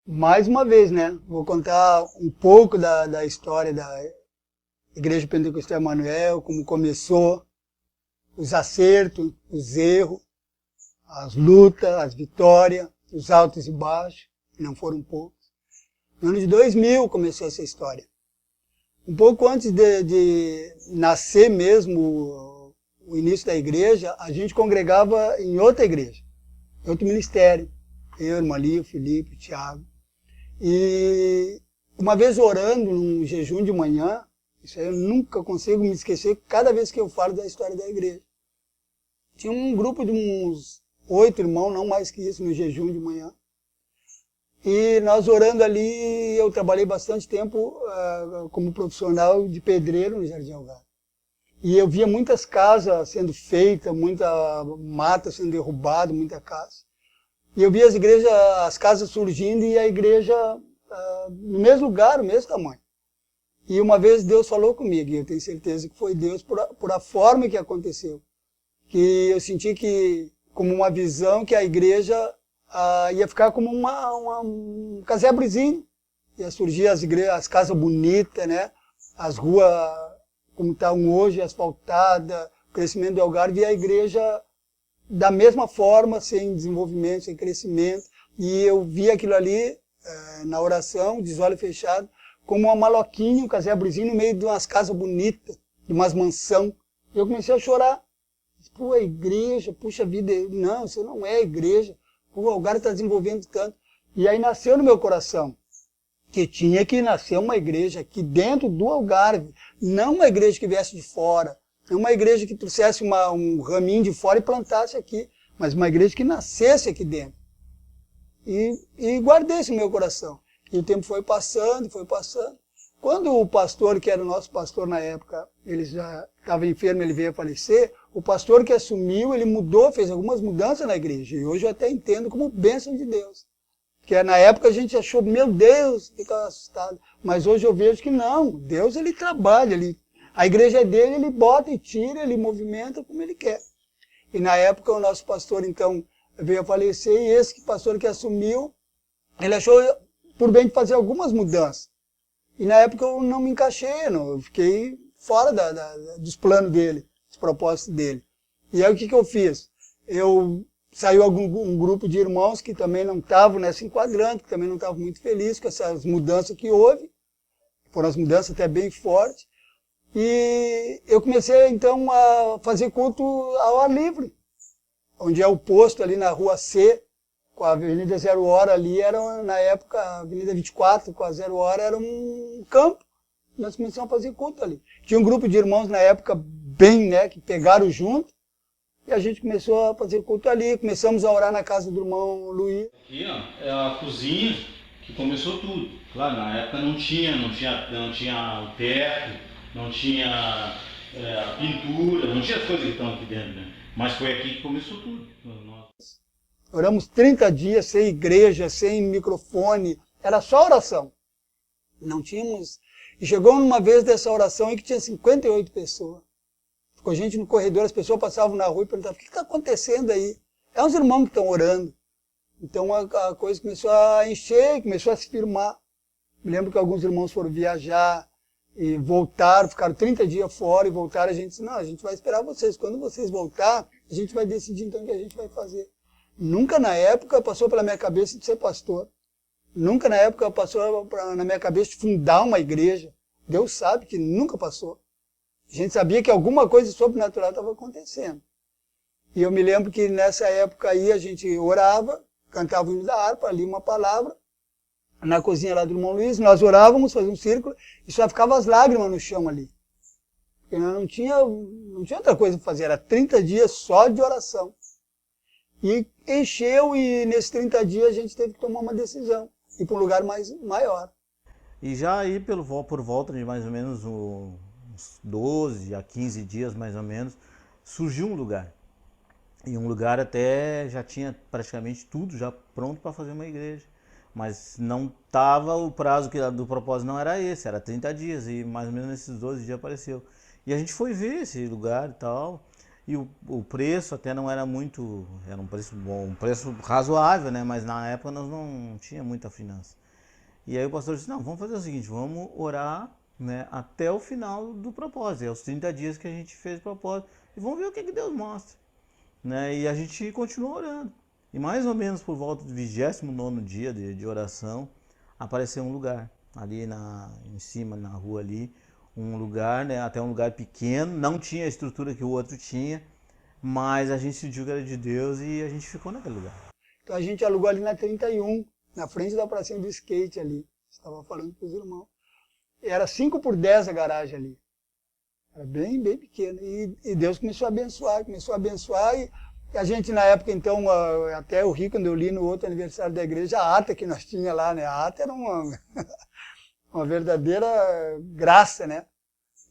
Mais uma vez, né? Vou contar um pouco da história da Igreja Pentecostal Emanuel, como começou, os acertos, os erros, as lutas, as vitórias, os altos e baixos, que não foram poucos. No ano de 2000 começou essa história. Um pouco antes de nascer mesmo o início da igreja, a gente congregava em outra igreja, em outro ministério. Eu, irmã Lia, o Felipe, o Thiago. E uma vez orando num jejum de manhã, isso aí eu nunca consigo me esquecer cada vez que eu falo da história da igreja. Tinha um grupo de uns 8 irmãos, não mais que isso, no jejum de manhã. E nós orando ali, eu trabalhei bastante tempo como profissional de pedreiro no Jardim Algarve. E eu via muitas casas sendo feitas, muita mata sendo derrubada, muita casa. E eu via as igrejas, as casas surgindo e a igreja no mesmo lugar, no mesmo tamanho. E uma vez Deus falou comigo, e eu tenho certeza que foi Deus por a forma que aconteceu. Que eu senti que, como uma visão, que a igreja ia ficar como um casebrezinho. Ia surgir as casas bonitas, né? As ruas como estão hoje, asfaltadas, o crescimento do Algarve, e a igreja da mesma forma, sem desenvolvimento, sem crescimento. E eu vi aquilo ali, na oração, de olhos fechados, como uma maloquinha, um casebrezinho no meio de umas casas bonitas, de umas mansão. Eu comecei a chorar. Pô, a igreja, puxa vida, não, isso não é a igreja. Pô, o Algarve está desenvolvendo tanto. E aí nasceu no meu coração que tinha que nascer uma igreja aqui dentro do Algarve, não uma igreja que viesse de fora, não uma igreja que trouxesse um raminho de fora e plantasse aqui, mas uma igreja que nascesse aqui dentro. E guardei isso no meu coração. E o tempo foi passando, foi passando. Quando o pastor, que era o nosso pastor na época, ele já estava enfermo, ele veio a falecer, o pastor que assumiu, ele mudou, fez algumas mudanças na igreja. E hoje eu até entendo como bênção de Deus. Porque na época a gente achou, meu Deus, ficava assustado. Mas hoje eu vejo que não, Deus ele trabalha, a igreja é dele, ele bota e tira, ele movimenta como ele quer. E na época o nosso pastor então veio a falecer e esse pastor que assumiu, ele achou por bem de fazer algumas mudanças. E na época eu não me encaixei, eu fiquei fora dos planos dele, dos propósitos dele. E aí o que eu fiz? Saiu um grupo de irmãos que também não estavam nessa enquadrante, que também não estavam muito felizes com essas mudanças que houve. Foram as mudanças até bem fortes. E eu comecei então a fazer culto ao ar livre, onde é o posto ali na rua C, com a Avenida Zero Hora ali, era na época, a Avenida 24 com a Zero Hora era um campo. Nós começamos a fazer culto ali. Tinha um grupo de irmãos na época bem, né, que pegaram junto. E a gente começou a fazer culto ali, começamos a orar na casa do irmão Luiz. Aqui, ó, é a cozinha que começou tudo. Claro, na época não tinha o teto, não tinha a pintura, não tinha as coisas que estão aqui dentro, né? Mas foi aqui que começou tudo. Oramos 30 dias sem igreja, sem microfone, era só oração. Não tínhamos... E chegou uma vez dessa oração aí que tinha 58 pessoas. Ficou gente no corredor, as pessoas passavam na rua e perguntavam, o que está acontecendo aí? É uns irmãos que estão orando. Então a coisa começou a encher, começou a se firmar. Me lembro que alguns irmãos foram viajar e voltaram, ficaram 30 dias fora e voltaram. A gente disse, não, a gente vai esperar vocês. Quando vocês voltar, a gente vai decidir então o que a gente vai fazer. Nunca na época passou pela minha cabeça de ser pastor. Nunca na época passou na minha cabeça de fundar uma igreja. Deus sabe que nunca passou. A gente sabia que alguma coisa sobrenatural estava acontecendo. E eu me lembro que nessa época aí a gente orava, cantava o hino da harpa, ali uma palavra, na cozinha lá do irmão Luiz, nós orávamos, fazíamos um círculo, e só ficava as lágrimas no chão ali. Porque não tinha outra coisa para fazer, era 30 dias só de oração. E encheu, e nesses 30 dias a gente teve que tomar uma decisão, ir para um lugar maior. E já aí por volta de mais ou menos uns 12 a 15 dias mais ou menos, surgiu um lugar. E um lugar até já tinha praticamente tudo já pronto para fazer uma igreja. Mas não estava o prazo do propósito, não era esse, era 30 dias. E mais ou menos nesses 12 dias apareceu. E a gente foi ver esse lugar e tal. E o preço até não era muito, era um preço bom, um preço razoável, né? Mas na época nós não tinha muita finança. E aí o pastor disse, não, vamos fazer o seguinte, vamos orar, né, até o final do propósito, é os 30 dias que a gente fez o propósito, e vamos ver o que Deus mostra. Né? E a gente continuou orando. E mais ou menos por volta do 29º dia de oração, apareceu um lugar, ali em cima, na rua ali, um lugar, né, até um lugar pequeno, não tinha a estrutura que o outro tinha, mas a gente sentiu que era de Deus e a gente ficou naquele lugar. Então a gente alugou ali na 31, na frente da pracinha do skate ali. Estava falando com os irmãos. Era 5x10 a garagem ali. Era bem pequena. E Deus começou a abençoar. E a gente, na época, então, até eu ri quando eu li no outro aniversário da igreja, a ata que nós tínhamos lá, né? A ata era uma verdadeira graça, né?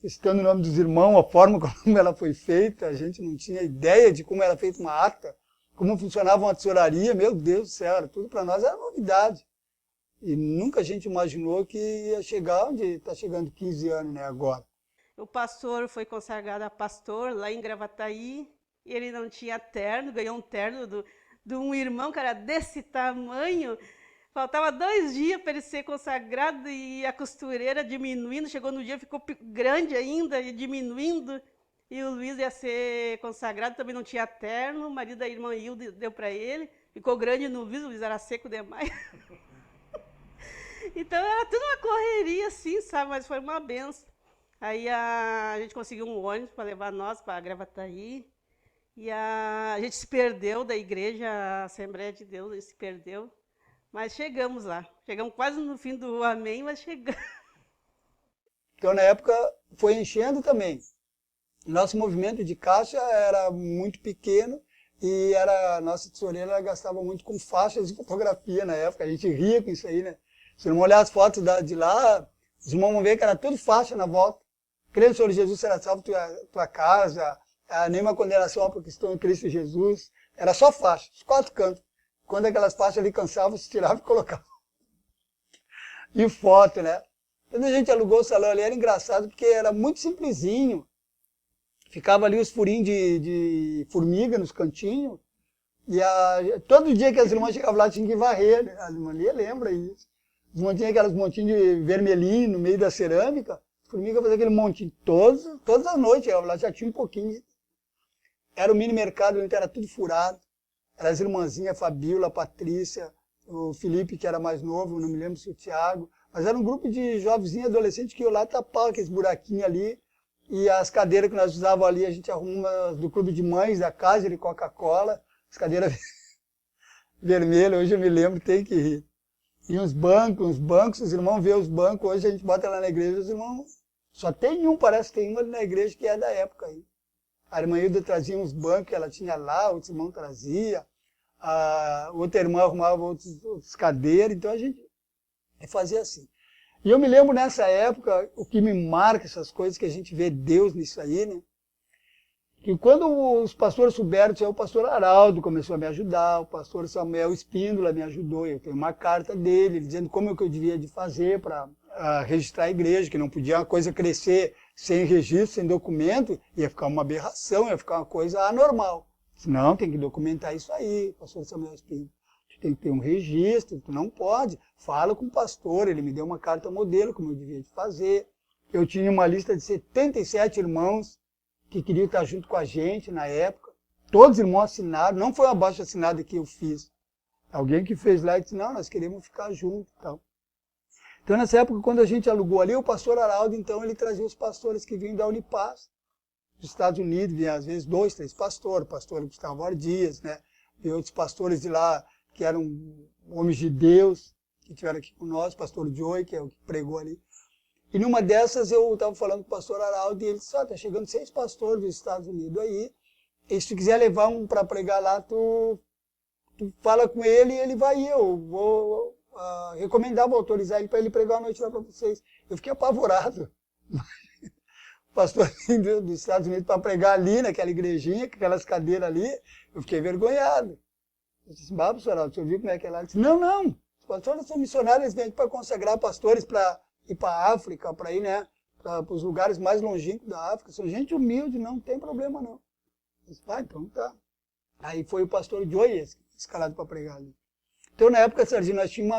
Citando o nome dos irmãos, a forma como ela foi feita, a gente não tinha ideia de como era feita uma ata, como funcionava uma tesouraria, meu Deus do céu, tudo para nós era novidade. E nunca a gente imaginou que ia chegar onde está chegando 15 anos, né, agora. O pastor foi consagrado a pastor lá em Gravataí, e ele não tinha terno, ganhou um terno de um irmão que era desse tamanho. Faltava 2 dias para ele ser consagrado e a costureira diminuindo, chegou no dia, ficou grande ainda e diminuindo. E o Luiz ia ser consagrado, também não tinha terno, o marido da irmã Hilda deu para ele, ficou grande no Luiz, o Luiz era seco demais. Então era tudo uma correria assim, sabe, mas foi uma benção. Aí a gente conseguiu um ônibus para levar nós para Gravataí. E a gente se perdeu da igreja, a Assembleia de Deus, a gente se perdeu. Mas chegamos lá. Chegamos quase no fim do amém, mas chegamos. Então, na época, foi enchendo também. Nosso movimento de caixa era muito pequeno e a nossa tesoureira gastava muito com faixas de fotografia na época. A gente ria com isso aí, né? Se não olhar as fotos de lá, os irmãos vão ver que era tudo faixa na volta. Crê no Senhor Jesus, será salvo tua casa, nenhuma condenação porque estou em Cristo Jesus. Era só faixa, os 4 cantos. Quando aquelas faixas ali cansavam, se tirava e colocava. E foto, né? Quando a gente alugou o salão ali, era engraçado porque era muito simplesinho. Ficava ali os furinhos de formiga nos cantinhos. E todo dia que as irmãs chegavam lá, tinham que varrer. Né? As irmãs lembram isso. As irmãs tinham aquelas montinhos de vermelhinho no meio da cerâmica. As formigas faziam aquele montinho todas as noites. Chegavam lá, já tinha um pouquinho. Era o mini mercado, era tudo furado. Eram as irmãzinhas, a Fabíola, a Patrícia, o Felipe, que era mais novo, não me lembro se o Thiago. Mas era um grupo de jovenzinhos adolescentes que iam lá tapar aqueles buraquinhos ali. E as cadeiras que nós usávamos ali, a gente arruma do clube de mães, da casa de Coca-Cola. As cadeiras vermelhas, hoje eu me lembro, tem que rir. E uns bancos, os irmãos vêem os bancos, hoje a gente bota lá na igreja, os irmãos... Só tem um, parece que tem um ali na igreja que é da época aí. A irmã Hilda trazia uns bancos que ela tinha lá, outros irmãos trazia. A outra irmã arrumava outras cadeiras, então a gente fazia assim. E eu me lembro nessa época, o que me marca essas coisas, que a gente vê Deus nisso aí, né? Que quando os pastores souberam, o pastor Araldo começou a me ajudar, o pastor Samuel Espíndola me ajudou, eu tenho uma carta dele dizendo como é que eu devia de fazer para registrar a igreja, que não podia uma coisa crescer sem registro, sem documento, ia ficar uma aberração, ia ficar uma coisa anormal. Não, tem que documentar isso aí, pastor Samuel Espíndola. Tem que ter um registro, tu não pode. Fala com o pastor, ele me deu uma carta modelo, como eu devia de fazer. Eu tinha uma lista de 77 irmãos que queriam estar junto com a gente na época. Todos os irmãos assinaram, não foi uma baixa assinada que eu fiz. Alguém que fez lá e disse, não, nós queremos ficar juntos. Então, nessa época, quando a gente alugou ali, o pastor Araldo, então, ele trazia os pastores que vinham da Unipaz, dos Estados Unidos, vinha às vezes 2, 3 pastores, o pastor Gustavo Ardias, né? E outros pastores de lá, que eram homens de Deus, que estiveram aqui com nós, o pastor Joey, que é o que pregou ali. E numa dessas eu estava falando com o pastor Araldo e ele disse, está chegando 6 pastores dos Estados Unidos aí, e se tu quiser levar um para pregar lá, tu fala com ele e ele vai ir, eu vou recomendar, vou autorizar ele para ele pregar a noite lá para vocês. Eu fiquei apavorado. O pastor dos Estados Unidos para pregar ali, naquela igrejinha, com aquelas cadeiras ali, eu fiquei envergonhado. Eu disse, pastor Araldo, você viu como é que é lá? Ele disse, não, os pastores são missionários, eles vêm para consagrar pastores para ir para a África, para ir, né, para os lugares mais longínquos da África. São gente humilde, não tem problema não. disse, então tá. Aí foi o pastor Joey escalado para pregar ali. Então, na época, Serginho, nós tínhamos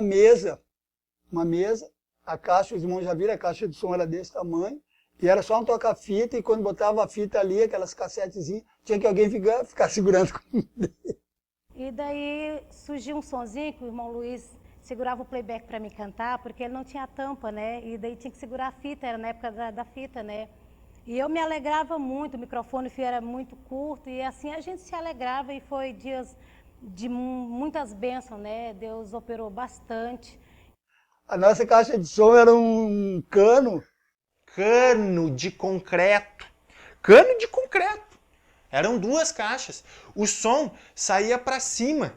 uma mesa, a caixa, os irmãos já viram, a caixa de som era desse tamanho, e era só um toca-fita, e quando botava a fita ali, aquelas cassetezinhas, tinha que alguém ficar segurando. E daí surgiu um sonzinho que o irmão Luiz segurava o playback para me cantar, porque ele não tinha tampa, né? E daí tinha que segurar a fita, era na época da fita, né? E eu me alegrava muito, o microfone era muito curto, e assim a gente se alegrava, e foi dias de muitas bênçãos, né? Deus operou bastante. A nossa caixa de som era um cano. Cano de concreto. Cano de concreto. Eram 2 caixas. O som saía para cima.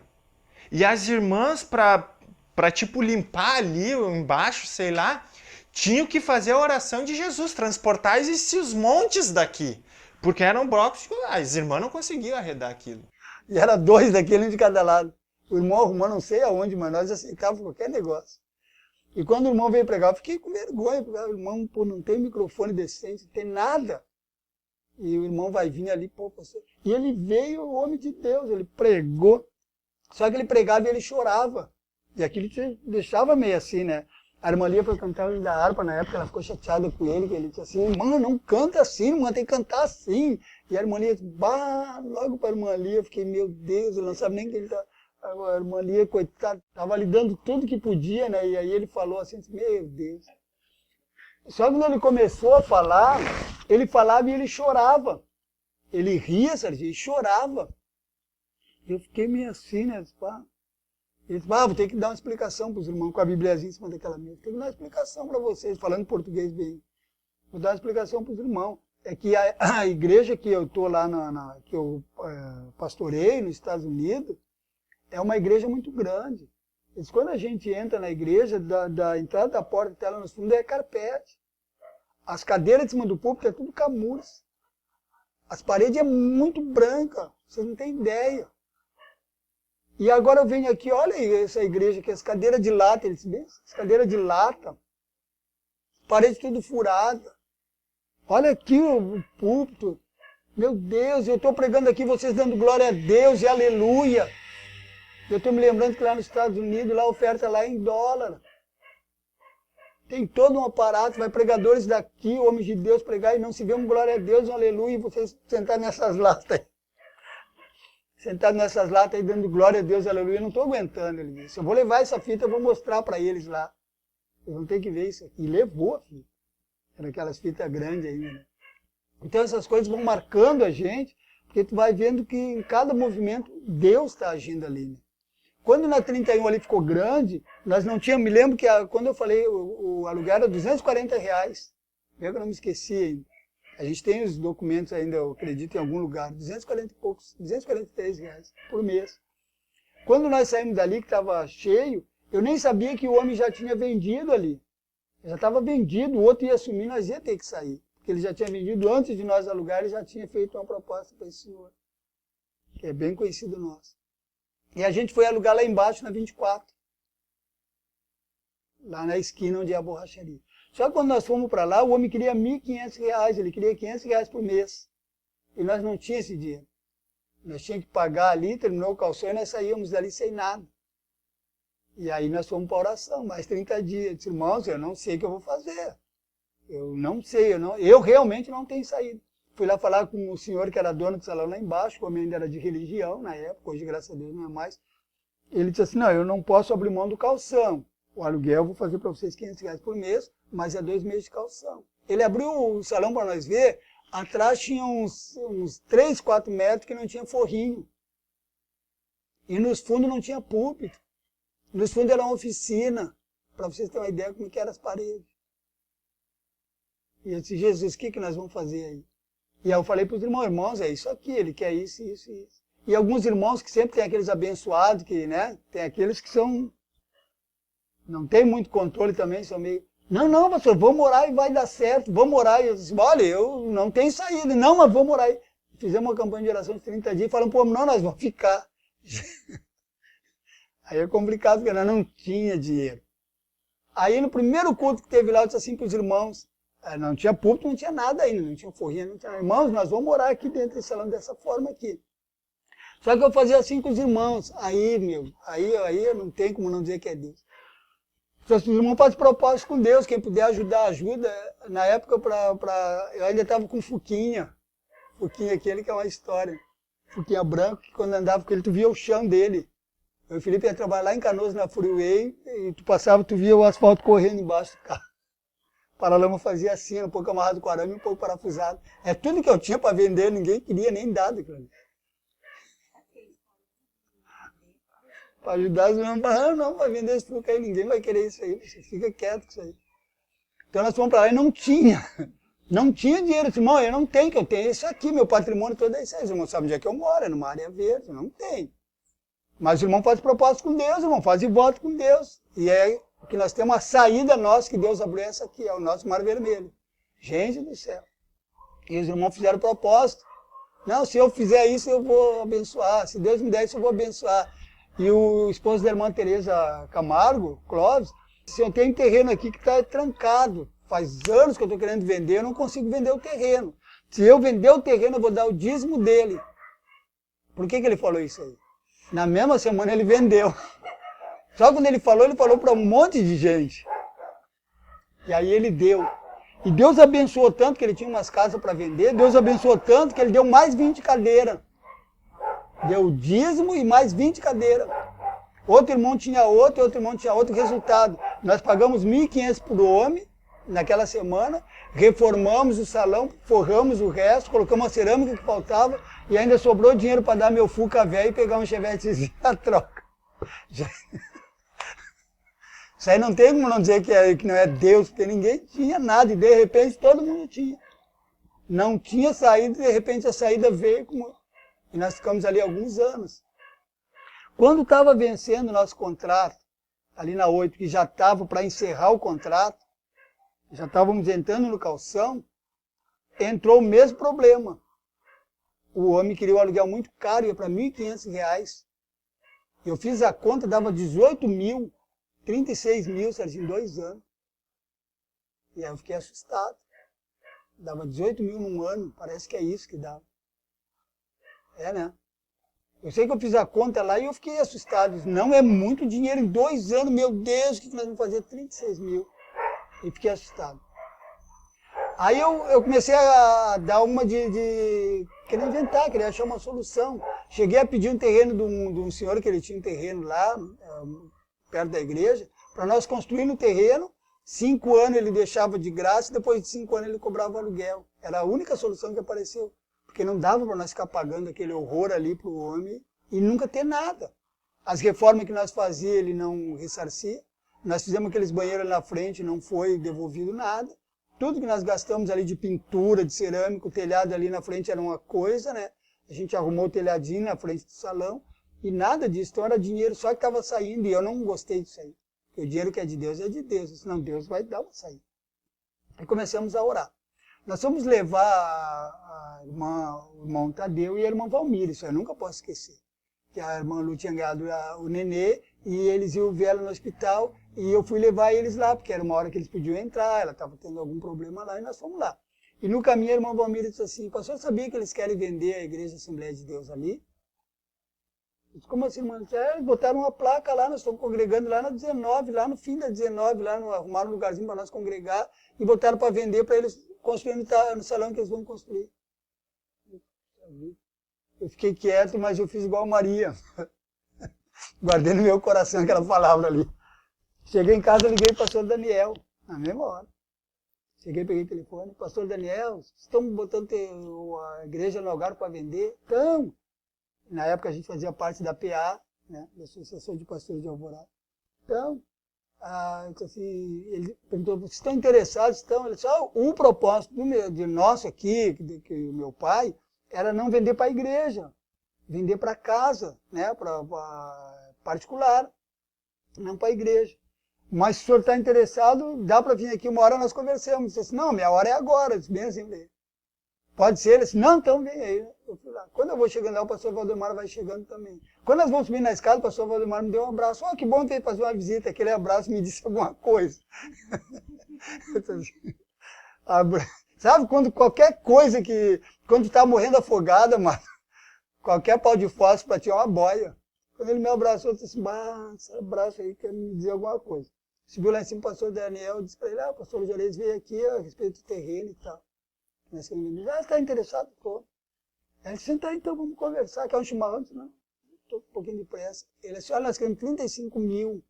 E as irmãs, para tipo limpar ali embaixo, sei lá, tinham que fazer a oração de Jesus, transportar esses montes daqui. Porque eram blocos que as irmãs não conseguiam arredar aquilo. E era 2 daquele de cada lado. O irmão arrumou não sei aonde, mas nós aceitávamos qualquer negócio. E quando o irmão veio pregar, eu fiquei com vergonha, porque o irmão, pô, não tem microfone decente, não tem nada. E o irmão vai vir ali, pô, você... E ele veio, o homem de Deus, ele pregou. Só que ele pregava e ele chorava. E aquilo te deixava meio assim, né? A irmã Lia foi cantar da harpa na época, ela ficou chateada com ele, que ele disse assim, irmã, não canta assim, irmã, tem que cantar assim. E a irmã Lia, logo para a irmã Lia, eu fiquei, meu Deus, ele não sabe nem que ele tá... A irmã Lia, coitada, estava lhe dando tudo que podia, né? E aí ele falou assim, meu Deus. Só que quando ele começou a falar, ele falava e ele chorava. Ele ria, Serginho, e chorava. Eu fiquei meio assim, né? Ele disse, vou ter que dar uma explicação para os irmãos, com a bibliazinha em cima daquela mesa. Tem que dar uma explicação para vocês, falando português bem. Vou dar uma explicação para os irmãos. É que a igreja que eu estou lá, que eu pastorei nos Estados Unidos, é uma igreja muito grande. Eles, quando a gente entra na igreja, da entrada da porta até lá no fundo é carpete. As cadeiras de cima do púlpito é tudo camurça. As paredes é muito branca, vocês não têm ideia. E agora eu venho aqui, olha aí essa igreja aqui, as cadeiras de lata, eles bem, as cadeiras de lata, parede tudo furada. Olha aqui o púlpito. Meu Deus, eu estou pregando aqui, vocês dando glória a Deus e aleluia. Eu estou me lembrando que lá nos Estados Unidos, lá a oferta lá é em dólar. Tem todo um aparato, vai pregadores daqui, homens de Deus pregar e não se vê um glória a Deus, um aleluia, e vocês sentados nessas latas aí. Sentados nessas latas aí, dando glória a Deus, aleluia, eu não estou aguentando, ele disse. Eu vou levar essa fita, eu vou mostrar para eles lá. Eles vão ter que ver isso aqui. E levou a fita. Era aquelas fitas grandes ainda, né? Então essas coisas vão marcando a gente, porque tu vai vendo que em cada movimento Deus está agindo ali, né? Quando na 31 ali ficou grande, nós não tínhamos, me lembro que quando eu falei, o aluguel era R$240. Eu não me esqueci ainda. A gente tem os documentos ainda, eu acredito, em algum lugar, 240 e poucos, R$243 por mês. Quando nós saímos dali, que estava cheio, eu nem sabia que o homem já tinha vendido ali. Já estava vendido, o outro ia assumir, nós ia ter que sair. Porque ele já tinha vendido antes de nós alugar, ele já tinha feito uma proposta para esse senhor, que é bem conhecido nosso. E a gente foi alugar lá embaixo, na 24. Lá na esquina onde é a borracharia. Só que quando nós fomos para lá, o homem queria R$1.500. Ele queria R$500 por mês. E nós não tínhamos esse dinheiro. Nós tínhamos que pagar ali, terminou o calção e nós saíamos dali sem nada. E aí nós fomos para a oração, mais 30 dias. Eu disse, irmãos, eu não sei o que eu vou fazer. Eu não sei, eu realmente não tenho saído. Fui lá falar com o senhor que era dono do salão lá embaixo, como ainda era de religião na época, hoje graças a Deus não é mais. Ele disse assim, não, eu não posso abrir mão do calção. O aluguel eu vou fazer para vocês R$500 por mês, mas é 2 meses de calção. Ele abriu o salão para nós ver, atrás tinha uns 3, 4 metros que não tinha forrinho. E nos fundos não tinha púlpito. Nos fundos era uma oficina, para vocês terem uma ideia como que eram as paredes. E eu disse, Jesus, o que nós vamos fazer aí? E aí eu falei para os irmãos, é isso aqui, ele quer isso, isso, isso. E alguns irmãos que sempre tem aqueles abençoados, que, né, tem aqueles que são, não tem muito controle também, são meio, não, pastor, vamos orar e vai dar certo, vamos orar. E eu disse, olha, eu não tenho saída, não, mas vamos orar. Fizemos uma campanha de oração de 30 dias e falamos, pô, não, nós vamos ficar. Aí é complicado, porque nós não tinha dinheiro. Aí no primeiro culto que teve lá, eu disse assim para os irmãos, Não tinha púlpito, não tinha nada ainda, não tinha forrinha, não tinha nada. Irmãos, nós vamos morar aqui dentro desse salão dessa forma aqui. Só que eu fazia assim com os irmãos. Aí não tem como não dizer que é Deus. Os irmãos fazem propósito com Deus, quem puder ajudar, ajuda. Na época, eu ainda estava com Fuquinha. Fuquinha aquele que é uma história. Fuquinha branco, que quando andava com ele, tu via o chão dele. Eu e o Felipe ia trabalhar lá em Canoas, na Freeway, e tu passava, tu via o asfalto correndo embaixo do carro. O paralama fazia assim, um pouco amarrado com arame e um pouco parafusado. É tudo que eu tinha para vender, ninguém queria nem dado. Para ajudar os irmãos, não, para vender esse truque aí, ninguém vai querer isso aí, você fica quieto com isso aí. Então nós fomos para lá e não tinha dinheiro. Irmão, eu não tenho, que eu tenho isso aqui, meu patrimônio todo é isso aí. Os irmãos sabem onde é que eu moro, é numa área verde, não tem. Mas o irmão faz propósito com Deus, irmão, faz voto com Deus. E é que nós temos uma saída nossa, que Deus abriu essa aqui, é o nosso Mar Vermelho. Gente do céu. E os irmãos fizeram propósito. Não, se eu fizer isso, eu vou abençoar. Se Deus me der isso, eu vou abençoar. E o esposo da irmã Tereza Camargo, Clóvis, disse, eu tenho um terreno aqui que está trancado. Faz anos que eu estou querendo vender, eu não consigo vender o terreno. Se eu vender o terreno, eu vou dar o dízimo dele. Por que ele falou isso aí? Na mesma semana ele vendeu. Só quando ele falou para um monte de gente. E aí ele deu. E Deus abençoou tanto que ele tinha umas casas para vender, Deus abençoou tanto que ele deu mais 20 cadeiras. Deu o dízimo e mais 20 cadeiras. Outro irmão tinha outro irmão tinha outro. Resultado, nós pagamos 1.500 por homem naquela semana, reformamos o salão, forramos o resto, colocamos a cerâmica que faltava e ainda sobrou dinheiro para dar meu Fuca velho e pegar um chevetezinho na troca. Isso aí não tem como não dizer que não é Deus, porque ninguém tinha nada e de repente todo mundo tinha. Não tinha saída e de repente a saída veio e nós ficamos ali alguns anos. Quando estava vencendo o nosso contrato, ali na 8, que já estava para encerrar o contrato, já estávamos entrando no calção, entrou o mesmo problema. O homem queria um aluguel muito caro, ia para R$ 1.500. Eu fiz a conta, dava 18 mil, 36 mil, Serginho, em 2 anos. E aí eu fiquei assustado. Dava 18 mil num ano, parece que é isso que dava. É, né? Eu sei que eu fiz a conta lá e eu fiquei assustado. Não é muito dinheiro em 2 anos, meu Deus, o que nós vamos fazer? 36 mil. E fiquei assustado. Aí eu comecei a dar uma de querer inventar, querer achar uma solução. Cheguei a pedir um terreno de um senhor que ele tinha um terreno lá, perto da igreja, para nós construir no terreno. 5 anos ele deixava de graça, depois de 5 anos ele cobrava aluguel. Era a única solução que apareceu. Porque não dava para nós ficar pagando aquele horror ali para o homem e nunca ter nada. As reformas que nós fazíamos ele não ressarcia. Nós fizemos aqueles banheiros ali na frente, não foi devolvido nada. Tudo que nós gastamos ali de pintura, de cerâmica, o telhado ali na frente era uma coisa, né? A gente arrumou o telhadinho na frente do salão e nada disso. Então era dinheiro só que estava saindo e eu não gostei disso aí. Porque o dinheiro que é de Deus, senão Deus vai dar uma saída. Aí começamos a orar. Nós fomos levar o irmão Tadeu e a irmã Valmir, isso eu nunca posso esquecer. Que a irmã Lu tinha ganhado o nenê e eles iam ver ela no hospital e eu fui levar eles lá, porque era uma hora que eles podiam entrar, ela estava tendo algum problema lá e nós fomos lá. E no caminho a irmã Valmir disse assim, pastor, sabia que eles querem vender a Igreja Assembleia de Deus ali? Eu disse, como assim, irmã? Eles botaram uma placa lá, nós estamos congregando lá na 19, lá no fim da 19, lá arrumaram um lugarzinho para nós congregar e botaram para vender para eles construir no salão que eles vão construir. Eu fiquei quieto, mas eu fiz igual Maria. Guardei no meu coração aquela palavra ali. Cheguei em casa, liguei para o pastor Daniel, na mesma hora. Cheguei, peguei o telefone, pastor Daniel, estão botando a igreja no Algarve para vender? Então, na época a gente fazia parte da PA, né, da Associação de Pastores de Alvorada. Então, assim, ele perguntou, vocês estão interessados? Estão? Ele disse, o propósito de nosso aqui, que o meu pai, era não vender para a igreja, vender para casa, né, para particular, não para a igreja. Mas se o senhor está interessado, dá para vir aqui uma hora, nós conversamos. Ele disse, não, minha hora é agora. Eu disse, bem assim, pode ser? Ele disse, não, então vem aí. Eu fui lá. Quando eu vou chegando lá, o pastor Valdemar vai chegando também. Quando nós vamos subir na escada, o pastor Valdemar me deu um abraço. Que bom ter fazer uma visita. Aquele abraço me disse alguma coisa. Sabe quando qualquer coisa que... Quando tu tá morrendo afogada, mano, qualquer pau de fósforo pra ti é uma boia. Quando ele me abraçou, eu disse, esse abraço aí quer me dizer alguma coisa. Subiu lá em cima o pastor Daniel, disse pra ele, o pastor Juarez veio aqui a respeito do terreno e tal. Mas ele me disse, você está interessado? Pô. Aí ele disse, então vamos conversar, quer um chimarrão? Eu disse, não, estou com um pouquinho de pressa. Ele disse, olha, nós queremos 35 mil.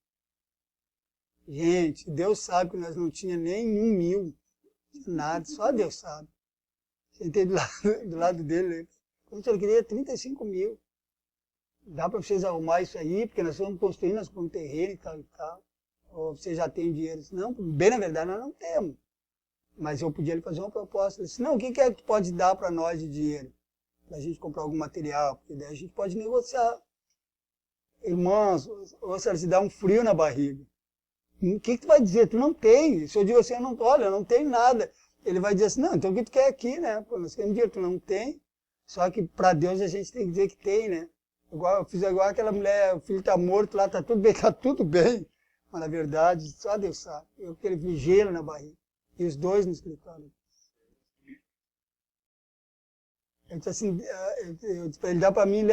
Gente, Deus sabe que nós não tínhamos nem 1 mil. Nada, só Deus sabe. Sentei do lado dele, ele queria 35 mil. Dá para vocês arrumar isso aí, porque nós estamos construindo, nós compramos um terreno e tal e tal. Ou você já tem dinheiro? Disse, não, bem na verdade nós não temos. Mas eu podia lhe fazer uma proposta. Ele disse, não, o que é que tu pode dar para nós de dinheiro? Para a gente comprar algum material, porque daí a gente pode negociar. Irmãos, se dá um frio na barriga. O que tu vai dizer? Tu não tem. Se eu digo assim, eu não tenho nada. Ele vai dizer assim, não, então o que tu quer aqui, né? Pô, nós queremos dinheiro, tu não tem. Só que para Deus a gente tem que dizer que tem, né? Eu fiz igual aquela mulher, o filho está morto lá, tá tudo bem. Mas na verdade, só Deus sabe. Eu aquele gelo na barriga. E os dois no escritório. Eu disse assim, eu disse para ele, dá para mim,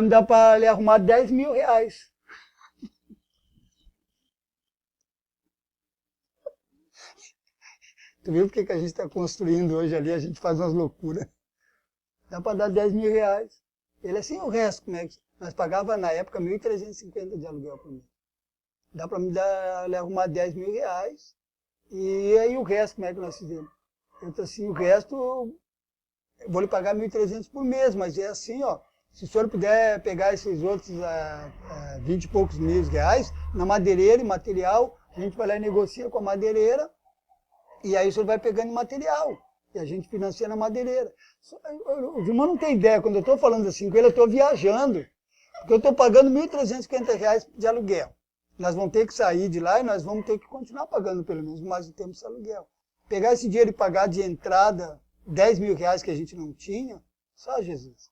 dá para ele arrumar 10 mil reais. Tu viu porque que a gente está construindo hoje ali, a gente faz umas loucuras. Dá para dar 10 mil reais. Ele assim, o resto, como é que... Nós pagava na época 1.350 de aluguel por mês. Dá para me arrumar 10 mil reais. E aí o resto, como é que nós fizemos? Eu disse assim, o resto, eu vou lhe pagar 1.300 por mês, mas é assim, ó. Se o senhor puder pegar esses outros 20 e poucos mil reais, na madeireira e material, a gente vai lá e negocia com a madeireira, e aí o senhor vai pegando material. E a gente financia na madeireira. O irmão não tem ideia, quando eu estou falando assim com ele, eu estou viajando. Porque eu estou pagando 1.350 reais de aluguel. Nós vamos ter que sair de lá e nós vamos ter que continuar pagando pelo menos mais um tempo esse aluguel. Pegar esse dinheiro e pagar de entrada 10 mil reais que a gente não tinha, só Jesus.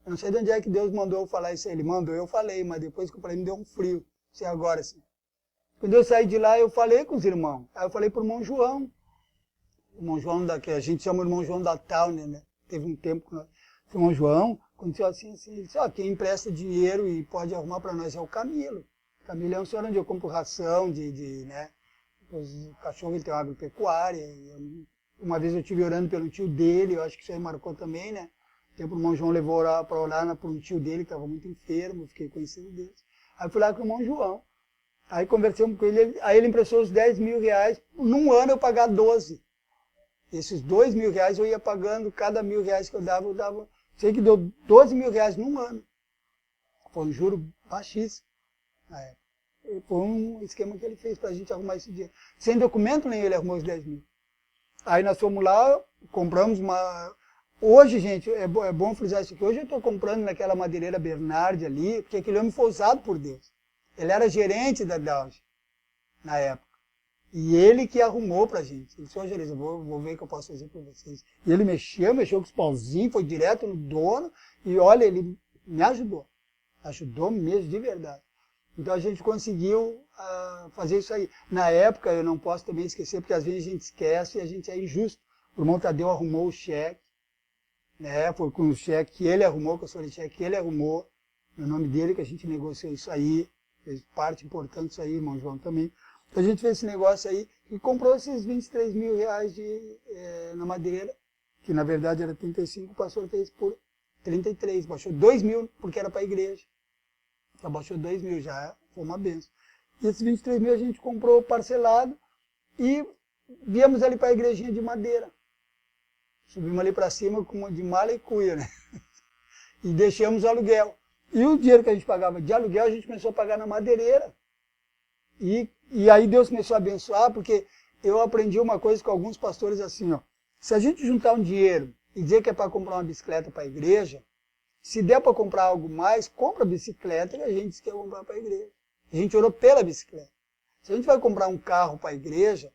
Eu não sei de onde é que Deus mandou eu falar isso aí. Ele mandou, eu falei, mas depois que eu falei me deu um frio. Assim, agora assim. Quando eu saí de lá, eu falei com os irmãos. Aí eu falei para o irmão João. O irmão João, que a gente chama o irmão João da Towner, né? Teve um tempo com o irmão João, aconteceu assim, ele disse, quem empresta dinheiro e pode arrumar para nós é o Camilo. O Camilo é um senhor onde eu compro ração né? O cachorro ele tem uma agropecuária. Uma vez eu estive orando pelo tio dele, eu acho que isso aí marcou também, né? O irmão João levou para orar por um tio dele que estava muito enfermo, eu fiquei conhecendo Deus. Aí fui lá com o irmão João. Aí conversamos com ele, aí ele emprestou os 10 mil reais, num ano eu pagar 12. Esses 2 mil reais eu ia pagando, cada 1.000 reais que eu dava, sei que deu 12 mil reais num ano. Foi um juro baixíssimo na época. Foi um esquema que ele fez para a gente arrumar esse dinheiro. Sem documento nem ele arrumou os 10 mil. Aí nós fomos lá, compramos uma... Hoje, gente, é bom frisar isso aqui, hoje eu estou comprando naquela madeireira Bernardi ali, porque aquele homem foi usado por Deus. Ele era gerente da Dauge, na época. E ele que arrumou pra gente. Ele disse, Jerez, eu vou ver o que eu posso fazer para vocês. E ele mexeu com os pauzinhos, foi direto no dono, e olha, ele me ajudou. Ajudou mesmo, de verdade. Então a gente conseguiu fazer isso aí. Na época, eu não posso também esquecer, porque às vezes a gente esquece e a gente é injusto. O irmão Tadeu arrumou o cheque, né? Foi com o cheque que ele arrumou, com a folha de cheque que ele arrumou, no nome dele que a gente negociou isso aí. Fez parte importante isso aí, irmão João também. Então a gente fez esse negócio aí e comprou esses 23 mil reais na madeira, que na verdade era 35, o pastor fez por 33, baixou 2 mil porque era para a igreja. Já baixou 2 mil, já foi uma benção. E esses 23 mil a gente comprou parcelado e viemos ali para a igrejinha de madeira. Subimos ali para cima de mala e cuia, né? E deixamos o aluguel. E o dinheiro que a gente pagava de aluguel, a gente começou a pagar na madeireira. E aí Deus começou a abençoar, porque eu aprendi uma coisa com alguns pastores assim, ó. Se a gente juntar um dinheiro e dizer que é para comprar uma bicicleta para a igreja, se der para comprar algo mais, compra a bicicleta que a gente quer comprar para a igreja. A gente orou pela bicicleta. Se a gente vai comprar um carro para a igreja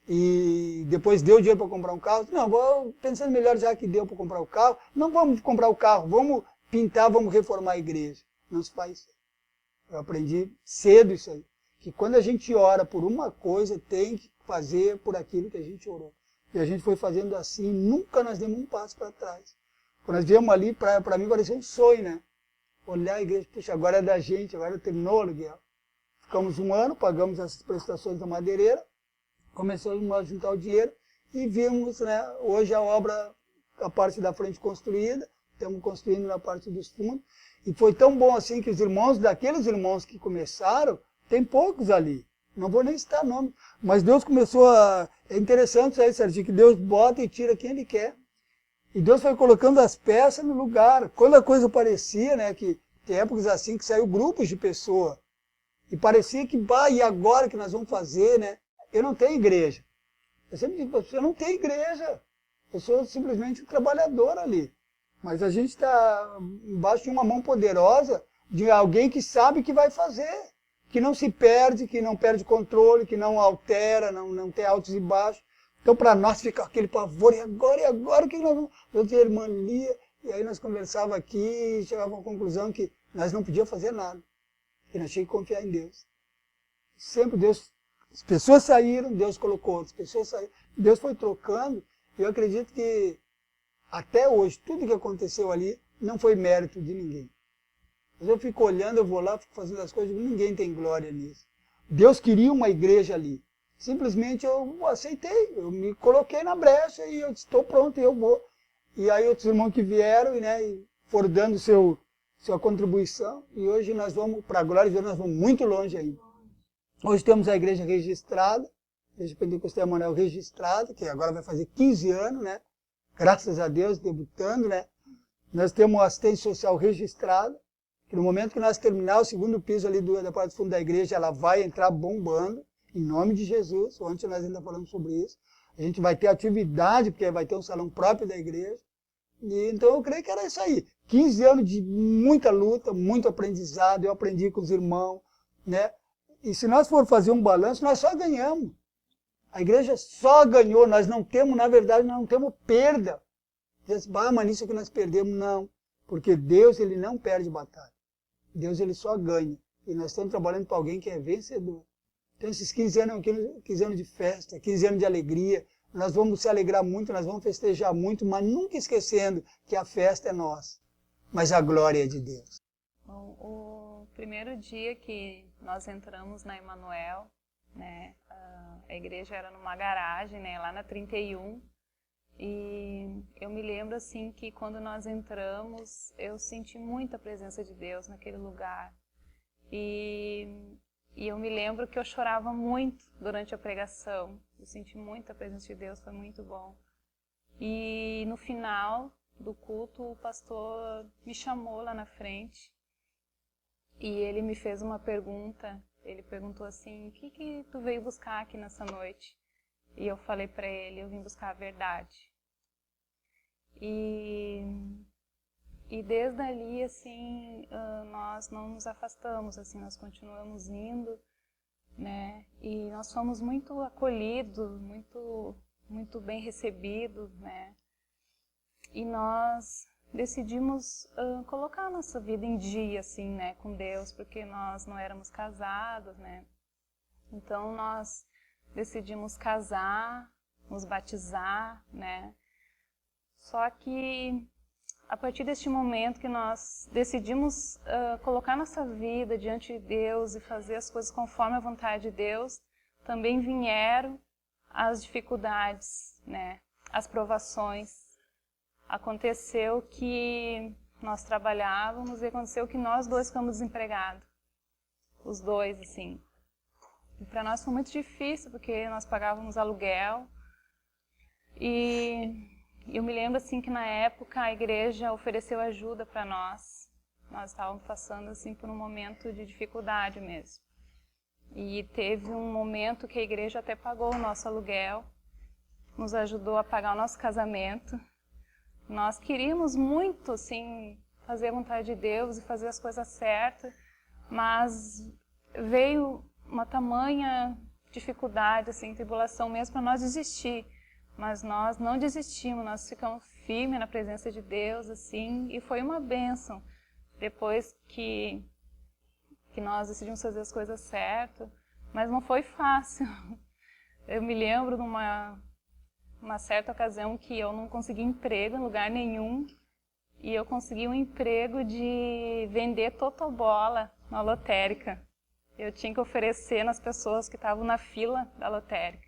e depois deu dinheiro para comprar um carro, não, vou pensando melhor já que deu para comprar o carro, não vamos comprar o carro, vamos pintar, vamos reformar a igreja. Não se faz isso. Eu aprendi cedo isso aí. que quando a gente ora por uma coisa, tem que fazer por aquilo que a gente orou. E a gente foi fazendo assim, nunca nós demos um passo para trás. Quando nós viemos ali, para mim parecia um sonho, né? Olhar a igreja, puxa, agora é da gente, agora terminou o aluguel. Ficamos um ano, pagamos as prestações da madeireira, começamos a juntar o dinheiro e vimos, né, hoje a obra, a parte da frente construída, estamos construindo na parte dos fundos. E foi tão bom assim que os irmãos, daqueles irmãos que começaram, tem poucos ali. Não vou nem citar nome. Mas Deus começou a... É interessante isso aí, Serginho, que Deus bota e tira quem Ele quer. E Deus foi colocando as peças no lugar. Quando a coisa parecia, né, que tem épocas assim que saiu grupos de pessoas. E parecia que, e agora que nós vamos fazer, né? Eu não tenho igreja. Eu sempre digo, eu não tenho igreja. Eu sou simplesmente um trabalhador ali. Mas a gente está embaixo de uma mão poderosa de alguém que sabe que vai fazer. Que não se perde, que não perde controle, que não altera, não tem altos e baixos. Então, para nós fica aquele pavor, e agora, o que nós vamos... Eu tinha a irmã Lia, e aí nós conversávamos aqui e chegávamos à conclusão que nós não podíamos fazer nada. Que nós tínhamos que confiar em Deus. Sempre Deus... As pessoas saíram, Deus colocou outras pessoas saíram. Deus foi trocando, e eu acredito que até hoje, tudo que aconteceu ali não foi mérito de ninguém. Mas eu fico olhando, eu vou lá, fico fazendo as coisas, ninguém tem glória nisso. Deus queria uma igreja ali. Simplesmente eu aceitei, eu me coloquei na brecha e eu disse, estou pronto, eu vou. E aí outros irmãos que vieram e foram dando sua contribuição. E hoje nós vamos, para a glória de Deus, nós vamos muito longe ainda. Hoje temos a igreja registrada, a igreja Pentecostal Emanuel registrada, que agora vai fazer 15 anos, né? Graças a Deus, debutando, né? Nós temos uma assistência social registrada, que no momento que nós terminar o segundo piso ali da parte do fundo da igreja, ela vai entrar bombando, em nome de Jesus. Ontem nós ainda falamos sobre isso. A gente vai ter atividade, porque vai ter um salão próprio da igreja. E, então eu creio que era isso aí. 15 anos de muita luta, muito aprendizado, eu aprendi com os irmãos, né? E se nós for fazer um balanço, nós só ganhamos. A igreja só ganhou, nós não temos, na verdade, nós não temos perda. Diz, mas nisso que nós perdemos, não. Porque Deus, Ele não perde batalha. Deus, Ele só ganha. E nós estamos trabalhando para alguém que é vencedor. Então esses 15 anos de festa, 15 anos de alegria, nós vamos se alegrar muito, nós vamos festejar muito, mas nunca esquecendo que a festa é nossa, mas a glória é de Deus. Bom, o primeiro dia que nós entramos na Emanuel, né, a igreja era numa garagem, né, lá na 31, e eu me lembro assim que quando nós entramos, eu senti muita presença de Deus naquele lugar. E eu me lembro que eu chorava muito durante a pregação. Eu senti muita presença de Deus, foi muito bom. E no final do culto, o pastor me chamou lá na frente e ele me fez uma pergunta. Ele perguntou assim, o que tu veio buscar aqui nessa noite? E eu falei para ele, eu vim buscar a verdade. E desde ali, assim, nós não nos afastamos, assim, nós continuamos indo, né? E nós fomos muito acolhidos, muito bem recebidos, né? E nós decidimos colocar a nossa vida em dia, assim, né, com Deus, porque nós não éramos casados, né? Então nós decidimos casar, nos batizar, né? Só que a partir deste momento que nós decidimos colocar nossa vida diante de Deus e fazer as coisas conforme a vontade de Deus, também vieram as dificuldades, né? As provações. Aconteceu que nós trabalhávamos e aconteceu que nós dois ficamos desempregados. Os dois, assim. E para nós foi muito difícil, porque nós pagávamos aluguel. E eu me lembro assim que na época a igreja ofereceu ajuda para nós. Nós estávamos passando assim por um momento de dificuldade mesmo. E teve um momento que a igreja até pagou o nosso aluguel, nos ajudou a pagar o nosso casamento. Nós queríamos muito assim fazer a vontade de Deus e fazer as coisas certas, mas veio uma tamanha dificuldade, assim, tribulação mesmo para nós desistir. Mas nós não desistimos, nós ficamos firmes na presença de Deus, assim, e foi uma bênção. Depois que nós decidimos fazer as coisas certas, mas não foi fácil. Eu me lembro de uma certa ocasião que eu não consegui emprego em lugar nenhum, e eu consegui um emprego de vender totobola na lotérica. Eu tinha que oferecer nas pessoas que estavam na fila da lotérica.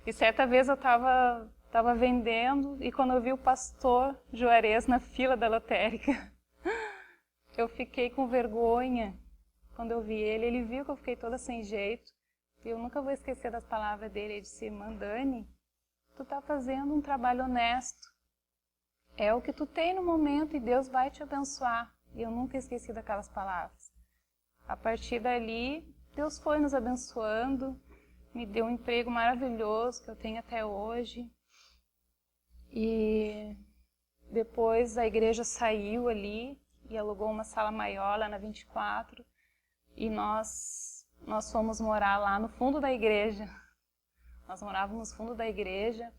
E certa vez eu estava vendendo, e quando eu vi o pastor Juarez na fila da lotérica, eu fiquei com vergonha. Quando eu vi ele viu que eu fiquei toda sem jeito. E eu nunca vou esquecer das palavras dele. Ele disse: irmã Dani, tu tá fazendo um trabalho honesto. É o que tu tem no momento e Deus vai te abençoar. E eu nunca esqueci daquelas palavras. A partir dali, Deus foi nos abençoando, me deu um emprego maravilhoso que eu tenho até hoje. E depois a igreja saiu ali e alugou uma sala maior lá na 24. E nós fomos morar lá no fundo da igreja. Nós morávamos no fundo da igreja.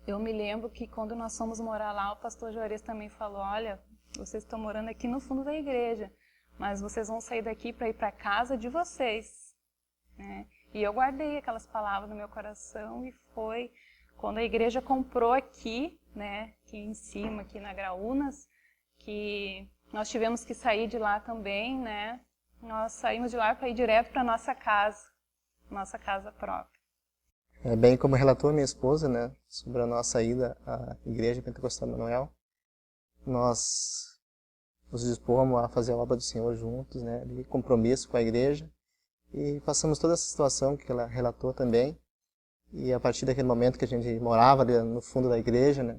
Eu me lembro que quando nós fomos morar lá, o pastor Juarez também falou: olha, vocês estão morando aqui no fundo da igreja, mas vocês vão sair daqui para ir para a casa de vocês. Né? E eu guardei aquelas palavras no meu coração, e foi quando a igreja comprou aqui, né, aqui em cima, aqui na Graúnas, que nós tivemos que sair de lá também, né? Nós saímos de lá para ir direto para nossa casa própria. É bem como relatou minha esposa, né, sobre a nossa ida à Igreja Pentecostal Emanuel. Nós nos dispomos a fazer a obra do Senhor juntos, né, de compromisso com a igreja, e passamos toda essa situação que ela relatou também. E a partir daquele momento que a gente morava ali no fundo da igreja, né,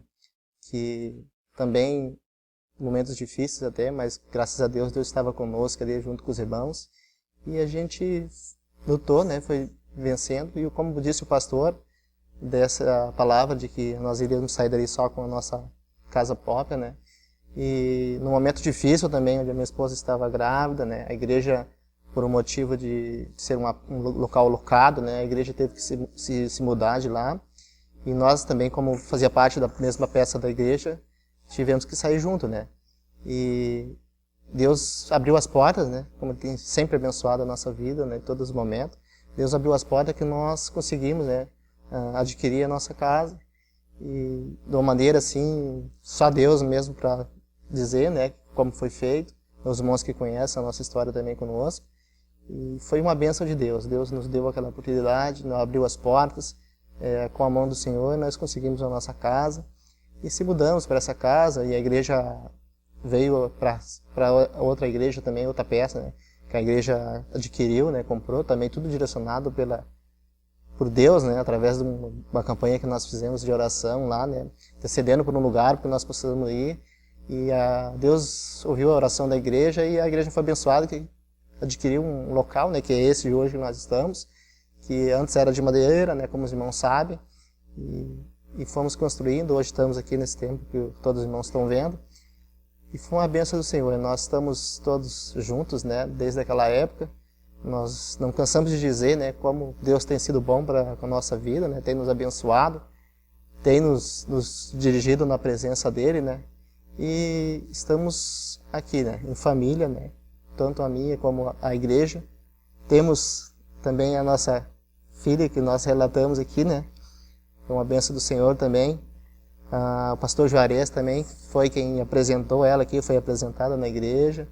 que também momentos difíceis até, mas graças a Deus, Deus estava conosco ali junto com os irmãos, e a gente lutou, né, foi vencendo. E como disse o pastor, dessa palavra de que nós iríamos sair dali só com a nossa casa própria, né? E num momento difícil também, onde a minha esposa estava grávida, né? A igreja, por um motivo de ser um local locado, né? A igreja teve que se mudar de lá. E nós também, como fazia parte da mesma peça da igreja, tivemos que sair junto, né? E Deus abriu as portas, né? Como Ele tem sempre abençoado a nossa vida, né? Em todos os momentos. Deus abriu as portas que nós conseguimos, né, adquirir a nossa casa, e de uma maneira assim, só Deus mesmo para dizer, né, como foi feito. Os irmãos que conhecem a nossa história também conosco, e foi uma bênção de Deus. Deus nos deu aquela oportunidade, nos abriu as portas, com a mão do Senhor, nós conseguimos a nossa casa e se mudamos para essa casa. E a igreja veio para outra igreja também, outra peça, né, que a igreja adquiriu, né, comprou, também tudo direcionado por Deus, né, através de uma campanha que nós fizemos de oração lá, né, intercedendo por um lugar que nós possamos ir. E Deus ouviu a oração da igreja, e a igreja foi abençoada, que adquiriu um local, né, que é esse de hoje que nós estamos, que antes era de madeira, né, como os irmãos sabem, e fomos construindo. Hoje estamos aqui nesse tempo que todos os irmãos estão vendo. E foi uma bênção do Senhor. Nós estamos todos juntos, né, desde aquela época. Nós não cansamos de dizer, né, como Deus tem sido bom para a nossa vida, né, tem nos abençoado, tem nos dirigido na presença dEle, né, e estamos aqui, né, em família, né, tanto a minha como a igreja. Temos também a nossa filha, que nós relatamos aqui, né, foi uma bênção do Senhor também. O pastor Juarez também foi quem apresentou ela aqui, foi apresentada na igreja,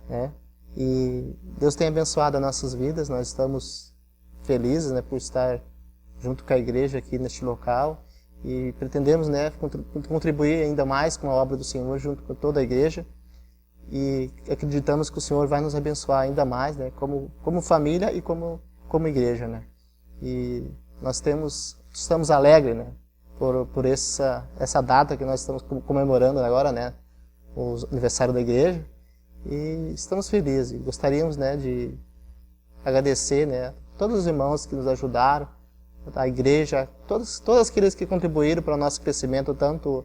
né? E Deus tem abençoado as nossas vidas. Nós estamos felizes, né, por estar junto com a igreja aqui neste local, e pretendemos, né, contribuir ainda mais com a obra do Senhor junto com toda a igreja, e acreditamos que o Senhor vai nos abençoar ainda mais, né, como família e como igreja, né? E nós estamos alegres, né, por essa data que nós estamos comemorando agora, né, o aniversário da igreja, e estamos felizes. E gostaríamos, né, de agradecer, né, todos os irmãos que nos ajudaram, a igreja, todos aqueles que contribuíram para o nosso crescimento, tanto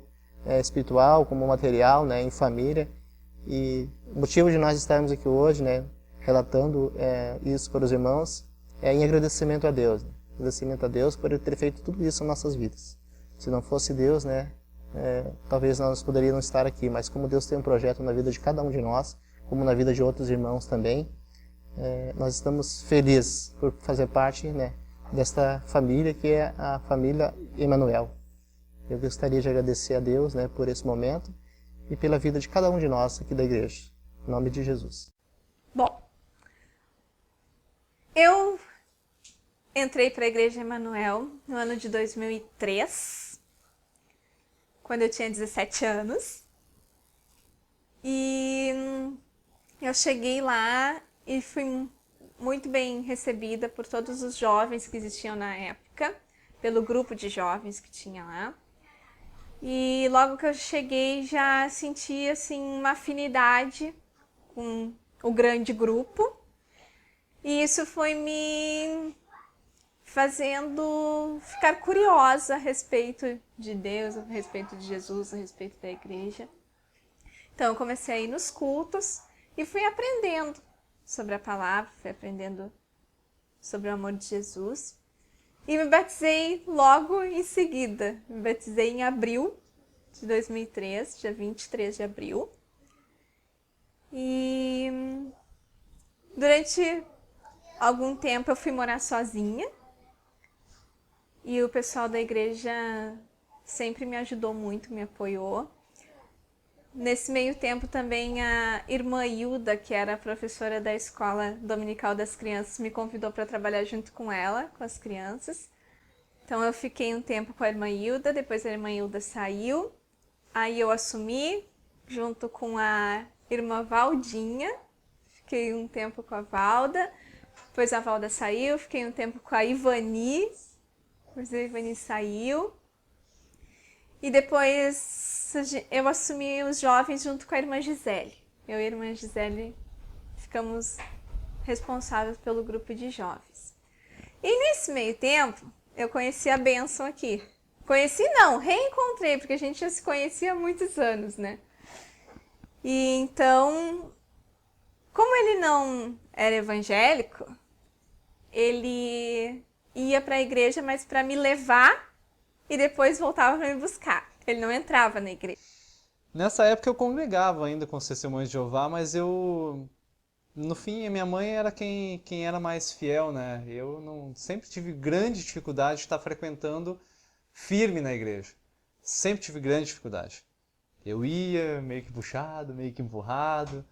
espiritual como material, né, em família. E o motivo de nós estarmos aqui hoje, né, relatando isso para os irmãos, é em agradecimento a Deus, né? Agradecimento a Deus por Ele ter feito tudo isso em nossas vidas. Se não fosse Deus, né, talvez nós poderíamos estar aqui, mas como Deus tem um projeto na vida de cada um de nós, como na vida de outros irmãos também, nós estamos felizes por fazer parte, né, desta família que é a família Emanuel. Eu gostaria de agradecer a Deus, né, por esse momento e pela vida de cada um de nós aqui da igreja. Em nome de Jesus. Bom, eu entrei para a Igreja Emanuel no ano de 2003, quando eu tinha 17 anos. E eu cheguei lá e fui muito bem recebida por todos os jovens que existiam na época, pelo grupo de jovens que tinha lá. E logo que eu cheguei já senti assim uma afinidade com o grande grupo. E isso foi me fazendo ficar curiosa a respeito de Deus, a respeito de Jesus, a respeito da igreja. Então eu comecei a ir nos cultos e fui aprendendo sobre a palavra, fui aprendendo sobre o amor de Jesus. E me batizei logo em seguida. Me batizei em abril de 2003, dia 23 de abril. E durante algum tempo eu fui morar sozinha. E o pessoal da igreja sempre me ajudou muito, me apoiou. Nesse meio tempo também a irmã Hilda, que era a professora da escola dominical das crianças, me convidou para trabalhar junto com ela, com as crianças. Então eu fiquei um tempo com a irmã Hilda, depois a irmã Hilda saiu. Aí eu assumi, junto com a irmã Valdinha, fiquei um tempo com a Valda. Depois a Valda saiu, fiquei um tempo com a Ivani, depois a Ivani saiu. E depois eu assumi os jovens junto com a irmã Gisele. Eu e a irmã Gisele ficamos responsáveis pelo grupo de jovens. E nesse meio tempo, eu conheci a bênção aqui. Conheci não, reencontrei, porque a gente já se conhecia há muitos anos, né? E então, como ele não era evangélico, ele ia para a igreja, mas para me levar e depois voltava para me buscar. Ele não entrava na igreja. Nessa época eu congregava ainda com os Testemunhos de Jeová, mas no fim, a minha mãe era quem era mais fiel, né? Eu sempre tive grande dificuldade de estar frequentando firme na igreja. Sempre tive grande dificuldade. Eu ia meio que puxado, meio que empurrado,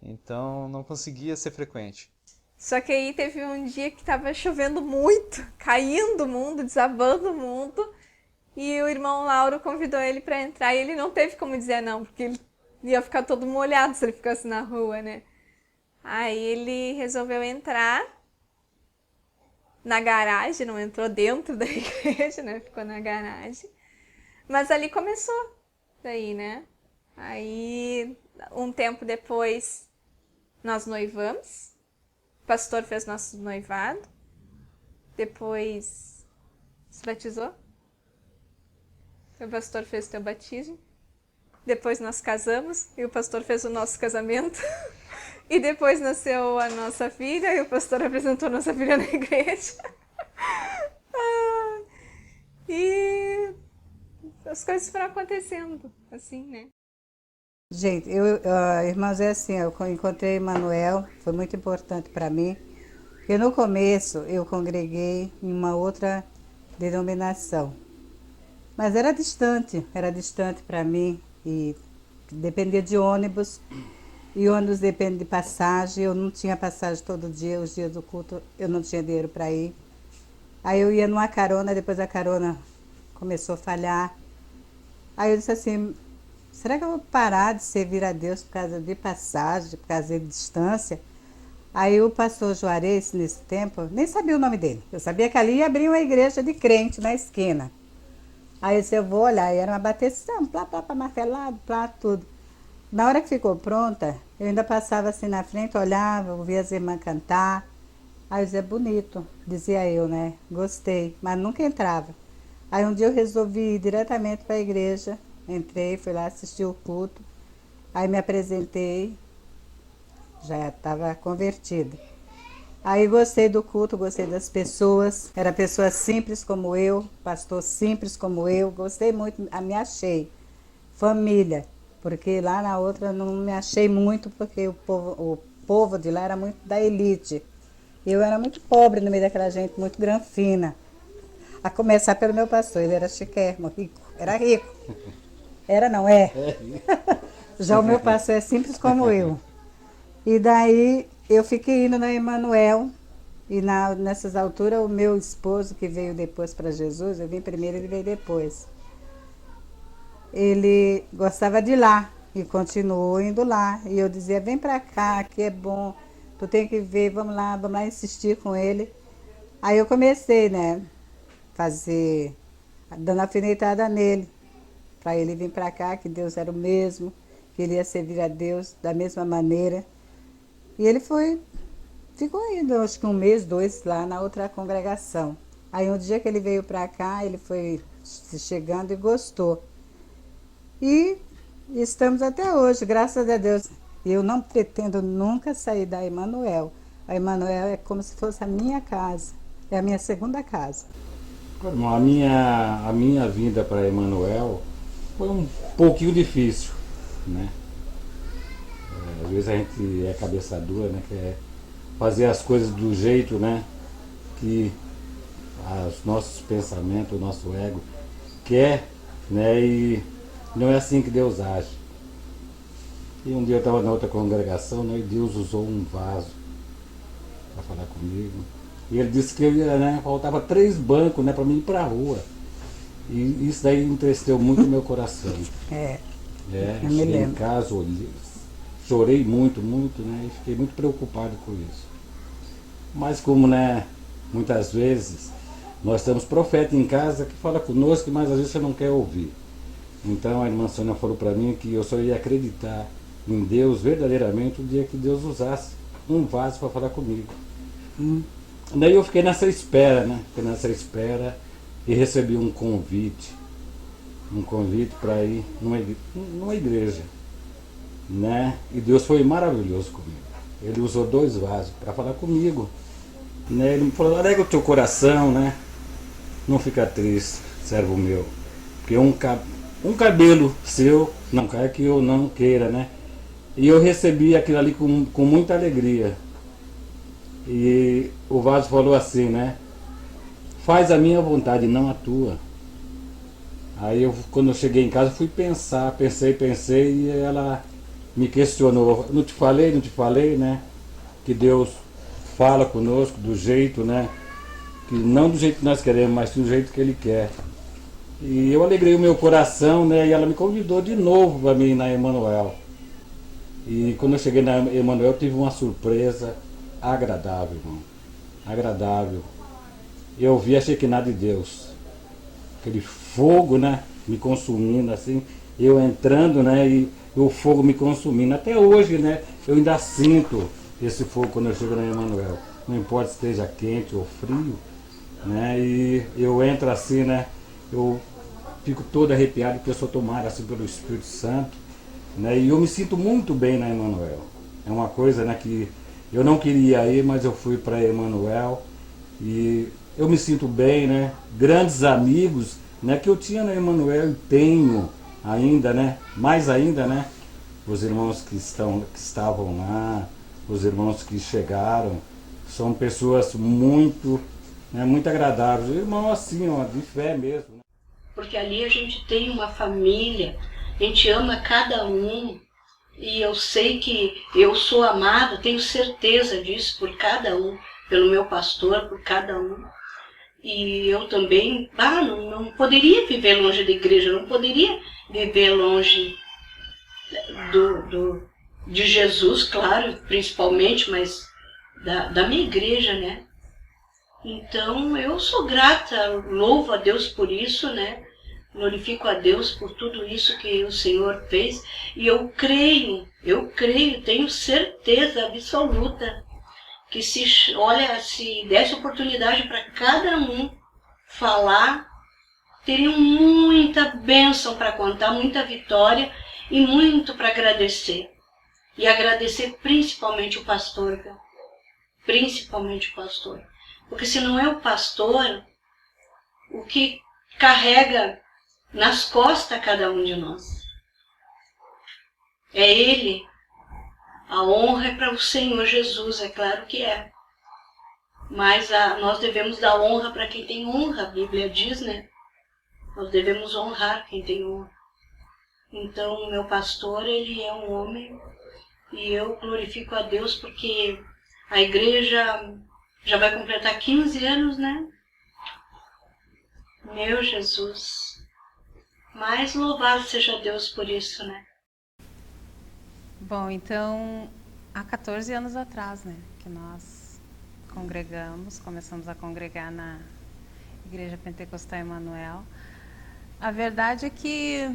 então não conseguia ser frequente. Só que aí teve um dia que estava chovendo muito, caindo o mundo, desabando o mundo, e o irmão Lauro convidou ele para entrar e ele não teve como dizer não, porque ele ia ficar todo molhado se ele ficasse na rua, né? Aí ele resolveu entrar na garagem, não entrou dentro da igreja, né? Ficou na garagem. Mas ali começou daí, né? Aí, um tempo depois, nós noivamos. O pastor fez nosso noivado. Depois, se batizou. O pastor fez o teu batismo. Depois nós casamos e o pastor fez o nosso casamento. E depois nasceu a nossa filha e o pastor apresentou nossa filha na igreja. E as coisas foram acontecendo, assim, né? Gente, irmãos, é assim, eu encontrei Emanuel, foi muito importante para mim, porque no começo eu congreguei em uma outra denominação, mas era distante para mim, e dependia de ônibus, e ônibus depende de passagem, eu não tinha passagem todo dia, os dias do culto eu não tinha dinheiro para ir. Aí eu ia numa carona, depois a carona começou a falhar. Aí eu disse assim, será que eu vou parar de servir a Deus por causa de passagem, por causa de distância? Aí o pastor Juarez, nesse tempo, nem sabia o nome dele. Eu sabia que ali ia abrir uma igreja de crente na esquina. Aí eu disse, eu vou olhar, e era uma bateção, plá, martelado, plá, tudo. Na hora que ficou pronta, eu ainda passava assim na frente, olhava, ouvia as irmãs cantar. Aí eu dizia, bonito, dizia eu, né? Gostei, mas nunca entrava. Aí um dia eu resolvi ir diretamente para a igreja, entrei, fui lá assistir o culto, aí me apresentei, já estava convertida. Aí gostei do culto, gostei das pessoas, era pessoa simples como eu, pastor simples como eu, gostei muito, me achei. Família, porque lá na outra não me achei muito, porque o povo de lá era muito da elite. Eu era muito pobre no meio daquela gente, muito granfina. A começar pelo meu pastor, ele era chiquérrimo, rico. Era rico. Era, não é? Já o meu pastor é simples como eu. E daí eu fiquei indo na Emanuel. E nessas alturas, o meu esposo, que veio depois para Jesus, eu vim primeiro, ele veio depois. Ele gostava de ir lá e continuou indo lá. E eu dizia, vem para cá, que é bom, tu tem que ver, vamos lá insistir com ele. Aí eu comecei, né, dando alfinetada nele, para ele vir para cá, que Deus era o mesmo, que ele ia servir a Deus da mesma maneira. E ele ficou ainda, acho que 1 mês, 2, lá na outra congregação. Aí um dia que ele veio para cá, ele foi chegando e gostou. E estamos até hoje, graças a Deus. E eu não pretendo nunca sair da Emanuel. A Emanuel é como se fosse a minha casa, é a minha segunda casa. A minha vinda para Emanuel foi um pouquinho difícil, né? Às vezes a gente é cabeça dura, né? Quer fazer as coisas do jeito, né? Que os nossos pensamentos, o nosso ego quer, né? E não é assim que Deus age. E um dia eu estava na outra congregação, né? E Deus usou um vaso para falar comigo. E ele disse que né, faltava 3 bancos, né, para mim ir para a rua. E isso daí entristeceu muito o meu coração. Eu me lembro. Em casa, chorei muito, né, e fiquei muito preocupado com isso. Mas como, né, muitas vezes nós temos profeta em casa que fala conosco, mas às vezes você não quer ouvir. Então a irmã Sônia falou para mim que eu só ia acreditar em Deus verdadeiramente o dia que Deus usasse um vaso para falar comigo. Daí eu fiquei nessa espera, né? E recebi um convite para ir numa igreja, né? E Deus foi maravilhoso comigo. Ele usou 2 vasos para falar comigo, né? Ele me falou, alega o teu coração, né? Não fica triste, servo meu, porque um cabelo seu não cai que eu não queira, né? E eu recebi aquilo ali com muita alegria. E o vaso falou assim, né? Faz a minha vontade, não a tua. Aí quando eu cheguei em casa, fui pensei, e ela me questionou. Não te falei, né? Que Deus fala conosco do jeito, né? Que não do jeito que nós queremos, mas do jeito que Ele quer. E eu alegrei o meu coração, né? E ela me convidou de novo para mim ir na Emanuel. E quando eu cheguei na Emanuel, eu tive uma surpresa agradável, irmão. Agradável. Eu vi a Shekinah de Deus. Aquele fogo, né? Me consumindo assim. Eu entrando, né? E o fogo me consumindo. Até hoje, né? Eu ainda sinto esse fogo quando eu chego na Emanuel. Não importa se esteja quente ou frio, né? E eu entro assim, né? Eu fico todo arrepiado porque eu sou tomado assim pelo Espírito Santo, né? E eu me sinto muito bem na Emanuel. É uma coisa, né, que eu não queria ir, mas eu fui para Emanuel e eu me sinto bem, né? Grandes amigos, né, que eu tinha na Emanuel e tenho ainda, né? Mais ainda, né? Os irmãos que estavam lá, os irmãos que chegaram, são pessoas muito, né, muito agradáveis. Irmão assim, ó, de fé mesmo. Porque ali a gente tem uma família, a gente ama cada um. E eu sei que eu sou amada, tenho certeza disso por cada um, pelo meu pastor, por cada um. E eu também não poderia viver longe da igreja, não poderia viver longe de Jesus, claro, principalmente, mas da minha igreja, né? Então eu sou grata, louvo a Deus por isso, né? Glorifico a Deus por tudo isso que o Senhor fez e eu creio, tenho certeza absoluta que se desse oportunidade para cada um falar, teriam muita bênção para contar, muita vitória e muito para agradecer. E agradecer principalmente o pastor, principalmente o pastor. Porque se não é o pastor, o que carrega nas costas cada um de nós. É ele A honra é para o Senhor Jesus, é claro que é. Mas nós devemos dar honra para quem tem honra, a Bíblia diz, né? Nós devemos honrar quem tem honra. Então, o meu pastor, ele é um homem e eu glorifico a Deus porque a igreja já vai completar 15 anos, né? Meu Jesus. Mas louvado seja Deus por isso, né? Bom, então, há 14 anos atrás, né, que nós começamos a congregar na Igreja Pentecostal Emanuel. A verdade é que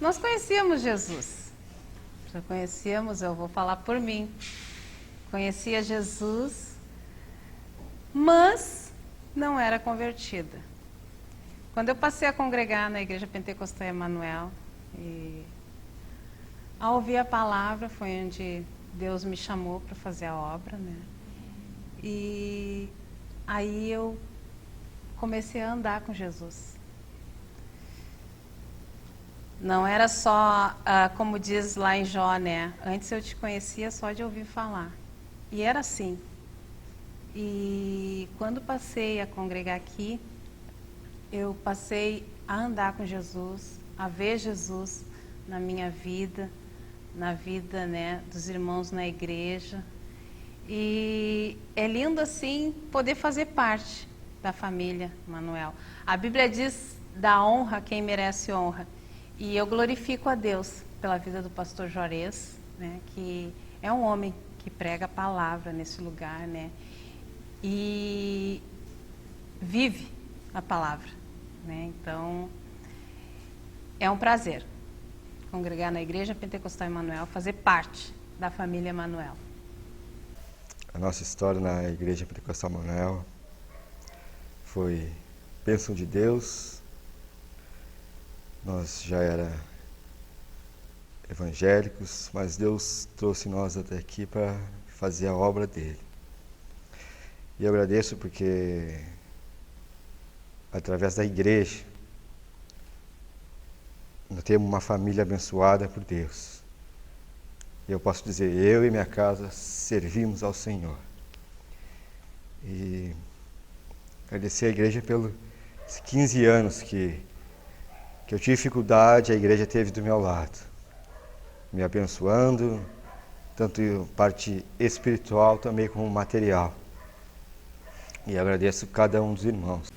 nós conhecíamos Jesus. Já conhecíamos, eu vou falar por mim. Conhecia Jesus, mas não era convertida. Quando eu passei a congregar na Igreja Pentecostal Emanuel, e ao ouvir a palavra foi onde Deus me chamou para fazer a obra, né? E aí eu comecei a andar com Jesus. Não era só, como diz lá em Jó, né? Antes eu te conhecia só de ouvir falar. E era assim. E quando passei a congregar aqui, eu passei a andar com Jesus, a ver Jesus na minha vida, na vida, né, dos irmãos na igreja. E é lindo assim poder fazer parte da família Emanuel. A Bíblia diz: dá honra a quem merece honra. E eu glorifico a Deus pela vida do pastor Juarez, né, que é um homem que prega a palavra nesse lugar, né, e vive a palavra, né. Então, é um prazer congregar na Igreja Pentecostal Emanuel, fazer parte da família Emanuel. A nossa história na Igreja Pentecostal Emanuel foi bênção de Deus. Nós já era evangélicos, mas Deus trouxe nós até aqui para fazer a obra dele. E eu agradeço porque, através da igreja, nós temos uma família abençoada por Deus. E eu posso dizer, eu e minha casa servimos ao Senhor. E agradecer a igreja pelos 15 anos que eu tive dificuldade, a igreja esteve do meu lado, me abençoando, tanto parte espiritual também como material. E agradeço cada um dos irmãos.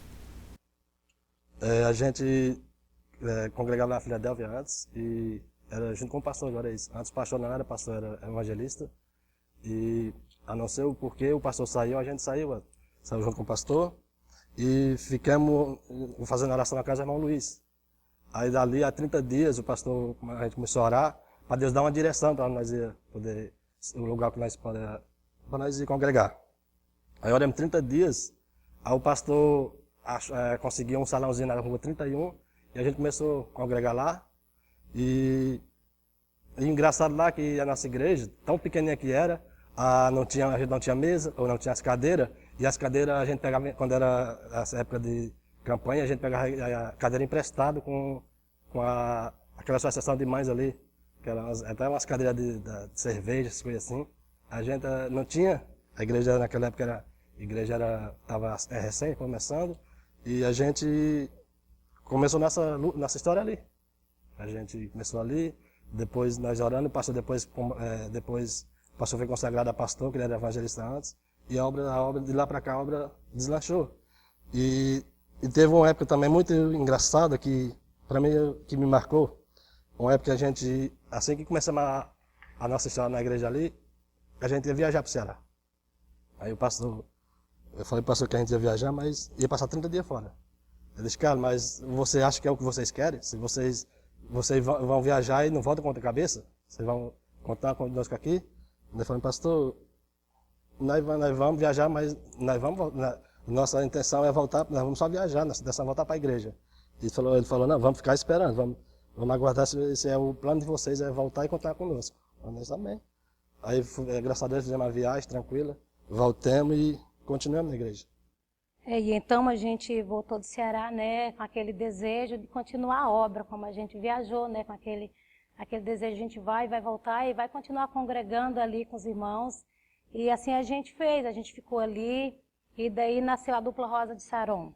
A gente congregava na Filadélfia antes, e era junto com o pastor agora. Antes o pastor não era pastor, era evangelista. E a não ser o porquê o pastor saiu, a gente saiu junto com o pastor. E ficamos fazendo oração na casa do irmão Luiz. Aí dali a 30 dias a gente começou a orar para Deus dar uma direção para nós poder, o lugar que nós para nós ir congregar. Aí oramos 30 dias, aí o pastor conseguiu um salãozinho na rua 31 e a gente começou a congregar lá. E engraçado lá que a nossa igreja, tão pequenininha que era, a gente não tinha mesa, ou não tinha as cadeiras, e as cadeiras a gente pegava, quando era essa época de campanha, a gente pegava a cadeira emprestada com aquela associação de mães ali, que eram até umas cadeiras de cerveja, essas coisas assim. A gente não tinha, a igreja naquela época estava recém começando, e a gente começou nossa história ali. A gente começou ali, depois nós orando, depois o pastor foi consagrado a pastor, que ele era evangelista antes, e a obra de lá para cá, a obra deslanchou. E teve uma época também muito engraçada que, para mim, que me marcou. Uma época que a gente, assim que começamos a nossa história na igreja ali, a gente ia viajar para o Ceará. Aí eu falei para o pastor que a gente ia viajar, mas ia passar 30 dias fora. Eu disse, cara, mas você acha que é o que vocês querem? Se vocês vão viajar e não voltam com outra cabeça? Vocês vão contar conosco aqui? Eu falei, pastor, nós vamos viajar, mas nossa intenção é voltar, nós vamos só viajar, nossa intenção é voltar para a igreja. Ele falou, não, vamos ficar esperando, vamos aguardar se é o plano de vocês, é voltar e contar conosco. Nós também. Aí, graças a Deus, fizemos uma viagem tranquila, voltamos e continuamos na igreja. E então a gente voltou do Ceará, né, com aquele desejo de continuar a obra, como a gente viajou, né, com aquele desejo, a gente vai voltar e vai continuar congregando ali com os irmãos. E assim a gente fez, a gente ficou ali, e daí nasceu a dupla Rosa de Saron,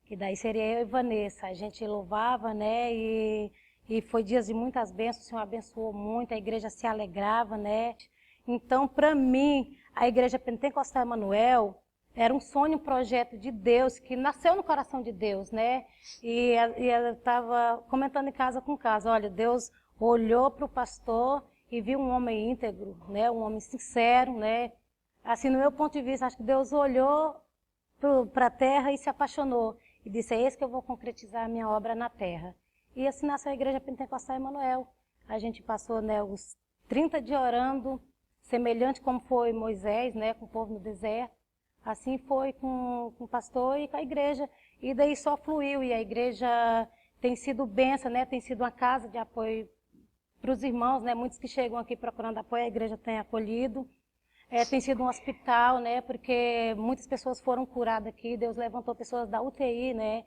que daí seria eu e Vanessa. A gente louvava, né, e foi dias de muitas bênçãos, o Senhor abençoou muito, a igreja se alegrava, né. Então, para mim, a Igreja Pentecostal Emanuel era um sonho, um projeto de Deus, que nasceu no coração de Deus, né? E eu estava comentando em casa com casa, olha, Deus olhou para o pastor e viu um homem íntegro, né? Um homem sincero, né? Assim, no meu ponto de vista, acho que Deus olhou para a terra e se apaixonou. E disse, é esse que eu vou concretizar a minha obra na terra. E assim nasceu a Igreja Pentecostal Emanuel. A gente passou, né, os 30 dias orando, semelhante como foi Moisés, né, com o povo no deserto. Assim foi com o pastor e com a igreja. E daí só fluiu. E a igreja tem sido bênção, né? Tem sido uma casa de apoio para os irmãos, né? Muitos que chegam aqui procurando apoio, a igreja tem acolhido. Tem sido um hospital, né? Porque muitas pessoas foram curadas aqui. Deus levantou pessoas da UTI, né?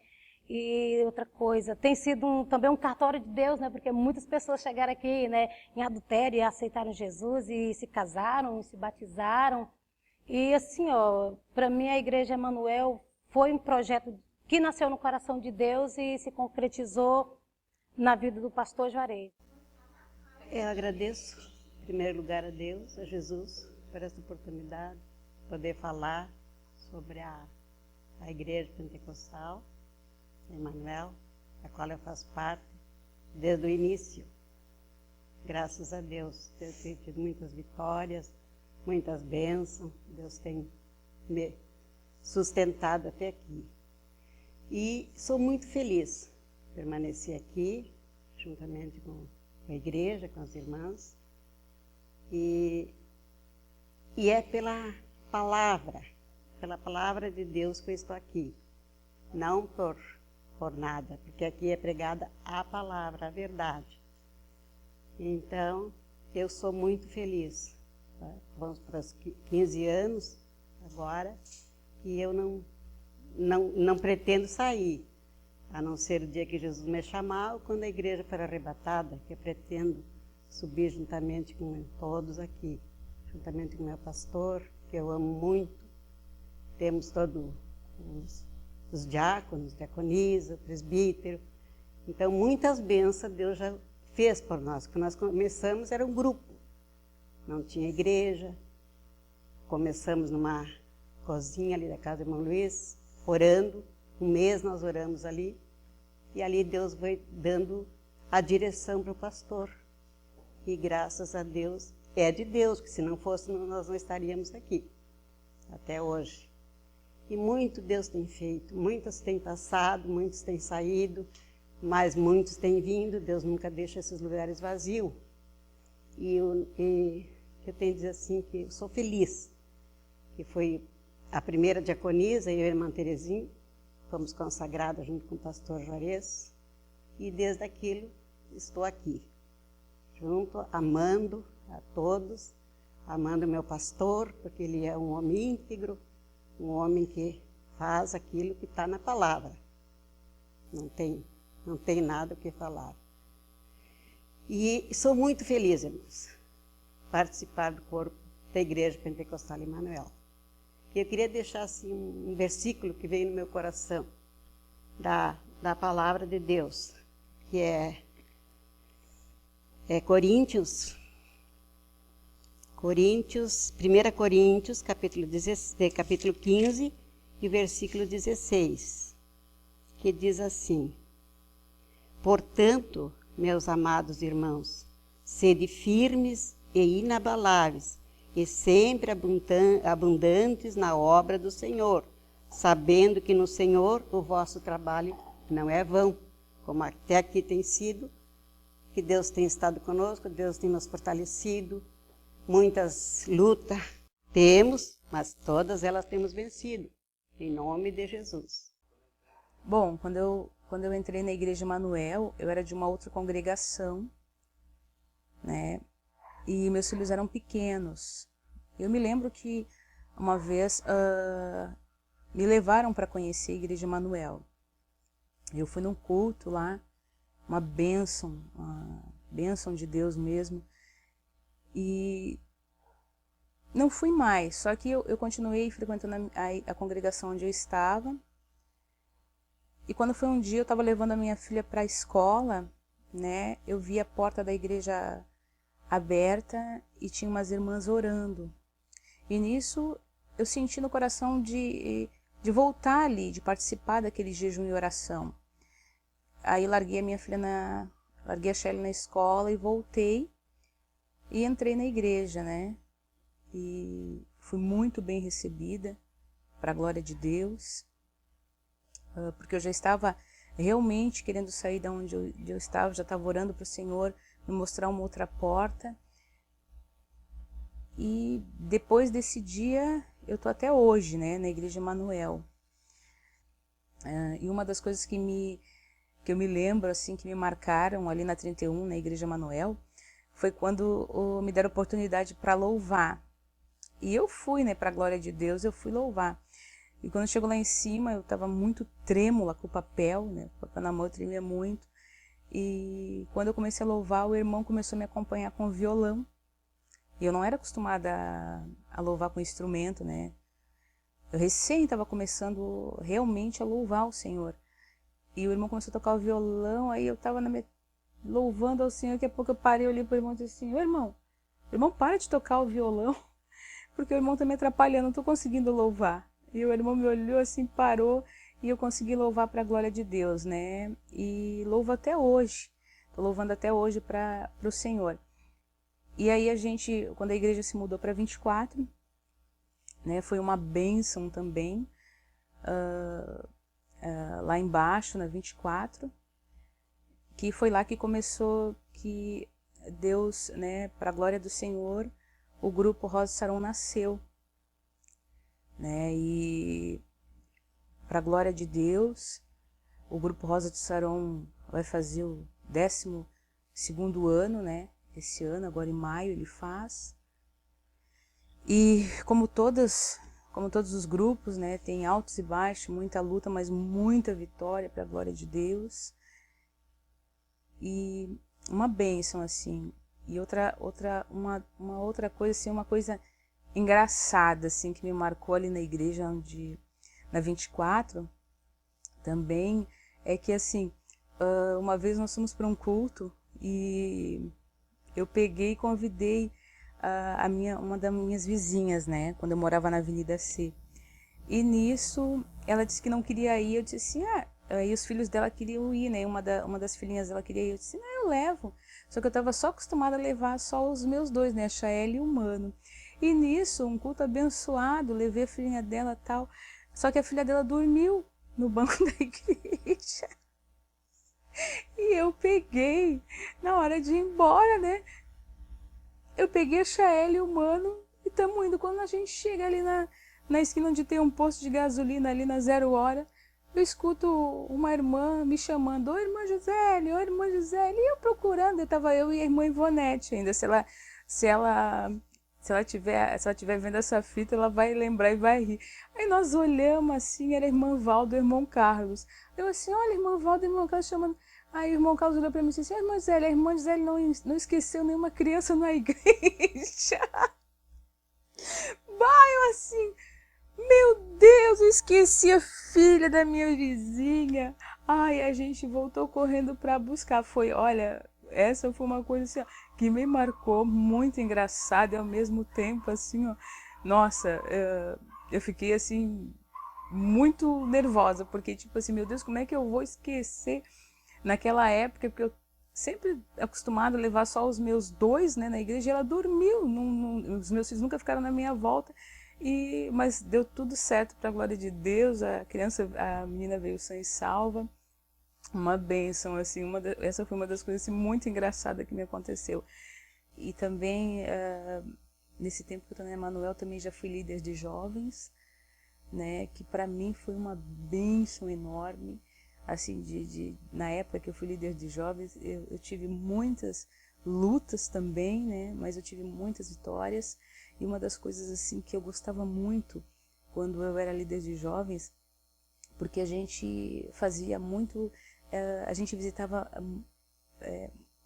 E outra coisa, tem sido também um cartório de Deus, né? Porque muitas pessoas chegaram aqui, né, em adultério e aceitaram Jesus e se casaram, se batizaram. E assim, ó, para mim a Igreja Emanuel foi um projeto que nasceu no coração de Deus e se concretizou na vida do pastor Juarez. Eu agradeço, em primeiro lugar, a Deus, a Jesus, por essa oportunidade de poder falar sobre a Igreja Pentecostal Emanuel, da qual eu faço parte desde o início. Graças a Deus, eu tenho tido muitas vitórias, muitas bênçãos, Deus tem me sustentado até aqui. E sou muito feliz de permanecer aqui, juntamente com a igreja, com as irmãs. E é pela palavra de Deus que eu estou aqui. Não por nada, porque aqui é pregada a palavra, a verdade. Então, eu sou muito feliz. Vamos para os 15 anos agora, e eu não pretendo sair, a não ser o dia que Jesus me chamar ou quando a igreja for arrebatada, que eu pretendo subir juntamente com todos aqui, juntamente com o meu pastor, que eu amo muito. Temos todos os diáconos, diaconisa, presbítero. Então, muitas bênçãos Deus já fez por nós. Quando nós começamos, era um grupo. Não tinha igreja. Começamos numa cozinha ali da casa do irmão Luiz, orando. Um mês nós oramos ali. E ali Deus foi dando a direção para o pastor. E graças a Deus, é de Deus, que se não fosse, nós não estaríamos aqui, até hoje. E muito Deus tem feito. Muitos têm passado, muitos têm saído, mas muitos têm vindo. Deus nunca deixa esses lugares vazios. E eu tenho a dizer assim, que eu sou feliz, que foi a primeira diaconisa, eu e a irmã Terezinha, fomos consagradas junto com o pastor Juarez, e desde aquilo estou aqui, junto, amando a todos, amando o meu pastor, porque ele é um homem íntegro, um homem que faz aquilo que está na palavra. Não tem nada o que falar. E sou muito feliz, irmãos, participar do corpo da Igreja Pentecostal Emanuel. Eu queria deixar assim, um versículo que veio no meu coração, da palavra de Deus, que é Coríntios, 1 Coríntios, capítulo 15 e versículo 16, que diz assim: portanto, meus amados irmãos, sede firmes e inabaláveis, e sempre abundantes na obra do Senhor, sabendo que no Senhor o vosso trabalho não é vão, como até aqui tem sido, que Deus tem estado conosco, Deus tem nos fortalecido. Muitas lutas temos, mas todas elas temos vencido, em nome de Jesus. Bom, quando eu entrei na Igreja Emanuel, eu era de uma outra congregação, né? E meus filhos eram pequenos. Eu me lembro que uma vez me levaram para conhecer a Igreja Emanuel. Eu fui num culto lá, uma bênção, bênção de Deus mesmo. E não fui mais, só que eu continuei frequentando a congregação onde eu estava. E quando foi um dia, eu estava levando a minha filha para a escola, né? Eu vi a porta da igreja aberta e tinha umas irmãs orando. E nisso eu senti no coração de voltar ali, de participar daquele jejum e oração. Aí larguei a minha filha larguei a Shelly na escola e voltei e entrei na igreja, né? E fui muito bem recebida, para a glória de Deus, porque eu já estava realmente querendo sair da onde eu estava, já estava orando para o Senhor me mostrar uma outra porta. E depois desse dia, eu estou até hoje, né, na Igreja Emanuel. E uma das coisas que eu me lembro, assim, que me marcaram ali na 31, na Igreja Emanuel, foi quando me deram oportunidade para louvar. E eu fui, né, para a glória de Deus, eu fui louvar. E quando chegou lá em cima, eu estava muito trêmula com o papel, né, o papel na mão eu tremia muito. E quando eu comecei a louvar, o irmão começou a me acompanhar com o violão. E eu não era acostumada a louvar com instrumento, né. Eu recém estava começando realmente a louvar o Senhor. E o irmão começou a tocar o violão, aí eu estava louvando ao Senhor, daqui a pouco eu parei, olhei para o irmão e disse assim, irmão, para de tocar o violão, porque o irmão está me atrapalhando, não estou conseguindo louvar. E o irmão me olhou assim, parou, e eu consegui louvar para a glória de Deus, né? E louvo até hoje, estou louvando até hoje para o Senhor. E aí quando a igreja se mudou para 24, né, foi uma bênção também, lá embaixo, na 24, que foi lá que começou, que Deus, né, para a glória do Senhor, o grupo Rosa de Saron nasceu, né, e para a glória de Deus, o grupo Rosa de Saron vai fazer o 12º ano, né, esse ano, agora em maio ele faz, e como todos os grupos, né, tem altos e baixos, muita luta, mas muita vitória para a glória de Deus. E uma bênção, assim. E uma outra coisa, assim, uma coisa engraçada, assim, que me marcou ali na igreja, na 24, também, é que, assim, uma vez nós fomos para um culto e eu peguei e convidei uma das minhas vizinhas, né, quando eu morava na Avenida C. E nisso, ela disse que não queria ir, eu disse assim, e os filhos dela queriam ir, né, uma das filhinhas dela queria ir, eu disse, não, eu levo. Só que eu estava só acostumada a levar só os meus dois, né, a Chaelle e o Mano. E nisso, um culto abençoado, levei a filhinha dela e tal, só que a filha dela dormiu no banco da igreja. E eu peguei, na hora de ir embora, né, eu peguei a Chaelle e o Mano e estamos indo. Quando a gente chega ali na esquina onde tem um posto de gasolina, ali na 0 hora, eu escuto uma irmã me chamando, ô irmã Gisele, e eu procurando, estava eu e a irmã Ivonete ainda, se ela estiver vendo essa fita, ela vai lembrar e vai rir. Aí nós olhamos assim, era a irmã Valdo e o irmão Carlos. Eu assim, olha, a irmã Valdo e o irmão Carlos chamando. Aí o irmão Carlos olhou para mim e disse, a irmã Gisele não esqueceu nenhuma criança na igreja. Eu assim, meu Deus, eu esqueci a filha da minha vizinha. Ai, a gente voltou correndo para buscar. Olha, essa foi uma coisa assim, ó, que me marcou, muito engraçada e ao mesmo tempo assim, ó, nossa, eu fiquei assim muito nervosa, porque tipo assim, meu Deus, como é que eu vou esquecer naquela época, porque eu sempre acostumada a levar só os meus dois, né, na igreja, e ela dormiu, os meus filhos nunca ficaram na minha volta, mas deu tudo certo para a glória de Deus, a menina veio sã e salva, uma bênção, assim, essa foi uma das coisas assim, muito engraçadas que me aconteceu. E também, nesse tempo que eu estou na Emanuel, também já fui líder de jovens, né, que para mim foi uma bênção enorme. Assim, na época que eu fui líder de jovens, eu tive muitas lutas também, né, mas eu tive muitas vitórias. E uma das coisas assim que eu gostava muito quando eu era líder de jovens, porque a gente fazia muito, a gente visitava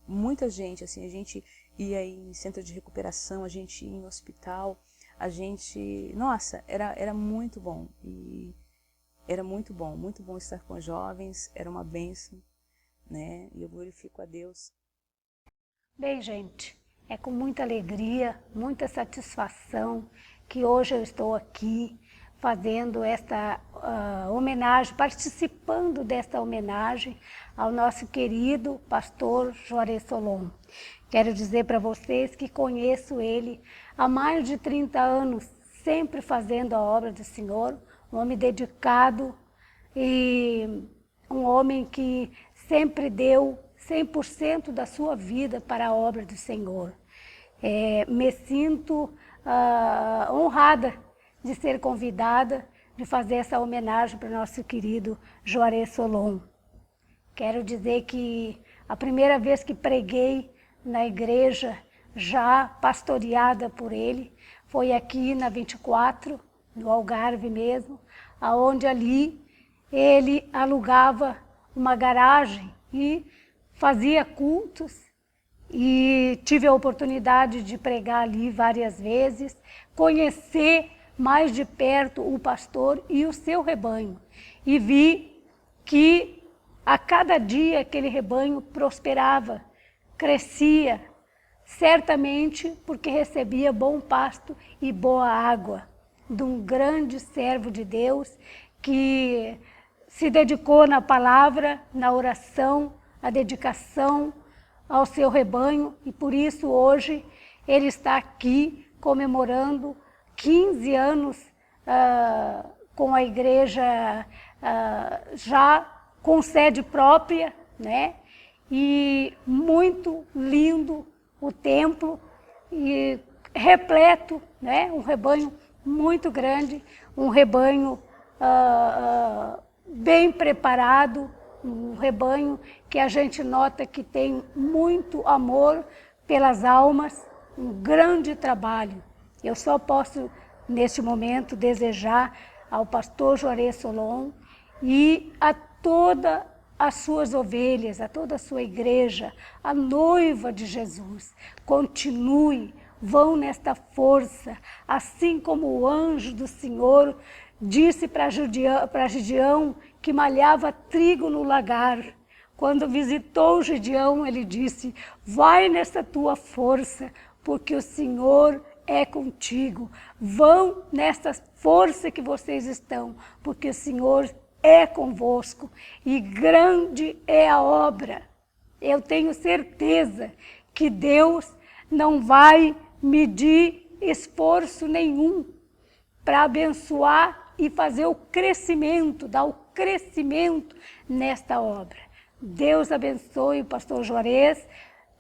muita gente, assim, a gente ia em centro de recuperação, a gente ia em hospital, a gente... Nossa, era muito bom. E era muito bom estar com jovens, era uma bênção, né? E eu glorifico a Deus. Bem, gente, é com muita alegria, muita satisfação que hoje eu estou aqui fazendo esta homenagem, participando desta homenagem ao nosso querido pastor Juarez Solon. Quero dizer para vocês que conheço ele há mais de 30 anos, sempre fazendo a obra do Senhor, um homem dedicado e um homem que sempre deu 100% da sua vida para a obra do Senhor. Me sinto honrada de ser convidada de fazer essa homenagem para o nosso querido Juarez Solon. Quero dizer que a primeira vez que preguei na igreja, já pastoreada por ele, foi aqui na 24, no Algarve mesmo, aonde ali ele alugava uma garagem e fazia cultos, e tive a oportunidade de pregar ali várias vezes, conhecer mais de perto o pastor e o seu rebanho, e vi que a cada dia aquele rebanho prosperava, crescia, certamente porque recebia bom pasto e boa água de um grande servo de Deus que se dedicou na palavra, na oração, a dedicação ao seu rebanho, e por isso hoje ele está aqui comemorando 15 anos com a igreja já com sede própria, né? E muito lindo o templo e repleto, né? Um rebanho muito grande, um rebanho bem preparado, um rebanho que a gente nota que tem muito amor pelas almas, um grande trabalho. Eu só posso, neste momento, desejar ao pastor Juarez Solon e a todas as suas ovelhas, a toda a sua igreja, a noiva de Jesus, continue, vão nesta força, assim como o anjo do Senhor disse para Gideão que malhava trigo no lagar. Quando visitou Gideão, ele disse: vai nessa tua força, porque o Senhor é contigo. Vão nessa força que vocês estão, porque o Senhor é convosco, e grande é a obra. Eu tenho certeza que Deus não vai medir esforço nenhum para abençoar e fazer o crescimento, dar o crescimento nesta obra. Deus abençoe o pastor Juarez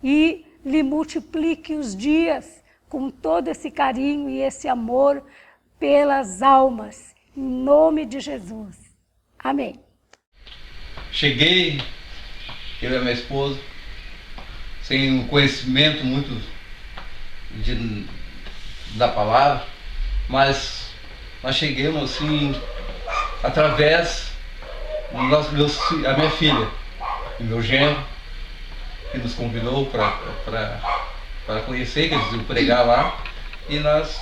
e lhe multiplique os dias com todo esse carinho e esse amor pelas almas, em nome de Jesus. Amém. Cheguei, eu e a minha esposa, sem um conhecimento muito da palavra, mas nós chegamos assim, através a minha filha e meu genro, que nos convidou para conhecer, que eles iam pregar lá, e nós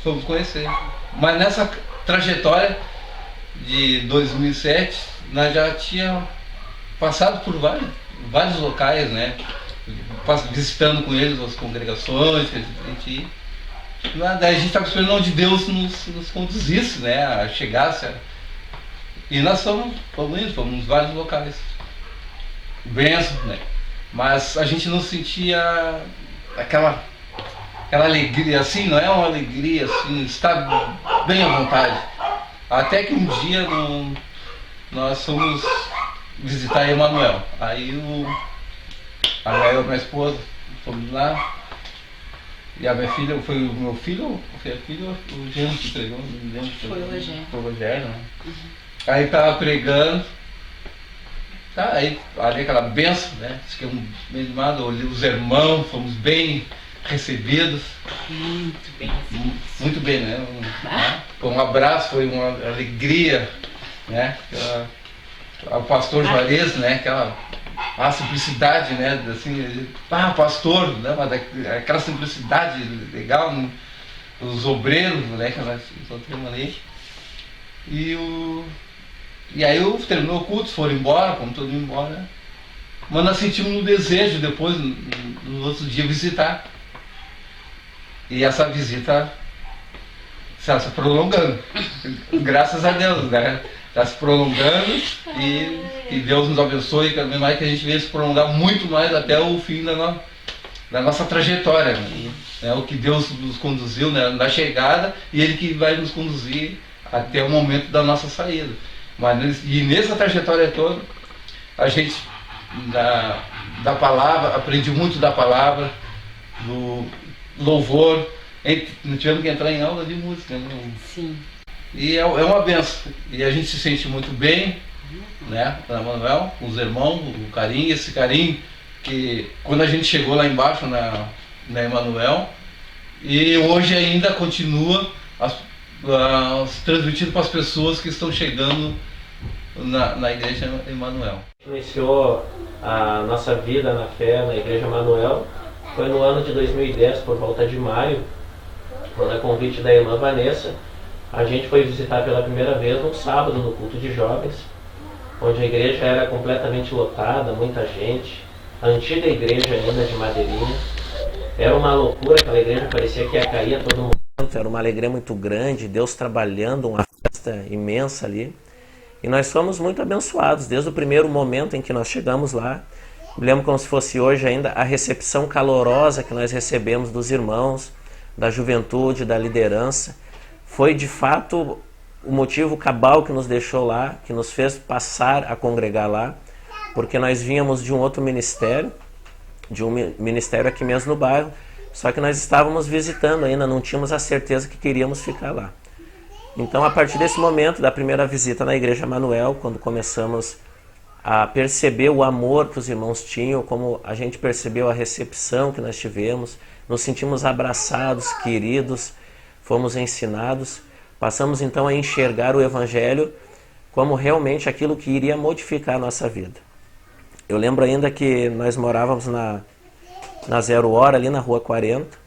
fomos conhecer. Mas nessa trajetória de 2007, nós já tínhamos passado por vários locais, né? Visitando com eles as congregações, que a gente ia. Daí a gente estava esperando onde Deus nos conduzisse, né? Chegasse. E nós fomos em vários locais. Bênção, né? Mas a gente não sentia aquela alegria, assim, não é uma alegria, assim, estar bem à vontade. Até que um dia nós fomos visitar Emanuel. Aí eu e minha esposa fomos lá. E a minha filha, foi o meu filho, foi a filha, o genro que pregou, não me lembro. Foi o Rogério. Foi o Rogério, né? Uhum. Aí estava pregando, tá, aí ali aquela benção, né? Diz que bem animado, os irmãos, fomos bem recebidos. Muito bem recebidos. Muito bem, né? Foi um abraço, foi uma alegria, né? O pastor Juarez, né? a simplicidade, né? Assim, pastor, né? Mas aquela simplicidade legal, né? Os obreiros, né? Que nós encontramos ali. E aí terminou o culto, foram embora, como todo mundo embora. Mas nós sentimos um desejo depois, no outro dia, visitar. E essa visita está se prolongando. Graças a Deus, né? Está se prolongando e que Deus nos abençoe, que a gente venha se prolongar muito mais até o fim da nossa trajetória. Né? O que Deus nos conduziu, né? Na chegada, e Ele que vai nos conduzir até o momento da nossa saída. E nessa trajetória toda, a gente, da palavra, aprendi muito da palavra, do louvor, tivemos que entrar em aula de música. Né? Sim. E é uma benção. E a gente se sente muito bem, né, na Emanuel, com os irmãos, o carinho, esse carinho que quando a gente chegou lá embaixo na Emanuel, e hoje ainda continua transmitindo para as pessoas que estão chegando na Igreja Emanuel. Iniciou a nossa vida na fé na Igreja Emanuel foi no ano de 2010, por volta de maio, quando a convite da irmã Vanessa, a gente foi visitar pela primeira vez um sábado no culto de jovens, onde a igreja era completamente lotada, muita gente, a antiga igreja ainda de madeirinha. Era uma loucura, aquela igreja parecia que ia cair a todo momento, era uma alegria muito grande, Deus trabalhando, uma festa imensa ali. E nós fomos muito abençoados, desde o primeiro momento em que nós chegamos lá. Me lembro como se fosse hoje ainda a recepção calorosa que nós recebemos dos irmãos, da juventude, da liderança. Foi de fato o motivo cabal que nos deixou lá, que nos fez passar a congregar lá, porque nós vínhamos de um outro ministério, de um ministério aqui mesmo no bairro, só que nós estávamos visitando ainda, não tínhamos a certeza que queríamos ficar lá. Então, a partir desse momento, da primeira visita na Igreja Emanuel, quando começamos a perceber o amor que os irmãos tinham, como a gente percebeu a recepção que nós tivemos, nos sentimos abraçados, queridos, fomos ensinados, passamos então a enxergar o Evangelho como realmente aquilo que iria modificar a nossa vida. Eu lembro ainda que nós morávamos na Zero Hora, ali na Rua 40,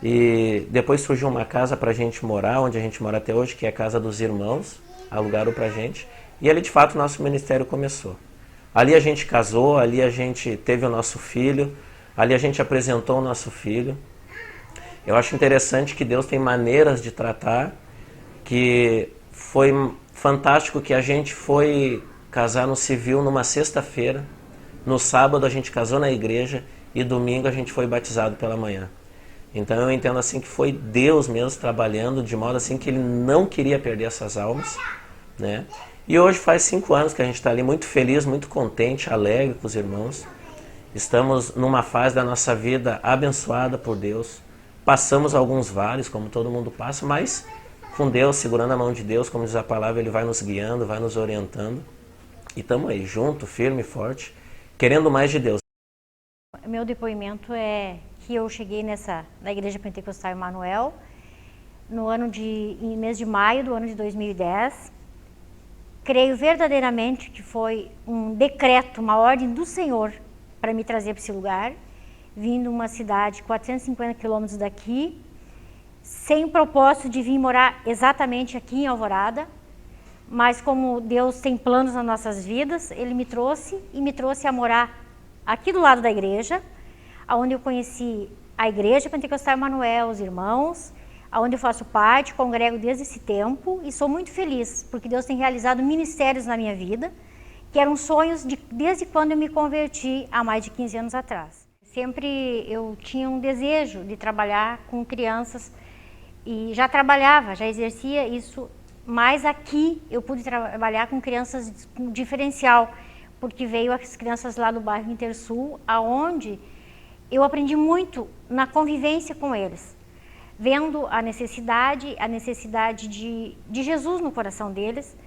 e depois surgiu uma casa para a gente morar, onde a gente mora até hoje, que é a Casa dos Irmãos, alugaram para a gente, e ali de fato o nosso ministério começou. Ali a gente casou, ali a gente teve o nosso filho, ali a gente apresentou o nosso filho. Eu acho interessante que Deus tem maneiras de tratar, que foi fantástico que a gente foi casar no civil numa sexta-feira, no sábado a gente casou na igreja e domingo a gente foi batizado pela manhã. Então eu entendo assim que foi Deus mesmo trabalhando de modo assim que Ele não queria perder essas almas, né? E hoje faz 5 anos que a gente está ali muito feliz, muito contente, alegre com os irmãos. Estamos numa fase da nossa vida abençoada por Deus. Passamos alguns vales, como todo mundo passa, mas com Deus, segurando a mão de Deus, como diz a palavra, Ele vai nos guiando, vai nos orientando. E estamos aí, junto, firme e forte, querendo mais de Deus. Meu depoimento é que eu cheguei na Igreja Pentecostal Emanuel em mês de maio do ano de 2010. Creio verdadeiramente que foi um decreto, uma ordem do Senhor para me trazer para esse lugar, vindo de uma cidade 450 quilômetros daqui, sem o propósito de vir morar exatamente aqui em Alvorada, mas como Deus tem planos nas nossas vidas, Ele me trouxe a morar aqui do lado da igreja, onde eu conheci a Igreja Pentecostal Emanuel, os irmãos, onde eu faço parte, congrego desde esse tempo e sou muito feliz, porque Deus tem realizado ministérios na minha vida, que eram sonhos desde quando eu me converti há mais de 15 anos atrás. Sempre eu tinha um desejo de trabalhar com crianças e já trabalhava, já exercia isso, mas aqui eu pude trabalhar com crianças com diferencial, porque veio as crianças lá do bairro Intersul, aonde eu aprendi muito na convivência com eles, vendo a necessidade de Jesus no coração deles,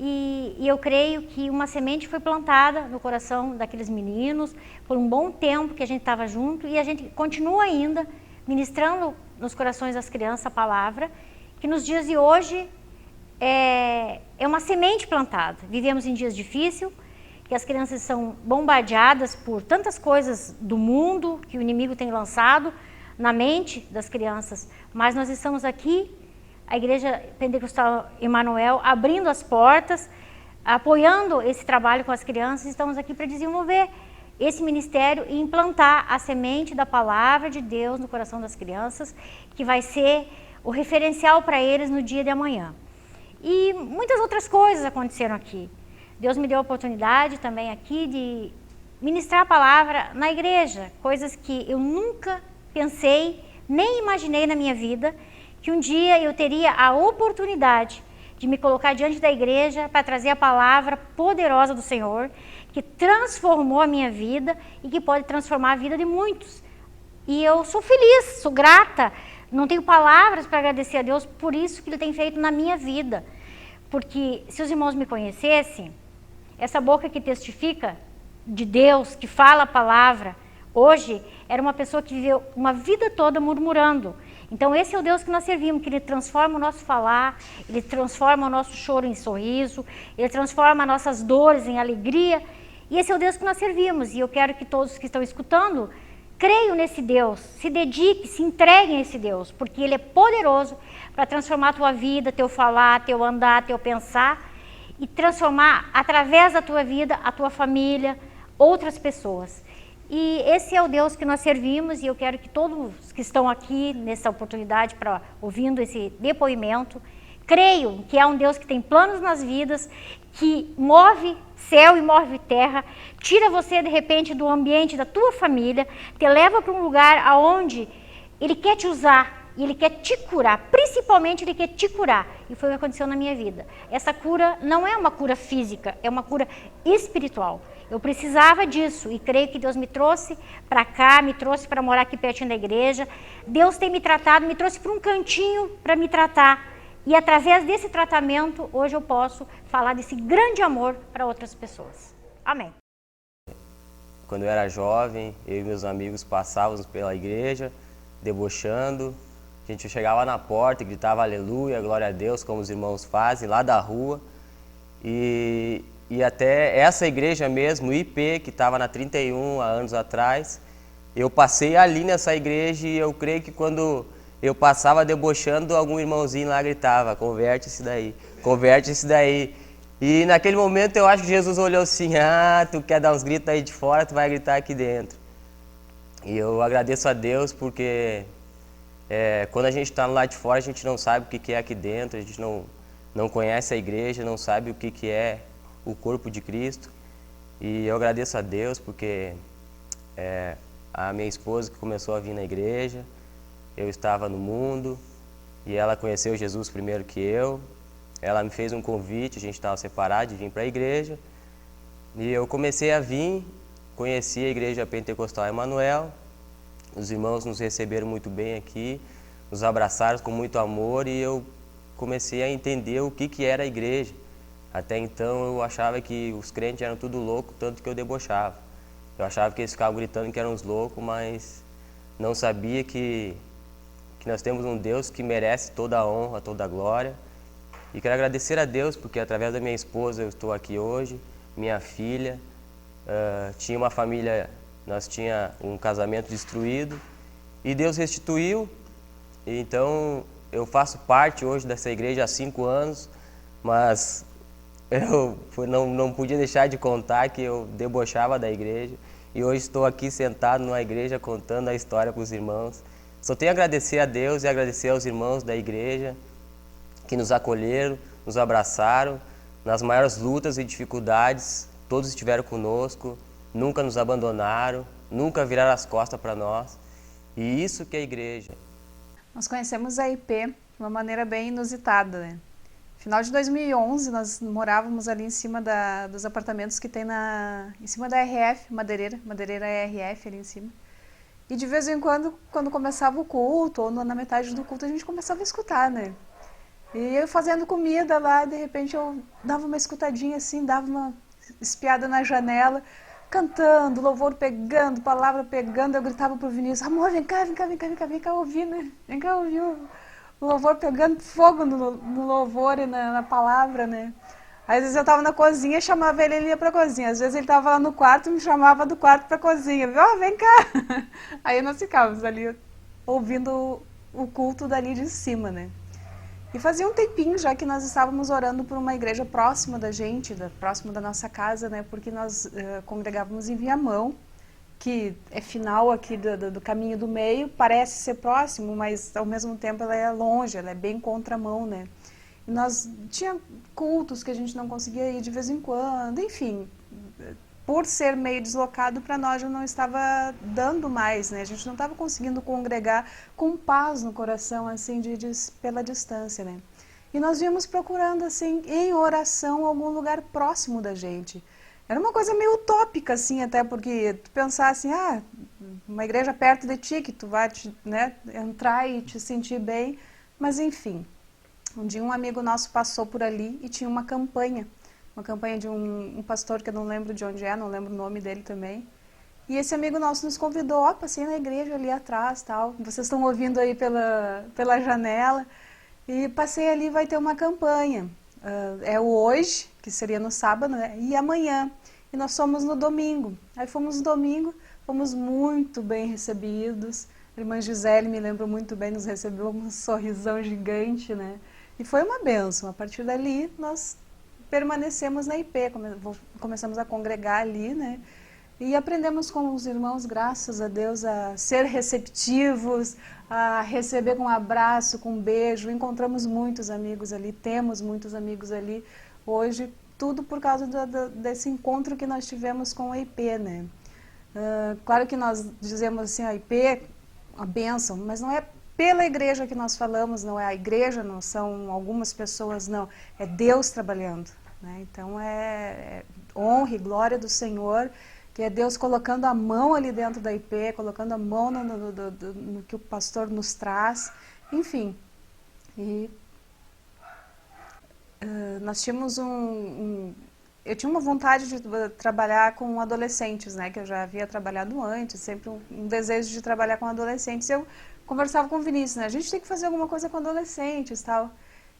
e eu creio que uma semente foi plantada no coração daqueles meninos, por um bom tempo que a gente estava junto, e a gente continua ainda ministrando nos corações das crianças a palavra, que nos dias de hoje é uma semente plantada. Vivemos em dias difíceis, que as crianças são bombardeadas por tantas coisas do mundo que o inimigo tem lançado na mente das crianças, mas nós estamos aqui, a Igreja Pentecostal Emanuel, abrindo as portas, apoiando esse trabalho com as crianças, estamos aqui para desenvolver esse ministério e implantar a semente da palavra de Deus no coração das crianças, que vai ser o referencial para eles no dia de amanhã. E muitas outras coisas aconteceram aqui. Deus me deu a oportunidade também aqui de ministrar a palavra na igreja, coisas que eu nunca pensei, nem imaginei na minha vida, que um dia eu teria a oportunidade de me colocar diante da igreja para trazer a palavra poderosa do Senhor, que transformou a minha vida e que pode transformar a vida de muitos. E eu sou feliz, sou grata, não tenho palavras para agradecer a Deus por isso que Ele tem feito na minha vida. Porque se os irmãos me conhecessem, essa boca que testifica de Deus, que fala a palavra, hoje era uma pessoa que viveu uma vida toda murmurando. Então esse é o Deus que nós servimos, que Ele transforma o nosso falar, Ele transforma o nosso choro em sorriso, Ele transforma nossas dores em alegria. E esse é o Deus que nós servimos. E eu quero que todos que estão escutando creiam nesse Deus, se dediquem, se entreguem a esse Deus, porque Ele é poderoso para transformar a tua vida, teu falar, teu andar, teu pensar, e transformar através da tua vida, a tua família, outras pessoas. E esse é o Deus que nós servimos, e eu quero que todos que estão aqui nessa oportunidade, ouvindo esse depoimento, creiam que é um Deus que tem planos nas vidas, que move céu e move terra, tira você de repente do ambiente da tua família, te leva para um lugar aonde Ele quer te usar, e Ele quer te curar, principalmente Ele quer te curar. E foi o que aconteceu na minha vida. Essa cura não é uma cura física, é uma cura espiritual. Eu precisava disso e creio que Deus me trouxe para cá, me trouxe para morar aqui pertinho da igreja. Deus tem me tratado, me trouxe para um cantinho para me tratar. E através desse tratamento, hoje eu posso falar desse grande amor para outras pessoas. Amém. Quando eu era jovem, eu e meus amigos passávamos pela igreja, debochando. A gente chegava na porta e gritava aleluia, glória a Deus, como os irmãos fazem, lá da rua. E até essa igreja mesmo, o IP, que estava na 31 há anos atrás, eu passei ali nessa igreja e eu creio que quando eu passava debochando, algum irmãozinho lá gritava, converte-se daí, converte-se daí. E naquele momento eu acho que Jesus olhou assim, tu quer dar uns gritos aí de fora, tu vai gritar aqui dentro. E eu agradeço a Deus porque quando a gente está lá de fora, a gente não sabe o que é aqui dentro, a gente não conhece a igreja, não sabe o que é o corpo de Cristo. E eu agradeço a Deus porque a minha esposa que começou a vir na igreja, eu estava no mundo e ela conheceu Jesus primeiro que eu. Ela me fez um convite, a gente estava separado de vir para a igreja. E eu comecei a vir, conheci a Igreja Pentecostal Emanuel. Os irmãos nos receberam muito bem aqui, nos abraçaram com muito amor e eu comecei a entender o que era a igreja. Até então eu achava que os crentes eram tudo louco, tanto que eu debochava. Eu achava que eles ficavam gritando que eram os loucos, mas não sabia que nós temos um Deus que merece toda a honra, toda a glória. E quero agradecer a Deus porque através da minha esposa eu estou aqui hoje, minha filha, tinha uma família, nós tinha um casamento destruído e Deus restituiu. Então eu faço parte hoje dessa igreja há 5 anos, mas eu não podia deixar de contar que eu debochava da igreja e hoje estou aqui sentado numa igreja contando a história para os irmãos. Só tenho a agradecer a Deus e agradecer aos irmãos da igreja que nos acolheram, nos abraçaram nas maiores lutas e dificuldades. Todos estiveram conosco, nunca nos abandonaram, nunca viraram as costas para nós. E isso que é a igreja. Nós conhecemos a IP de uma maneira bem inusitada, né? Final de 2011, nós morávamos ali em cima dos apartamentos que tem em cima da RF, Madeireira RF ali em cima. E de vez em quando começava o culto, ou na metade do culto, a gente começava a escutar, né? E eu fazendo comida lá, de repente eu dava uma escutadinha assim, dava uma espiada na janela, cantando, louvor pegando, palavra pegando, eu gritava pro Vinícius, amor, vem cá ouvir, né? Vem cá ouvir o louvor pegando fogo no louvor e na palavra, né? Às vezes eu estava na cozinha e chamava ele ia para a cozinha. Às vezes ele estava lá no quarto e me chamava do quarto para a cozinha. Ó, vem cá! Aí nós ficávamos ali ouvindo o culto dali de cima, né? E fazia um tempinho já que nós estávamos orando por uma igreja próxima da gente, próximo da nossa casa, né? Porque nós congregávamos em Viamão, que é final aqui do caminho do meio, parece ser próximo, mas ao mesmo tempo ela é longe, ela é bem contramão, né? E nós tinha cultos que a gente não conseguia ir de vez em quando, enfim, por ser meio deslocado para nós já não estava dando mais, né? A gente não estava conseguindo congregar com paz no coração, assim, pela distância, né? E nós íamos procurando, assim, em oração, algum lugar próximo da gente. Era uma coisa meio utópica, assim, até porque tu pensar assim, uma igreja perto de ti, que tu vai, né, entrar e te sentir bem, mas enfim. Um dia um amigo nosso passou por ali e tinha uma campanha de um pastor que eu não lembro de onde é, não lembro o nome dele também. E esse amigo nosso nos convidou, passei na igreja ali atrás, tal, vocês estão ouvindo aí pela janela, e passei ali, vai ter uma campanha. É o hoje, que seria no sábado, né, e amanhã. E nós fomos no domingo. Aí fomos no domingo, fomos muito bem recebidos. A irmã Gisele, me lembro muito bem, nos recebeu um sorrisão gigante, né? E foi uma bênção. A partir dali, nós permanecemos na IP, começamos a congregar ali, né? E aprendemos com os irmãos, graças a Deus, a ser receptivos, a receber com um abraço, com um beijo. Encontramos muitos amigos ali, temos muitos amigos ali. Hoje, tudo por causa desse encontro que nós tivemos com a IP, né? Claro que nós dizemos assim, a IP, a bênção, mas não é pela igreja que nós falamos, não é a igreja, não são algumas pessoas, não. É Deus trabalhando, né? Então, é honra e glória do Senhor, que é Deus colocando a mão ali dentro da IP, colocando a mão no que o pastor nos traz, enfim. E nós tínhamos eu tinha uma vontade de trabalhar com adolescentes, né, que eu já havia trabalhado antes, sempre um desejo de trabalhar com adolescentes. Eu conversava com o Vinícius, né, a gente tem que fazer alguma coisa com adolescentes, tal.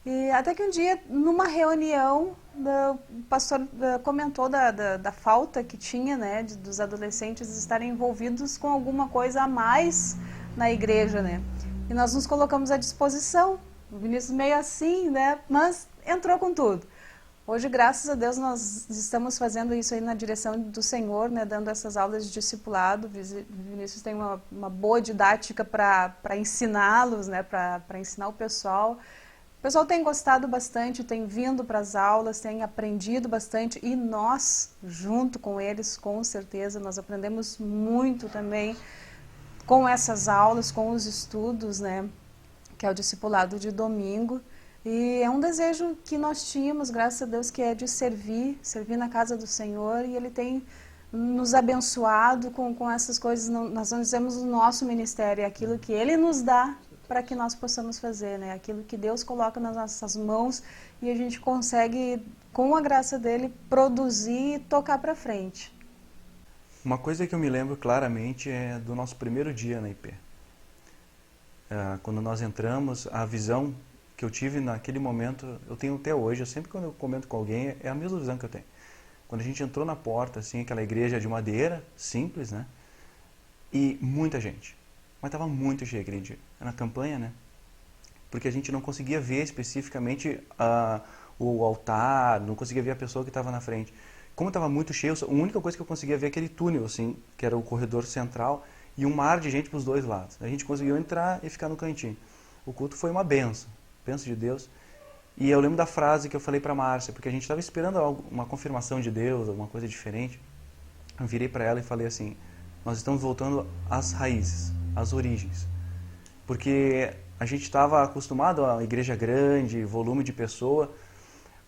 E até que um dia, numa reunião, o pastor comentou da falta que tinha, né, dos adolescentes estarem envolvidos com alguma coisa a mais na igreja, né. E nós nos colocamos à disposição, o Vinícius meio assim, né, mas entrou com tudo. Hoje, graças a Deus, nós estamos fazendo isso aí na direção do Senhor, né, dando essas aulas de discipulado. O Vinícius tem uma boa didática para ensiná-los, né, para ensinar o pessoal. O pessoal tem gostado bastante, tem vindo para as aulas, tem aprendido bastante e nós, junto com eles, com certeza, nós aprendemos muito também com essas aulas, com os estudos, né, que é o discipulado de domingo. E é um desejo que nós tínhamos, graças a Deus, que é de servir na casa do Senhor, e Ele tem nos abençoado com essas coisas. Nós não dizemos o nosso ministério, é aquilo que Ele nos dá para que nós possamos fazer, né? Aquilo que Deus coloca nas nossas mãos e a gente consegue, com a graça dEle, produzir e tocar para frente. Uma coisa que eu me lembro claramente é do nosso primeiro dia na IP. Quando nós entramos, a visão que eu tive naquele momento, eu tenho até hoje, sempre quando eu comento com alguém, é a mesma visão que eu tenho. Quando a gente entrou na porta, assim, aquela igreja de madeira, simples, né? E muita gente. Mas estava muito cheia a igreja. Na campanha, né? Porque a gente não conseguia ver especificamente o altar, não conseguia ver a pessoa que estava na frente. Como estava muito cheio, a única coisa que eu conseguia ver é aquele túnel, assim, que era o corredor central, e um mar de gente para os dois lados. A gente conseguiu entrar e ficar no cantinho. O culto foi uma bênção de Deus. E eu lembro da frase que eu falei para a Márcia, porque a gente estava esperando uma confirmação de Deus, alguma coisa diferente. Eu virei para ela e falei assim, nós estamos voltando às raízes, às origens. Porque a gente estava acostumado a igreja grande, volume de pessoa,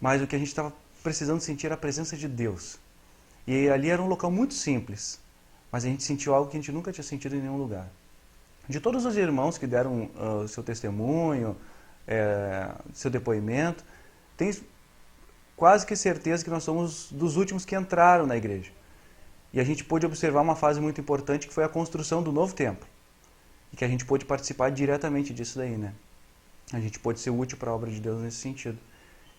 mas o que a gente estava precisando sentir era a presença de Deus. E ali era um local muito simples, mas a gente sentiu algo que a gente nunca tinha sentido em nenhum lugar. De todos os irmãos que deram seu testemunho, seu depoimento, tenho quase que certeza que nós somos dos últimos que entraram na igreja. E a gente pôde observar uma fase muito importante que foi a construção do novo templo. E que a gente pôde participar diretamente disso daí, né? A gente pôde ser útil para a obra de Deus nesse sentido.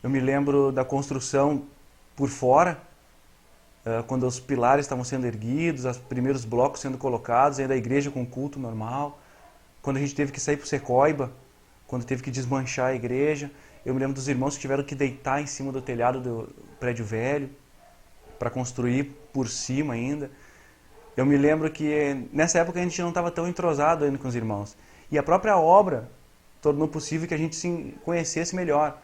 Eu me lembro da construção por fora, quando os pilares estavam sendo erguidos, os primeiros blocos sendo colocados, ainda a igreja com culto normal. Quando a gente teve que sair para o Secoiba, quando teve que desmanchar a igreja. Eu me lembro dos irmãos que tiveram que deitar em cima do telhado do prédio velho para construir por cima ainda. Eu me lembro que nessa época a gente não estava tão entrosado ainda com os irmãos. E a própria obra tornou possível que a gente se conhecesse melhor.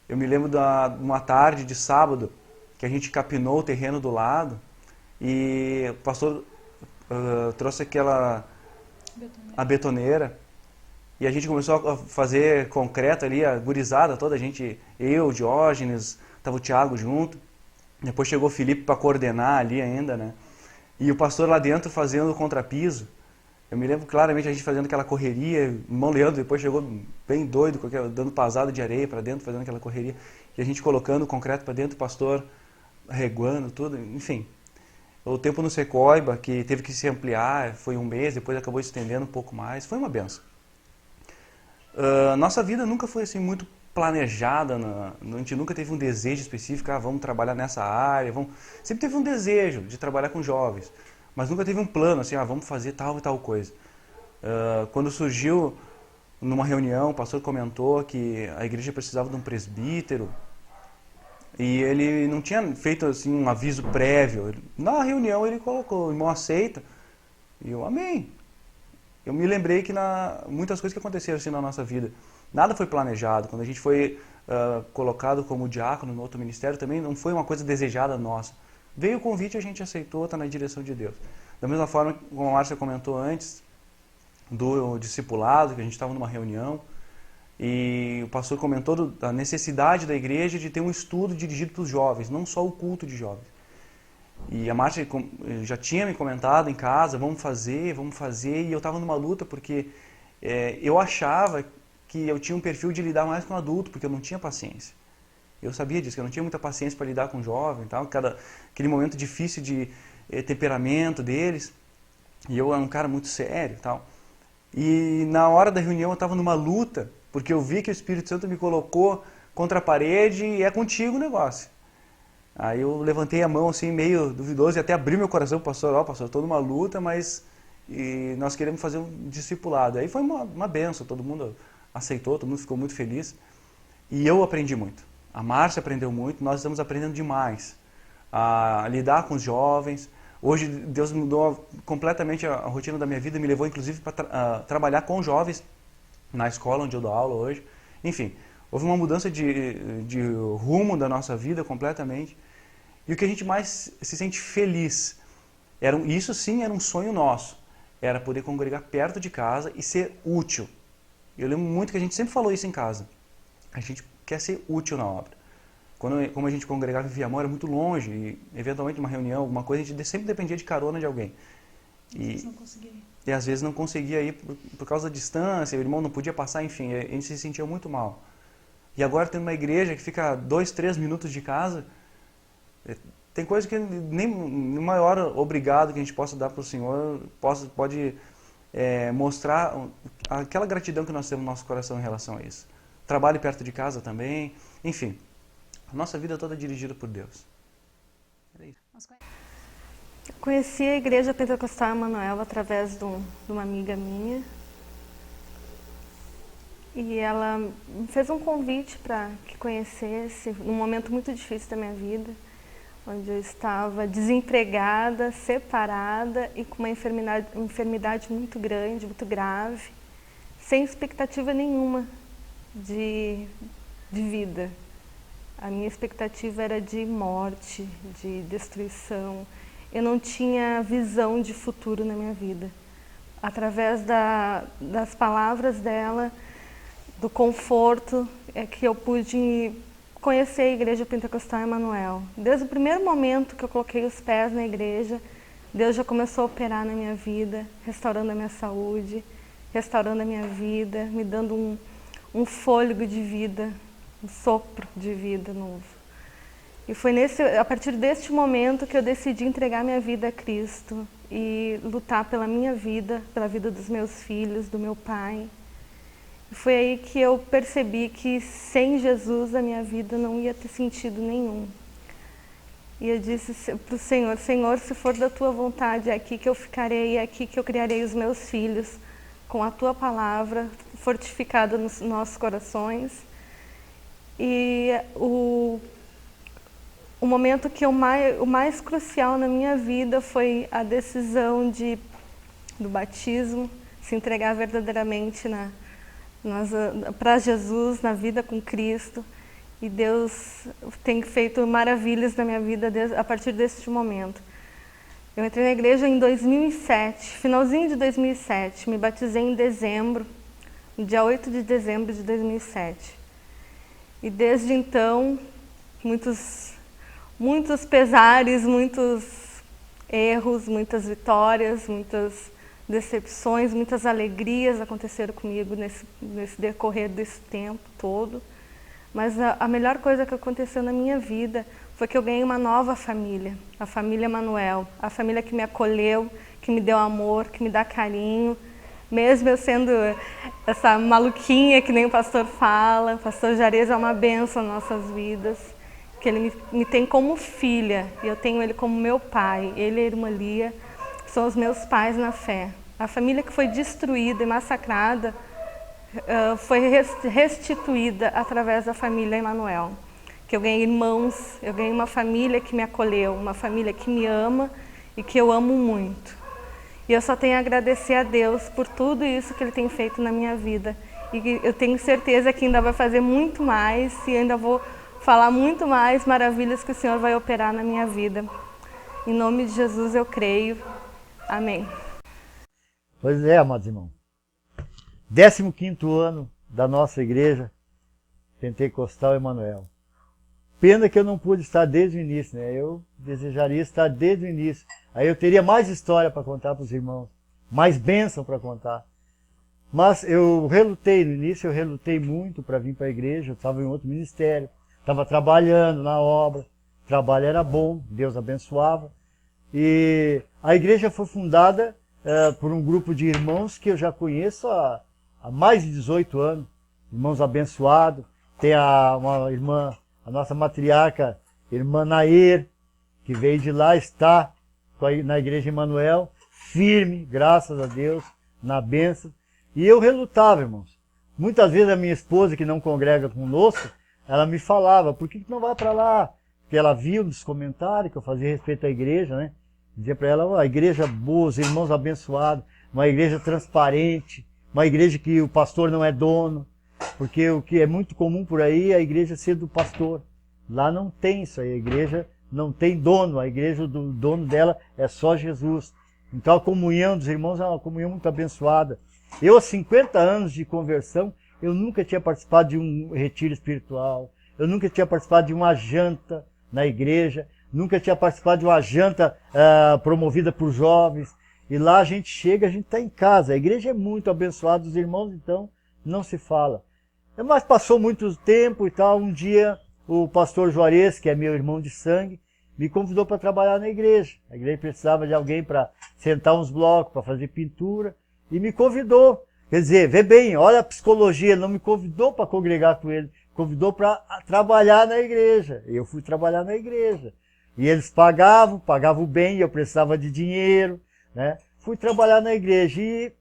Eu me lembro de uma tarde de sábado que a gente capinou o terreno do lado e o pastor trouxe a betoneira e a gente começou a fazer concreto ali, a gurizada toda, eu, Diógenes, estava o Thiago junto. Depois chegou o Felipe para coordenar ali ainda, né? E o pastor lá dentro fazendo o contrapiso. Eu me lembro claramente a gente fazendo aquela correria, o irmão Leandro depois chegou bem doido, dando pasada de areia para dentro, fazendo aquela correria, e a gente colocando o concreto para dentro, o pastor reguando tudo, enfim. O tempo no Secoiba, que teve que se ampliar, foi 1 mês, depois acabou estendendo um pouco mais, foi uma benção. Nossa vida nunca foi assim muito planejada, a gente nunca teve um desejo específico, vamos trabalhar nessa área, sempre teve um desejo de trabalhar com jovens, mas nunca teve um plano, assim, vamos fazer tal e tal coisa. Quando surgiu numa reunião, o pastor comentou que a igreja precisava de um presbítero, e ele não tinha feito assim um aviso prévio. Na reunião ele colocou, o irmão aceita, e eu amém. Eu me lembrei que muitas coisas que aconteceram assim na nossa vida, nada foi planejado. Quando a gente foi colocado como diácono no outro ministério, também não foi uma coisa desejada nossa. Veio o convite, a gente aceitou, está na direção de Deus. Da mesma forma, como a Márcia comentou antes, do discipulado, que a gente estava numa reunião, e o pastor comentou da necessidade da igreja de ter um estudo dirigido para os jovens, não só o culto de jovens. E a Márcia já tinha me comentado em casa, vamos fazer, e eu estava numa luta porque eu achava que eu tinha um perfil de lidar mais com adulto, porque eu não tinha paciência. Eu sabia disso, que eu não tinha muita paciência para lidar com jovem, tal, aquele momento difícil de temperamento deles, e eu era um cara muito sério, tal. E na hora da reunião eu estava numa luta, porque eu vi que o Espírito Santo me colocou contra a parede e é contigo o negócio. Aí eu levantei a mão assim, meio duvidoso, e até abri meu coração, pastor, estou numa luta, mas nós queremos fazer um discipulado. Aí foi uma benção, todo mundo aceitou, todo mundo ficou muito feliz. E eu aprendi muito. A Márcia aprendeu muito, nós estamos aprendendo demais a lidar com os jovens. Hoje Deus mudou completamente a rotina da minha vida, me levou inclusive para trabalhar com jovens na escola onde eu dou aula hoje. Enfim, houve uma mudança de rumo da nossa vida completamente. E o que a gente mais se sente feliz, isso sim era um sonho nosso, era poder congregar perto de casa e ser útil. Eu lembro muito que a gente sempre falou isso em casa. A gente quer ser útil na obra. Como a gente congregava em Viamão, era muito longe, e eventualmente uma reunião, alguma coisa, a gente sempre dependia de carona de alguém. E às vezes não conseguia ir por causa da distância, o irmão não podia passar, enfim, a gente se sentia muito mal. E agora tem uma igreja que fica 2, 3 minutos de casa, tem coisa que nem o maior obrigado que a gente possa dar para o Senhor pode mostrar aquela gratidão que nós temos no nosso coração em relação a isso. Trabalho perto de casa também, enfim, a nossa vida toda é dirigida por Deus. Conheci a Igreja Pentecostal Emanuel através de uma amiga minha, e ela me fez um convite para que conhecesse, num momento muito difícil da minha vida, onde eu estava desempregada, separada e com uma enfermidade muito grande, muito grave, sem expectativa nenhuma de vida. A minha expectativa era de morte, de destruição. Eu não tinha visão de futuro na minha vida. Através das palavras dela, do conforto, é que eu pude conhecer a Igreja Pentecostal Emanuel. Desde o primeiro momento que eu coloquei os pés na igreja, Deus já começou a operar na minha vida, restaurando a minha saúde, restaurando a minha vida, me dando um fôlego de vida, um sopro de vida novo. E foi a partir deste momento que eu decidi entregar minha vida a Cristo e lutar pela minha vida, pela vida dos meus filhos, do meu pai. Foi aí que eu percebi que sem Jesus a minha vida não ia ter sentido nenhum. E eu disse para o Senhor, Senhor, se for da Tua vontade, é aqui que eu ficarei, é aqui que eu criarei os meus filhos, com a Tua palavra fortificada nos nossos corações. E o momento que o mais crucial na minha vida foi a decisão do batismo, se entregar verdadeiramente para Jesus, na vida com Cristo. E Deus tem feito maravilhas na minha vida a partir deste momento. Eu entrei na igreja em 2007, finalzinho de 2007, me batizei em dezembro, no dia 8 de dezembro de 2007. E desde então, muitos pesares, muitos erros, muitas vitórias, muitas decepções, muitas alegrias aconteceram comigo nesse decorrer desse tempo todo. Mas a melhor coisa que aconteceu na minha vida foi que eu ganhei uma nova família, a família Manuel, a família que me acolheu, que me deu amor, que me dá carinho. Mesmo eu sendo essa maluquinha que nem o pastor fala, o pastor Jarez é uma bênção nas nossas vidas, que ele me tem como filha e eu tenho ele como meu pai. Ele e a irmã Lia são os meus pais na fé. A família que foi destruída e massacrada foi restituída através da família Emanuel. Que eu ganhei irmãos, eu ganhei uma família que me acolheu, uma família que me ama e que eu amo muito. E eu só tenho a agradecer a Deus por tudo isso que Ele tem feito na minha vida. E eu tenho certeza que ainda vai fazer muito mais e ainda vou falar muito mais maravilhas que o Senhor vai operar na minha vida. Em nome de Jesus eu creio. Amém. Pois é, amados irmãos. 15º ano da nossa igreja Pentecostal Emanuel. Pena que eu não pude estar desde o início, né? Eu desejaria estar desde o início. Aí eu teria mais história para contar para os irmãos, mais bênção para contar. Mas eu relutei no início, eu relutei muito para vir para a igreja. Eu estava em outro ministério, estava trabalhando na obra, o trabalho era bom, Deus abençoava. E a igreja foi fundada por um grupo de irmãos que eu já conheço há mais de 18 anos, irmãos abençoados. Tem uma irmã, a nossa matriarca, irmã Nair, que veio de lá, está na igreja Emanuel, firme, graças a Deus, na bênção. E eu relutava, irmãos. Muitas vezes a minha esposa, que não congrega conosco, ela me falava, por que não vai para lá? Porque ela viu nos comentários que eu fazia respeito à igreja, né? Dizia para ela, a igreja boa, os irmãos abençoados, uma igreja transparente, uma igreja que o pastor não é dono, porque o que é muito comum por aí é a igreja ser do pastor. Lá não tem isso aí, a igreja não tem dono, a igreja, o dono dela é só Jesus. Então a comunhão dos irmãos é uma comunhão muito abençoada. Eu, há 50 anos de conversão, eu nunca tinha participado de um retiro espiritual, eu nunca tinha participado de uma janta na igreja, nunca tinha participado de uma janta promovida por jovens. E lá a gente chega, a gente está em casa. A igreja é muito abençoada, os irmãos, então, não se fala. Mas passou muito tempo e tal. Um dia, o pastor Juarez, que é meu irmão de sangue, me convidou para trabalhar na igreja. A igreja precisava de alguém para sentar uns blocos, para fazer pintura, e me convidou. Quer dizer, vê bem, olha a psicologia, ele não me convidou para congregar com ele, convidou para trabalhar na igreja. Eu fui trabalhar na igreja. E eles pagavam bem, eu precisava de dinheiro, né? Fui trabalhar na igreja e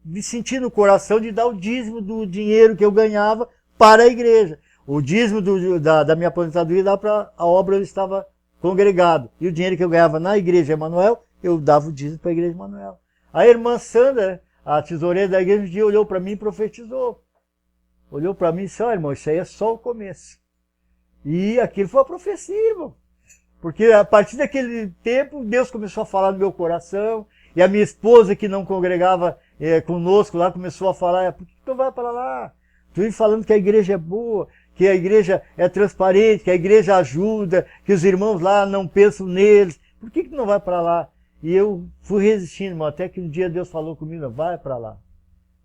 me senti no coração de dar o dízimo do dinheiro que eu ganhava para a igreja. O dízimo da minha aposentadoria dava para a obra onde eu estava congregado. E o dinheiro que eu ganhava na igreja Emanuel, eu dava o dízimo para a igreja Emanuel. A irmã Sandra, a tesoureira da igreja, um dia olhou para mim e profetizou. Olhou para mim e disse, irmão, isso aí é só o começo. E aquilo foi a profecia, irmão. Porque a partir daquele tempo, Deus começou a falar no meu coração. E a minha esposa, que não congregava conosco lá, começou a falar, por que tu vai para lá? Tu vem falando que a igreja é boa, que a igreja é transparente, que a igreja ajuda, que os irmãos lá não pensam neles. Por que tu não vai para lá? E eu fui resistindo, irmão, até que um dia Deus falou comigo, vai para lá.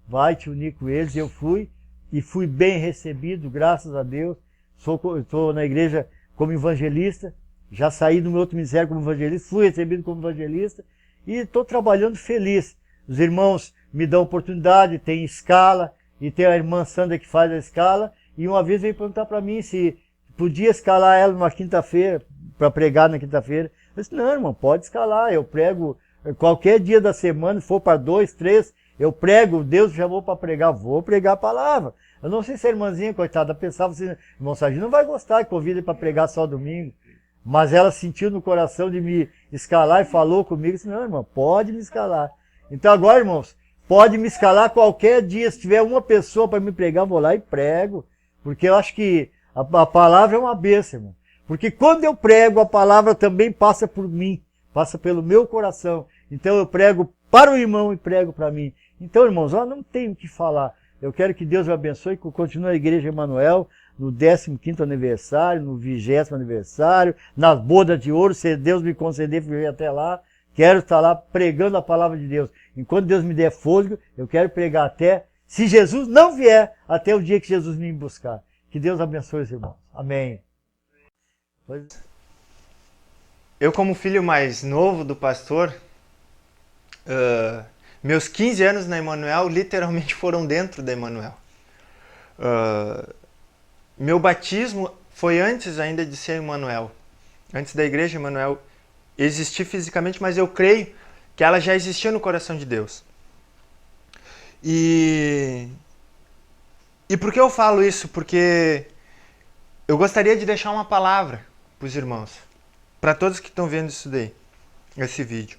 Vai te unir com eles. E eu fui, e fui bem recebido, graças a Deus. Estou na igreja como evangelista. Já saí do meu outro ministério como evangelista, fui recebido como evangelista e estou trabalhando feliz. Os irmãos me dão oportunidade, tem escala e tem a irmã Sandra que faz a escala, e uma vez veio perguntar para mim se podia escalar ela numa quinta-feira, para pregar na quinta-feira. Eu disse, não, irmão, pode escalar, eu prego qualquer dia da semana, se for para 2, 3, eu prego, Deus me chamou para pregar, vou pregar a palavra. Eu não sei se a irmãzinha, coitada, pensava assim, irmão Sargento não vai gostar que convida ele para pregar só domingo. Mas ela sentiu no coração de me escalar e falou comigo, disse, não, irmão, pode me escalar. Então agora, irmãos, pode me escalar qualquer dia, se tiver uma pessoa para me pregar, eu vou lá e prego. Porque eu acho que a palavra é uma bênção, irmão. Porque quando eu prego, a palavra também passa por mim, passa pelo meu coração. Então eu prego para o irmão e prego para mim. Então, irmãos, eu não tenho o que falar. Eu quero que Deus me abençoe, que continue a Igreja Emanuel no 15º aniversário, no 20º aniversário, nas bodas de ouro, se Deus me conceder viver até lá. Quero estar lá pregando a palavra de Deus. Enquanto Deus me der fôlego, eu quero pregar até, se Jesus não vier, até o dia que Jesus me buscar. Que Deus abençoe os irmãos. Amém. Eu, como filho mais novo do pastor, meus 15 anos na Emanuel literalmente foram dentro da Emanuel. Meu batismo foi antes ainda de ser Emanuel, antes da Igreja Emanuel existir fisicamente, mas eu creio que ela já existia no coração de Deus. E por que eu falo isso? Porque eu gostaria de deixar uma palavra para os irmãos, para todos que estão vendo isso daí, esse vídeo,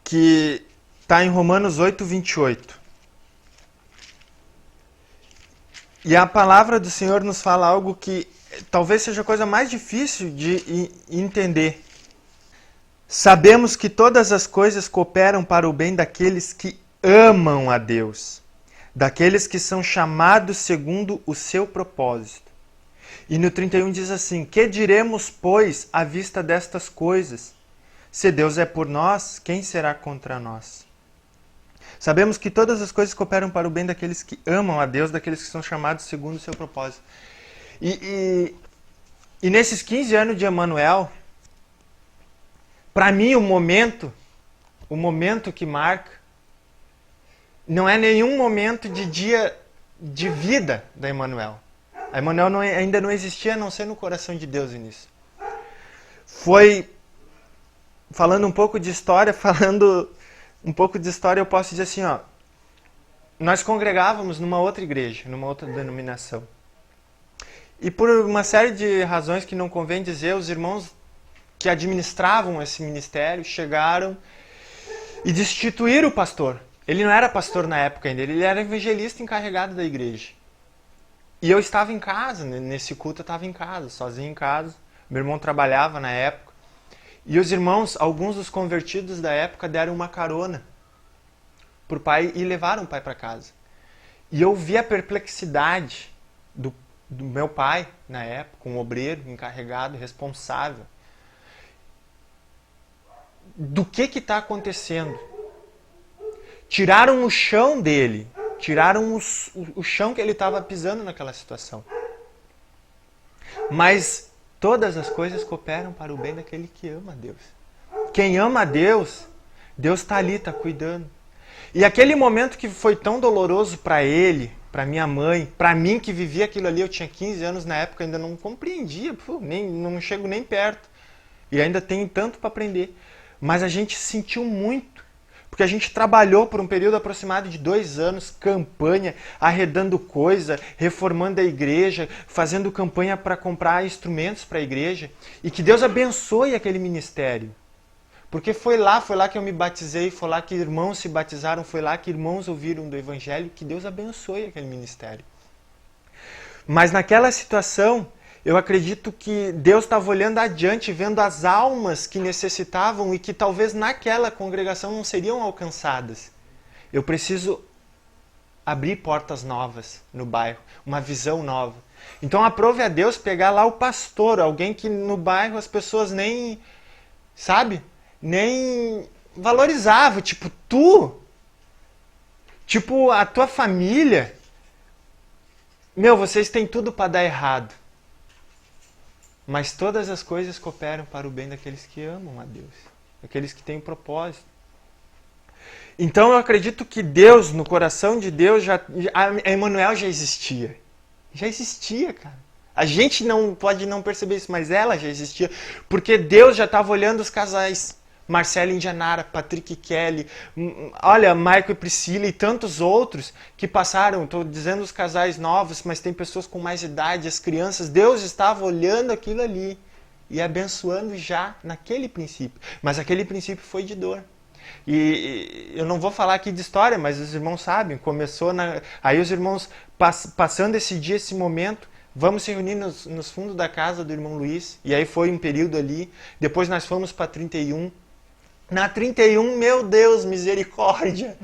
que está em Romanos 8:28. E a palavra do Senhor nos fala algo que talvez seja a coisa mais difícil de entender. Sabemos que todas as coisas cooperam para o bem daqueles que amam a Deus, daqueles que são chamados segundo o seu propósito. E no 31 diz assim, que diremos, pois, à vista destas coisas? Se Deus é por nós, quem será contra nós? Sabemos que todas as coisas cooperam para o bem daqueles que amam a Deus, daqueles que são chamados segundo o seu propósito. E nesses 15 anos de Emanuel, para mim o momento que marca, não é nenhum momento de dia de vida da Emanuel. A Emanuel ainda não existia, a não ser no coração de Deus nisso. Foi, falando um pouco de história, eu posso dizer assim, ó, nós congregávamos numa outra igreja, numa outra denominação. E por uma série de razões que não convém dizer, os irmãos que administravam esse ministério chegaram e destituíram o pastor. Ele não era pastor na época ainda, ele era evangelista encarregado da igreja. E eu estava em casa, nesse culto eu estava em casa, sozinho em casa. Meu irmão trabalhava na época. E os irmãos, alguns dos convertidos da época, deram uma carona pro pai e levaram o pai para casa. E eu vi a perplexidade do meu pai, na época, um obreiro encarregado, responsável. Do que está acontecendo? Tiraram o chão dele, tiraram o chão que ele estava pisando naquela situação. Mas todas as coisas cooperam para o bem daquele que ama a Deus. Quem ama a Deus, Deus está ali, está cuidando. E aquele momento que foi tão doloroso para ele, para minha mãe, para mim que vivia aquilo ali, eu tinha 15 anos na época, ainda não compreendia, não chego nem perto. E ainda tenho tanto para aprender. Mas a gente sentiu muito. Porque a gente trabalhou por um período aproximado de 2 anos, campanha, arredando coisa, reformando a igreja, fazendo campanha para comprar instrumentos para a igreja. E que Deus abençoe aquele ministério. Porque foi lá que eu me batizei, foi lá que irmãos se batizaram, foi lá que irmãos ouviram do Evangelho. Que Deus abençoe aquele ministério. Mas naquela situação, eu acredito que Deus estava olhando adiante, vendo as almas que necessitavam e que talvez naquela congregação não seriam alcançadas. Eu preciso abrir portas novas no bairro, uma visão nova. Então aprove a Deus pegar lá o pastor, alguém que no bairro as pessoas nem, sabe, nem valorizavam. Tipo, a tua família, vocês têm tudo para dar errado. Mas todas as coisas cooperam para o bem daqueles que amam a Deus, daqueles que têm um propósito. Então eu acredito que Deus, no coração de Deus, a Emmanuel já existia. Já existia, cara. A gente não pode não perceber isso, mas ela já existia. Porque Deus já estava olhando os casais. Marcela e Indianara, Patrick e Kelly, olha, Michael e Priscila e tantos outros que passaram, estou dizendo os casais novos, mas tem pessoas com mais idade, as crianças. Deus estava olhando aquilo ali e abençoando já naquele princípio. Mas aquele princípio foi de dor. E eu não vou falar aqui de história, mas os irmãos sabem, aí os irmãos passando esse dia, esse momento, vamos se reunir nos fundos da casa do irmão Luiz, e aí foi um período ali, depois nós fomos para 31, na 31, meu Deus, misericórdia,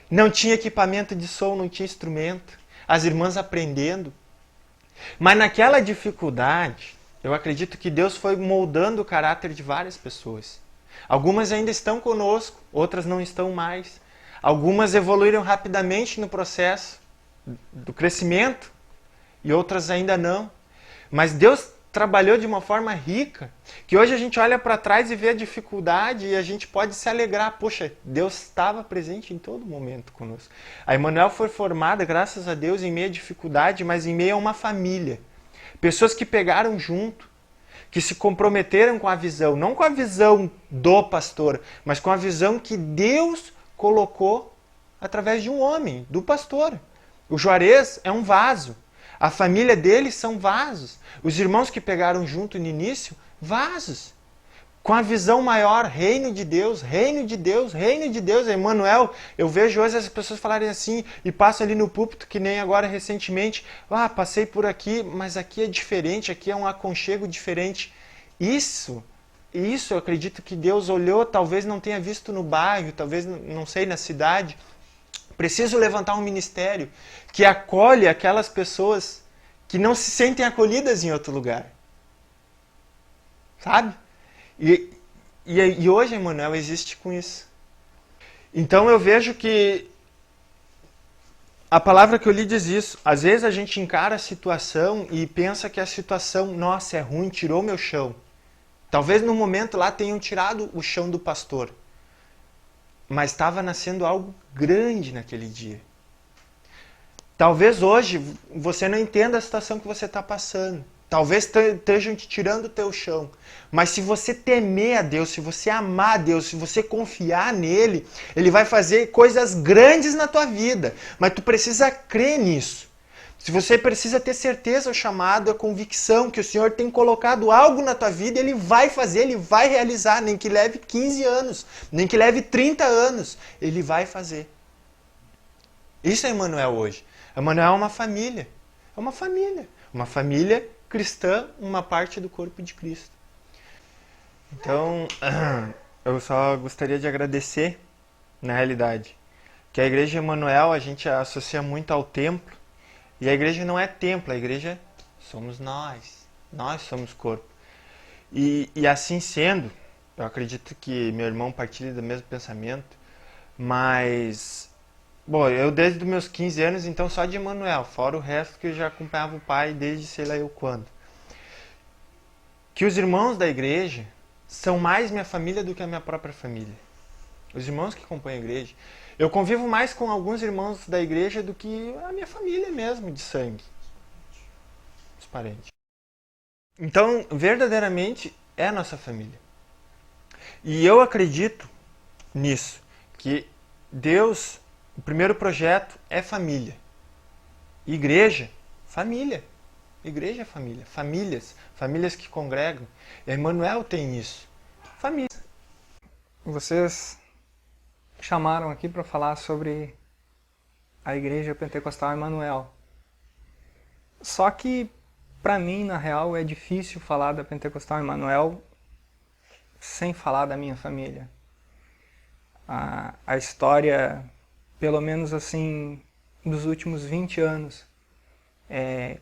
não tinha equipamento de som, não tinha instrumento, as irmãs aprendendo, mas naquela dificuldade, eu acredito que Deus foi moldando o caráter de várias pessoas. Algumas ainda estão conosco, outras não estão mais. Algumas evoluíram rapidamente no processo do crescimento e outras ainda não. Mas Deus trabalhou de uma forma rica, que hoje a gente olha para trás e vê a dificuldade e a gente pode se alegrar. Poxa, Deus estava presente em todo momento conosco. A Emmanuel foi formada, graças a Deus, em meio à dificuldade, mas em meio a uma família. Pessoas que pegaram junto, que se comprometeram com a visão, não com a visão do pastor, mas com a visão que Deus colocou através de um homem, do pastor. O Juarez é um vaso. A família dele são vasos. Os irmãos que pegaram junto no início, vasos. Com a visão maior, reino de Deus, reino de Deus, reino de Deus. Emmanuel, eu vejo hoje as pessoas falarem assim, e passam ali no púlpito, que nem agora recentemente, passei por aqui, mas aqui é diferente, aqui é um aconchego diferente. Isso eu acredito que Deus olhou, talvez não tenha visto no bairro, talvez, não sei, na cidade. Preciso levantar um ministério que acolhe aquelas pessoas que não se sentem acolhidas em outro lugar. Sabe? E hoje, Emmanuel, existe com isso. Então eu vejo que a palavra que eu li diz isso. Às vezes a gente encara a situação e pensa que a situação, nossa, é ruim, tirou meu chão. Talvez no momento lá tenham tirado o chão do pastor. Mas estava nascendo algo grande naquele dia. Talvez hoje você não entenda a situação que você está passando. Talvez estejam te tirando o teu chão. Mas se você temer a Deus, se você amar a Deus, se você confiar nele, ele vai fazer coisas grandes na tua vida. Mas tu precisa crer nisso. Se você precisa ter certeza, o chamado, a convicção que o Senhor tem colocado algo na tua vida, ele vai fazer, ele vai realizar, nem que leve 15 anos, nem que leve 30 anos, ele vai fazer. Isso é Emmanuel hoje. Emmanuel é uma família. É uma família. Uma família cristã, uma parte do corpo de Cristo. Então, eu só gostaria de agradecer, na realidade, que a Igreja Emmanuel a gente associa muito ao templo, e a igreja não é templo, a igreja somos nós. Nós somos corpo. E assim sendo, eu acredito que meu irmão partilha do mesmo pensamento, mas, bom, eu desde os meus 15 anos, então só de Emmanuel, fora o resto que eu já acompanhava o pai desde sei lá eu quando. Que os irmãos da igreja são mais minha família do que a minha própria família. Os irmãos que acompanham a igreja. Eu convivo mais com alguns irmãos da igreja do que a minha família mesmo, de sangue. Os parentes. Então, verdadeiramente, é a nossa família. E eu acredito nisso, que Deus, o primeiro projeto é família. Igreja, família. Igreja é família. Famílias que congregam. Emmanuel tem isso. Família. Vocês chamaram aqui para falar sobre a Igreja Pentecostal Emmanuel. Só que, para mim, na real, é difícil falar da Pentecostal Emmanuel sem falar da minha família. A história, pelo menos assim, dos últimos 20 anos,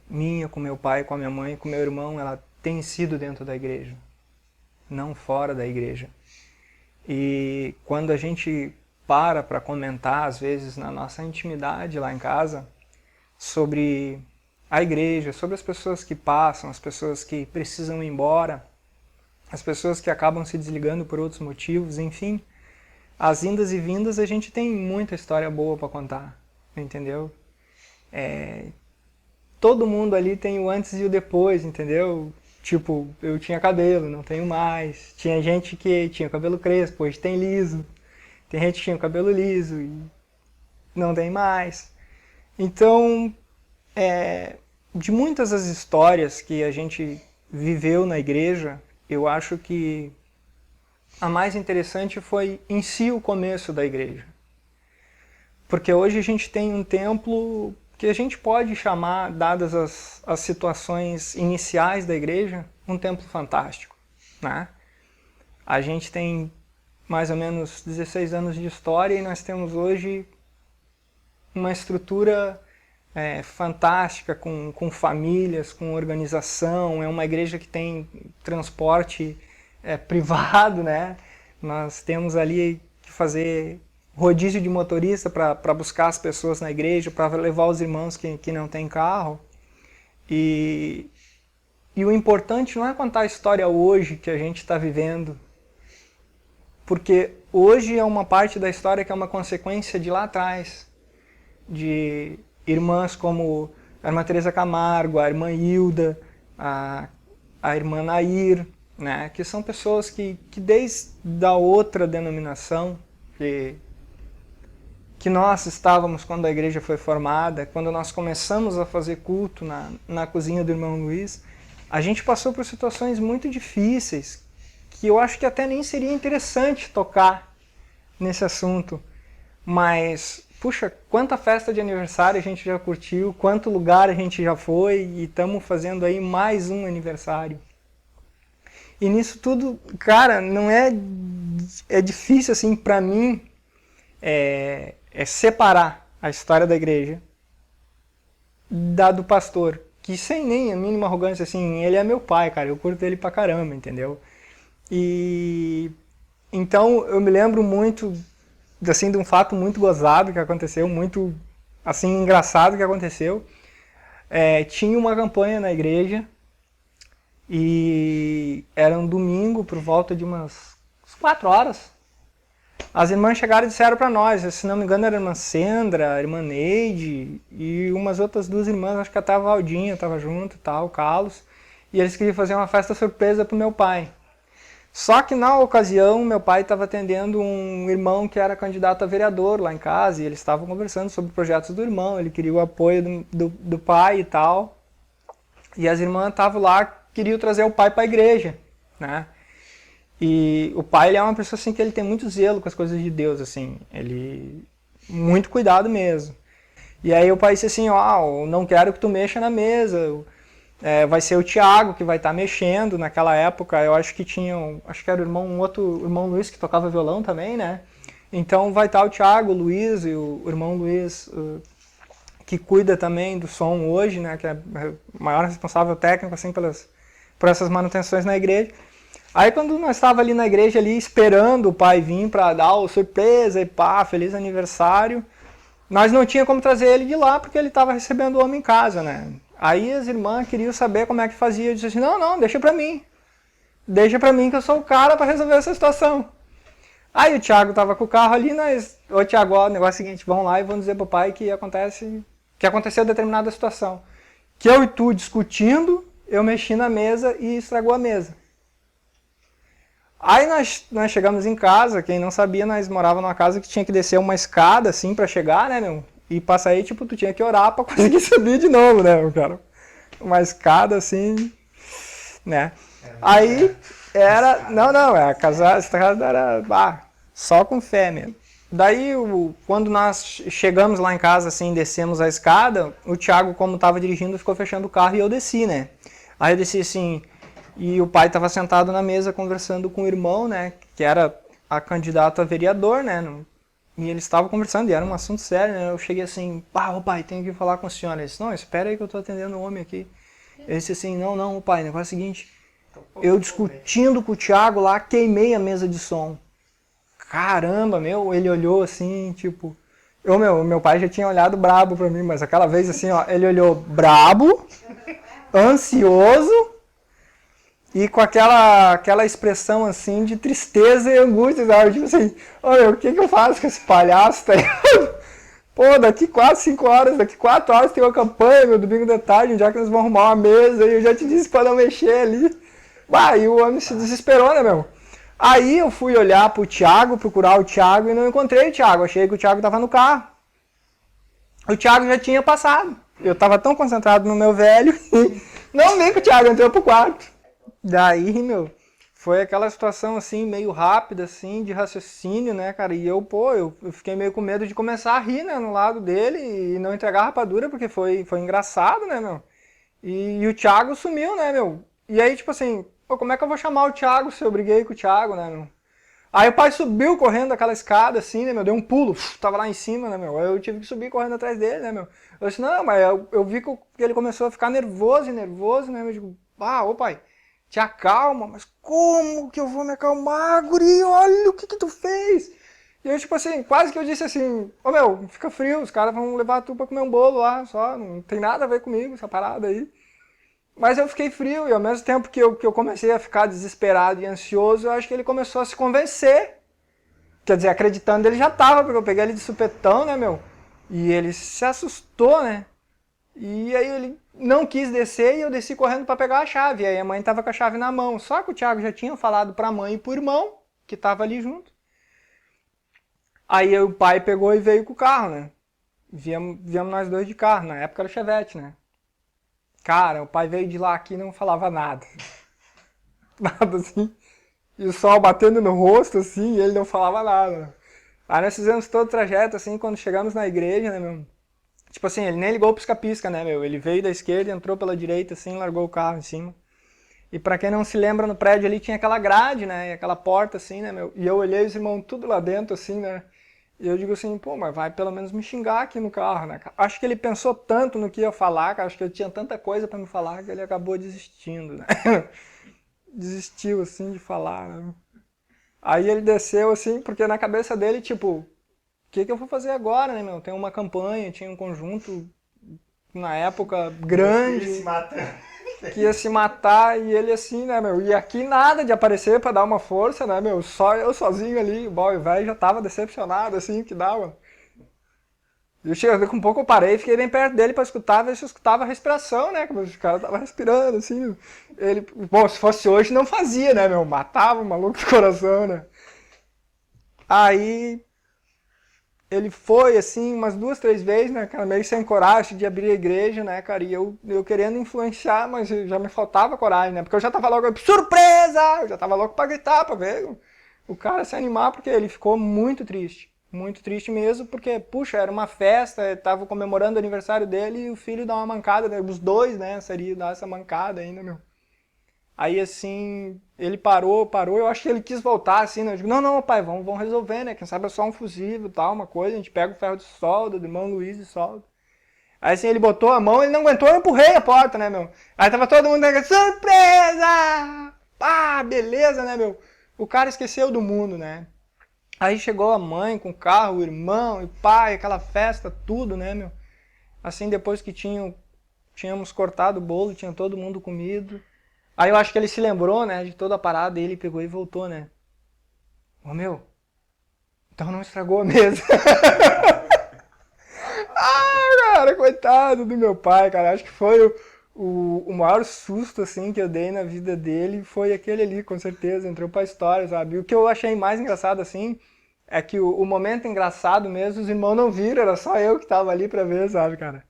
minha, com meu pai, com a minha mãe, com meu irmão, ela tem sido dentro da igreja, não fora da igreja. E quando a gente para comentar, às vezes, na nossa intimidade lá em casa, sobre a igreja, sobre as pessoas que passam, as pessoas que precisam ir embora, as pessoas que acabam se desligando por outros motivos, enfim, as indas e vindas, a gente tem muita história boa para contar, entendeu? Todo mundo ali tem o antes e o depois, entendeu? Tipo, eu tinha cabelo, não tenho mais. Tinha gente que tinha cabelo crespo, hoje tem liso. Tem gente que tinha cabelo liso e não tem mais. Então, de muitas das histórias que a gente viveu na igreja, eu acho que a mais interessante foi em si o começo da igreja. Porque hoje a gente tem um templo que a gente pode chamar, dadas as situações iniciais da igreja, um templo fantástico, né? A gente tem mais ou menos 16 anos de história e nós temos hoje uma estrutura fantástica, com famílias, com organização. É uma igreja que tem transporte privado, né? Nós temos ali que fazer rodízio de motorista para buscar as pessoas na igreja, para levar os irmãos que não têm carro. E o importante não é contar a história hoje que a gente está vivendo, porque hoje é uma parte da história que é uma consequência de lá atrás, de irmãs como a irmã Teresa Camargo, a irmã Hilda, a irmã Nair, né, que são pessoas que desde a outra denominação, que nós estávamos quando a igreja foi formada, quando nós começamos a fazer culto na cozinha do irmão Luiz, a gente passou por situações muito difíceis, que eu acho que até nem seria interessante tocar nesse assunto, mas, puxa, quanta festa de aniversário a gente já curtiu, quanto lugar a gente já foi, e estamos fazendo aí mais um aniversário. E nisso tudo, cara, não é difícil assim para mim separar a história da igreja da do pastor, que sem nem a mínima arrogância, assim, ele é meu pai, cara, eu curto ele pra caramba, entendeu? E então eu me lembro muito assim, de um fato muito gozado que aconteceu, muito assim engraçado que aconteceu. Tinha uma campanha na igreja e era um domingo por volta de umas 4 horas. As irmãs chegaram e disseram para nós, se não me engano era a irmã Sandra, a irmã Neide e umas outras 2 irmãs, acho que até a Valdinha estava junto e tal, o Carlos, e eles queriam fazer uma festa surpresa para o meu pai. Só que na ocasião meu pai estava atendendo um irmão que era candidato a vereador lá em casa e eles estavam conversando sobre projetos do irmão, ele queria o apoio do pai e tal, e as irmãs estavam lá, queriam trazer o pai para a igreja, né? E o pai, ele é uma pessoa assim que ele tem muito zelo com as coisas de Deus, assim, ele muito cuidado mesmo. E aí o pai disse assim, eu não quero que tu mexa na mesa, vai ser o Tiago que vai estar mexendo. Naquela época eu acho que acho que era um outro irmão Luiz que tocava violão também, né? Então vai estar o Tiago, o Luiz e o irmão Luiz que cuida também do som hoje, né? Que é o maior responsável técnico assim por essas manutenções na igreja. Aí quando nós estávamos ali na igreja ali esperando o pai vir para dar o surpresa e pá, feliz aniversário, nós não tínhamos como trazer ele de lá porque ele estava recebendo o homem em casa, né? Aí as irmãs queriam saber como é que fazia. Eu disse assim, não, deixa pra mim. Deixa pra mim que eu sou o cara para resolver essa situação. Aí o Thiago tava com o carro ali, ô Thiago, o negócio é o seguinte, vamos lá e vamos dizer pro pai que aconteceu determinada situação. Que eu e tu discutindo, eu mexi na mesa e estragou a mesa. Aí nós chegamos em casa, quem não sabia, nós morávamos numa casa que tinha que descer uma escada assim pra chegar, né, meu? E pra sair, tipo, tu tinha que orar pra conseguir subir de novo, né, meu cara? Uma escada assim, né? Aí era. Não, a estrada era só com fé mesmo. Daí, quando nós chegamos lá em casa, assim, descemos a escada, o Thiago, como estava dirigindo, ficou fechando o carro e eu desci, né? Aí eu desci assim, e o pai estava sentado na mesa conversando com o irmão, né? Que era a candidata a vereador, né? E eles estavam conversando, e era um assunto sério, né? Eu cheguei assim, pai, tenho que falar com a senhora. Ele disse, não, espera aí que eu estou atendendo o homem aqui. Ele disse assim, não, pai, o negócio é o seguinte, eu discutindo com o Thiago lá, queimei a mesa de som. Caramba, ele olhou assim, tipo... Meu pai já tinha olhado brabo pra mim, mas aquela vez assim, ó, ele olhou brabo, ansioso, e com aquela expressão assim de tristeza e angústia, sabe? Tipo assim, olha, o que eu faço com esse palhaço, tá ligado? Pô, daqui 4, 5 horas, daqui 4 horas tem uma campanha, meu domingo de tarde, onde é que nós vamos arrumar uma mesa, e eu já te disse pra não mexer ali. Bah, e o homem se desesperou, né, meu? Aí eu fui olhar pro Thiago, procurar o Thiago, e não encontrei o Thiago, achei que o Thiago tava no carro. O Thiago já tinha passado. Eu tava tão concentrado no meu velho, não vi que o Thiago entrou pro quarto. Daí, meu, foi aquela situação assim, meio rápida, assim, de raciocínio, né, cara? E eu fiquei meio com medo de começar a rir, né, no lado dele e não entregar a rapadura, porque foi engraçado, né, meu? E o Thiago sumiu, né, meu? E aí, tipo assim, pô, como é que eu vou chamar o Thiago se eu briguei com o Thiago, né, meu? Aí o pai subiu correndo aquela escada, assim, né, meu? Deu um pulo, tava lá em cima, né, meu? Aí eu tive que subir correndo atrás dele, né, meu? Eu disse, não, mas eu vi que ele começou a ficar nervoso, né, meu? Eu digo, ô pai, te acalma, mas como que eu vou me acalmar, guri? Olha o que tu fez! E eu, tipo assim, quase que eu disse assim, ô meu, fica frio, os caras vão levar tu pra comer um bolo lá, só, não tem nada a ver comigo essa parada aí. Mas eu fiquei frio e ao mesmo tempo que eu comecei a ficar desesperado e ansioso, eu acho que ele começou a se convencer. Quer dizer, acreditando ele já tava, porque eu peguei ele de supetão, né, meu? E ele se assustou, né? E aí ele não quis descer e eu desci correndo para pegar a chave. E aí a mãe tava com a chave na mão. Só que o Thiago já tinha falado pra mãe e pro irmão, que tava ali junto. Aí o pai pegou e veio com o carro, né? Viemos nós dois de carro. Na época era o Chevette, né? Cara, o pai veio de lá aqui e não falava nada. Nada assim. E o sol batendo no rosto, assim, e ele não falava nada. Aí nós fizemos todo o trajeto, assim, quando chegamos na igreja, né, meu? Tipo assim, ele nem ligou o pisca-pisca, né, meu? Ele veio da esquerda, entrou pela direita, assim, largou o carro em cima. E pra quem não se lembra, no prédio ali tinha aquela grade, né? E aquela porta, assim, né, meu? E eu olhei os irmãos tudo lá dentro, assim, né? E eu digo assim, pô, mas vai pelo menos me xingar aqui no carro, né? Acho que ele pensou tanto no que ia falar, cara, acho que eu tinha tanta coisa pra me falar que ele acabou desistindo, né? Desistiu, assim, de falar, né? Aí ele desceu, assim, porque na cabeça dele, tipo, o que eu vou fazer agora, né, meu? Tem uma campanha, tinha um conjunto, na época, grande, que ia se matar, e ele assim, né, meu? E aqui nada de aparecer pra dar uma força, né, meu? Só eu sozinho ali, o boy velho já tava decepcionado, assim, que dava. E eu cheguei, com um pouco eu parei e fiquei bem perto dele pra escutar, ver se eu escutava a respiração, né? Como o cara tava respirando, assim. Ele, bom, se fosse hoje não fazia, né, meu? Matava o maluco do coração, né? Aí ele foi, assim, umas 2, 3 vezes, né, cara, meio sem coragem de abrir a igreja, né, cara, e eu querendo influenciar, mas já me faltava coragem, né, porque eu já tava logo, surpresa! Eu já tava louco pra gritar, pra ver o cara se animar, porque ele ficou muito triste mesmo, porque, puxa, era uma festa, tava comemorando o aniversário dele e o filho dá uma mancada, né, os dois, né, seria dar essa mancada ainda, meu. Aí, assim, ele parou, eu acho que ele quis voltar, assim, né? Eu digo, não, pai, vamos resolver, né? Quem sabe é só um fusível e tal, uma coisa, a gente pega o ferro de solda, do irmão Luiz e solda. Aí, assim, ele botou a mão, ele não aguentou, eu empurrei a porta, né, meu? Aí tava todo mundo, né, surpresa! Pá, beleza, né, meu? O cara esqueceu do mundo, né? Aí chegou a mãe com o carro, o irmão, o pai, aquela festa, tudo, né, meu? Assim, depois que tínhamos cortado o bolo, tinha todo mundo comido. Aí eu acho que ele se lembrou, né, de toda a parada, e ele pegou e voltou, né. Ô, meu, então não estragou a mesa. Cara, coitado do meu pai, cara. Acho que foi o maior susto, assim, que eu dei na vida dele, foi aquele ali, com certeza, entrou pra história, sabe. E o que eu achei mais engraçado, assim, é que o momento engraçado mesmo, os irmãos não viram, era só eu que tava ali pra ver, sabe, cara.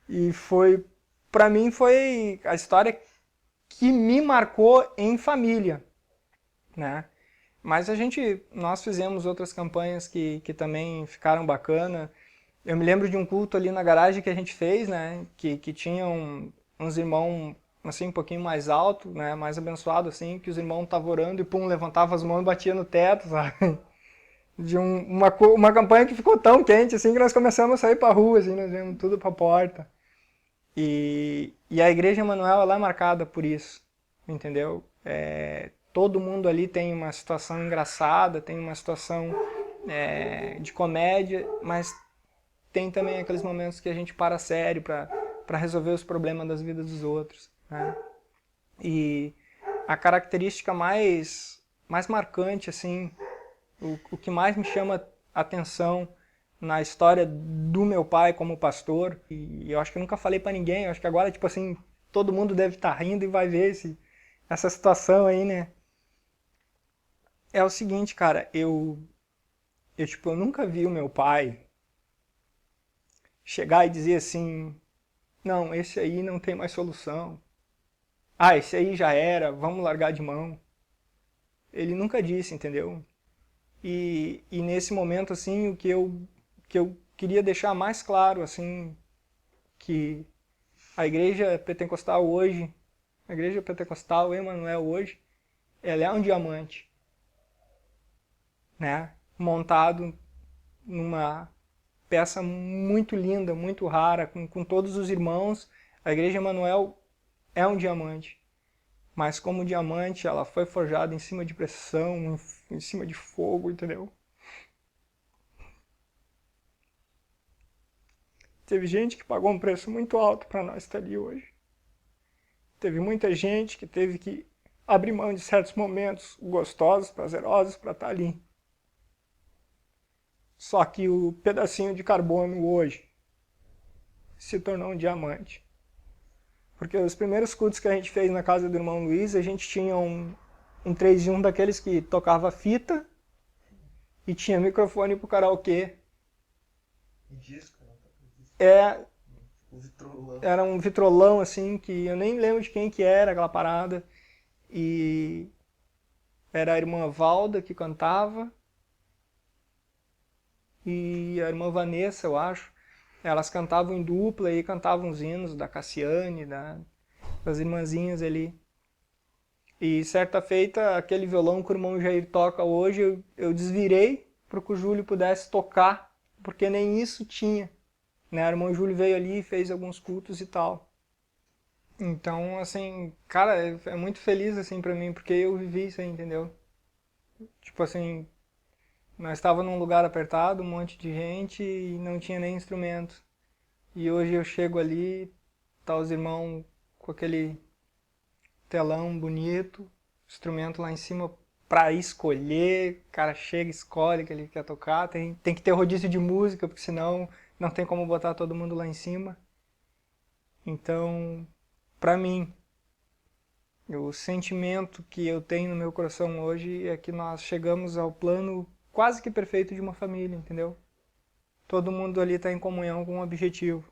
E foi, pra mim, foi a história que me marcou em família, né? Mas nós fizemos outras campanhas que também ficaram bacana. Eu me lembro de um culto ali na garagem que a gente fez, né? Que tinha uns irmãos, assim, um pouquinho mais alto, né? Mais abençoado, assim, que os irmãos estavam orando e, pum, levantava as mãos e batia no teto, sabe? De uma campanha que ficou tão quente, assim, que nós começamos a sair pra rua, assim, nós viemos tudo pra porta. E a Igreja Emanuel, ela é marcada por isso, entendeu? Todo mundo ali tem uma situação engraçada, tem uma situação de comédia, mas tem também aqueles momentos que a gente para sério para resolver os problemas das vidas dos outros, né? E a característica mais marcante, assim, o que mais me chama atenção na história do meu pai como pastor, e eu acho que eu nunca falei pra ninguém, eu acho que agora, tipo assim, todo mundo deve estar rindo e vai ver essa situação aí, né? É o seguinte, cara, eu nunca vi o meu pai chegar e dizer assim, não, esse aí não tem mais solução. Ah, esse aí já era, vamos largar de mão. Ele nunca disse, entendeu? E nesse momento, assim, o que eu queria deixar mais claro, assim, que a Igreja Pentecostal hoje, a Igreja Pentecostal Emanuel hoje, ela é um diamante, né? Montado numa peça muito linda, muito rara, com todos os irmãos. A Igreja Emanuel é um diamante, mas como diamante ela foi forjada em cima de pressão, em cima de fogo, entendeu? Teve gente que pagou um preço muito alto para nós estar ali hoje. Teve muita gente que teve que abrir mão de certos momentos gostosos, prazerosos para estar ali. Só que o pedacinho de carbono hoje se tornou um diamante. Porque os primeiros cultos que a gente fez na casa do irmão Luiz, a gente tinha um 3 em 1 daqueles que tocava fita e tinha microfone pro karaokê. E disco, não? Era um vitrolão, assim, que eu nem lembro de quem que era aquela parada. E era a irmã Valda que cantava e a irmã Vanessa, eu acho. Elas cantavam em dupla e cantavam os hinos da Cassiane, das irmãzinhas ali. E certa feita, aquele violão que o irmão Jair toca hoje, eu desvirei para que o Júlio pudesse tocar, porque nem isso tinha. Né? O irmão Júlio veio ali e fez alguns cultos e tal. Então, assim, cara, é muito feliz assim pra mim, porque eu vivi isso aí, entendeu? Tipo assim, nós estávamos num lugar apertado, um monte de gente e não tinha nem instrumento. E hoje eu chego ali, tá os irmãos com aquele telão bonito, instrumento lá em cima pra escolher, o cara chega, escolhe o que ele quer tocar, tem que ter rodízio de música, porque senão não tem como botar todo mundo lá em cima. Então, pra mim, o sentimento que eu tenho no meu coração hoje é que nós chegamos ao plano quase que perfeito de uma família, entendeu? Todo mundo ali está em comunhão com um objetivo.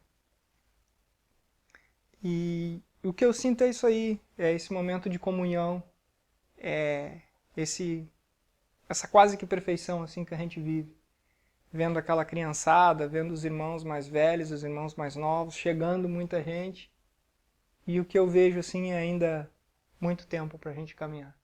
E o que eu sinto é isso aí, é esse momento de comunhão, é essa quase que perfeição assim que a gente vive. Vendo aquela criançada, vendo os irmãos mais velhos, os irmãos mais novos, chegando muita gente. E o que eu vejo assim é ainda muito tempo para a gente caminhar.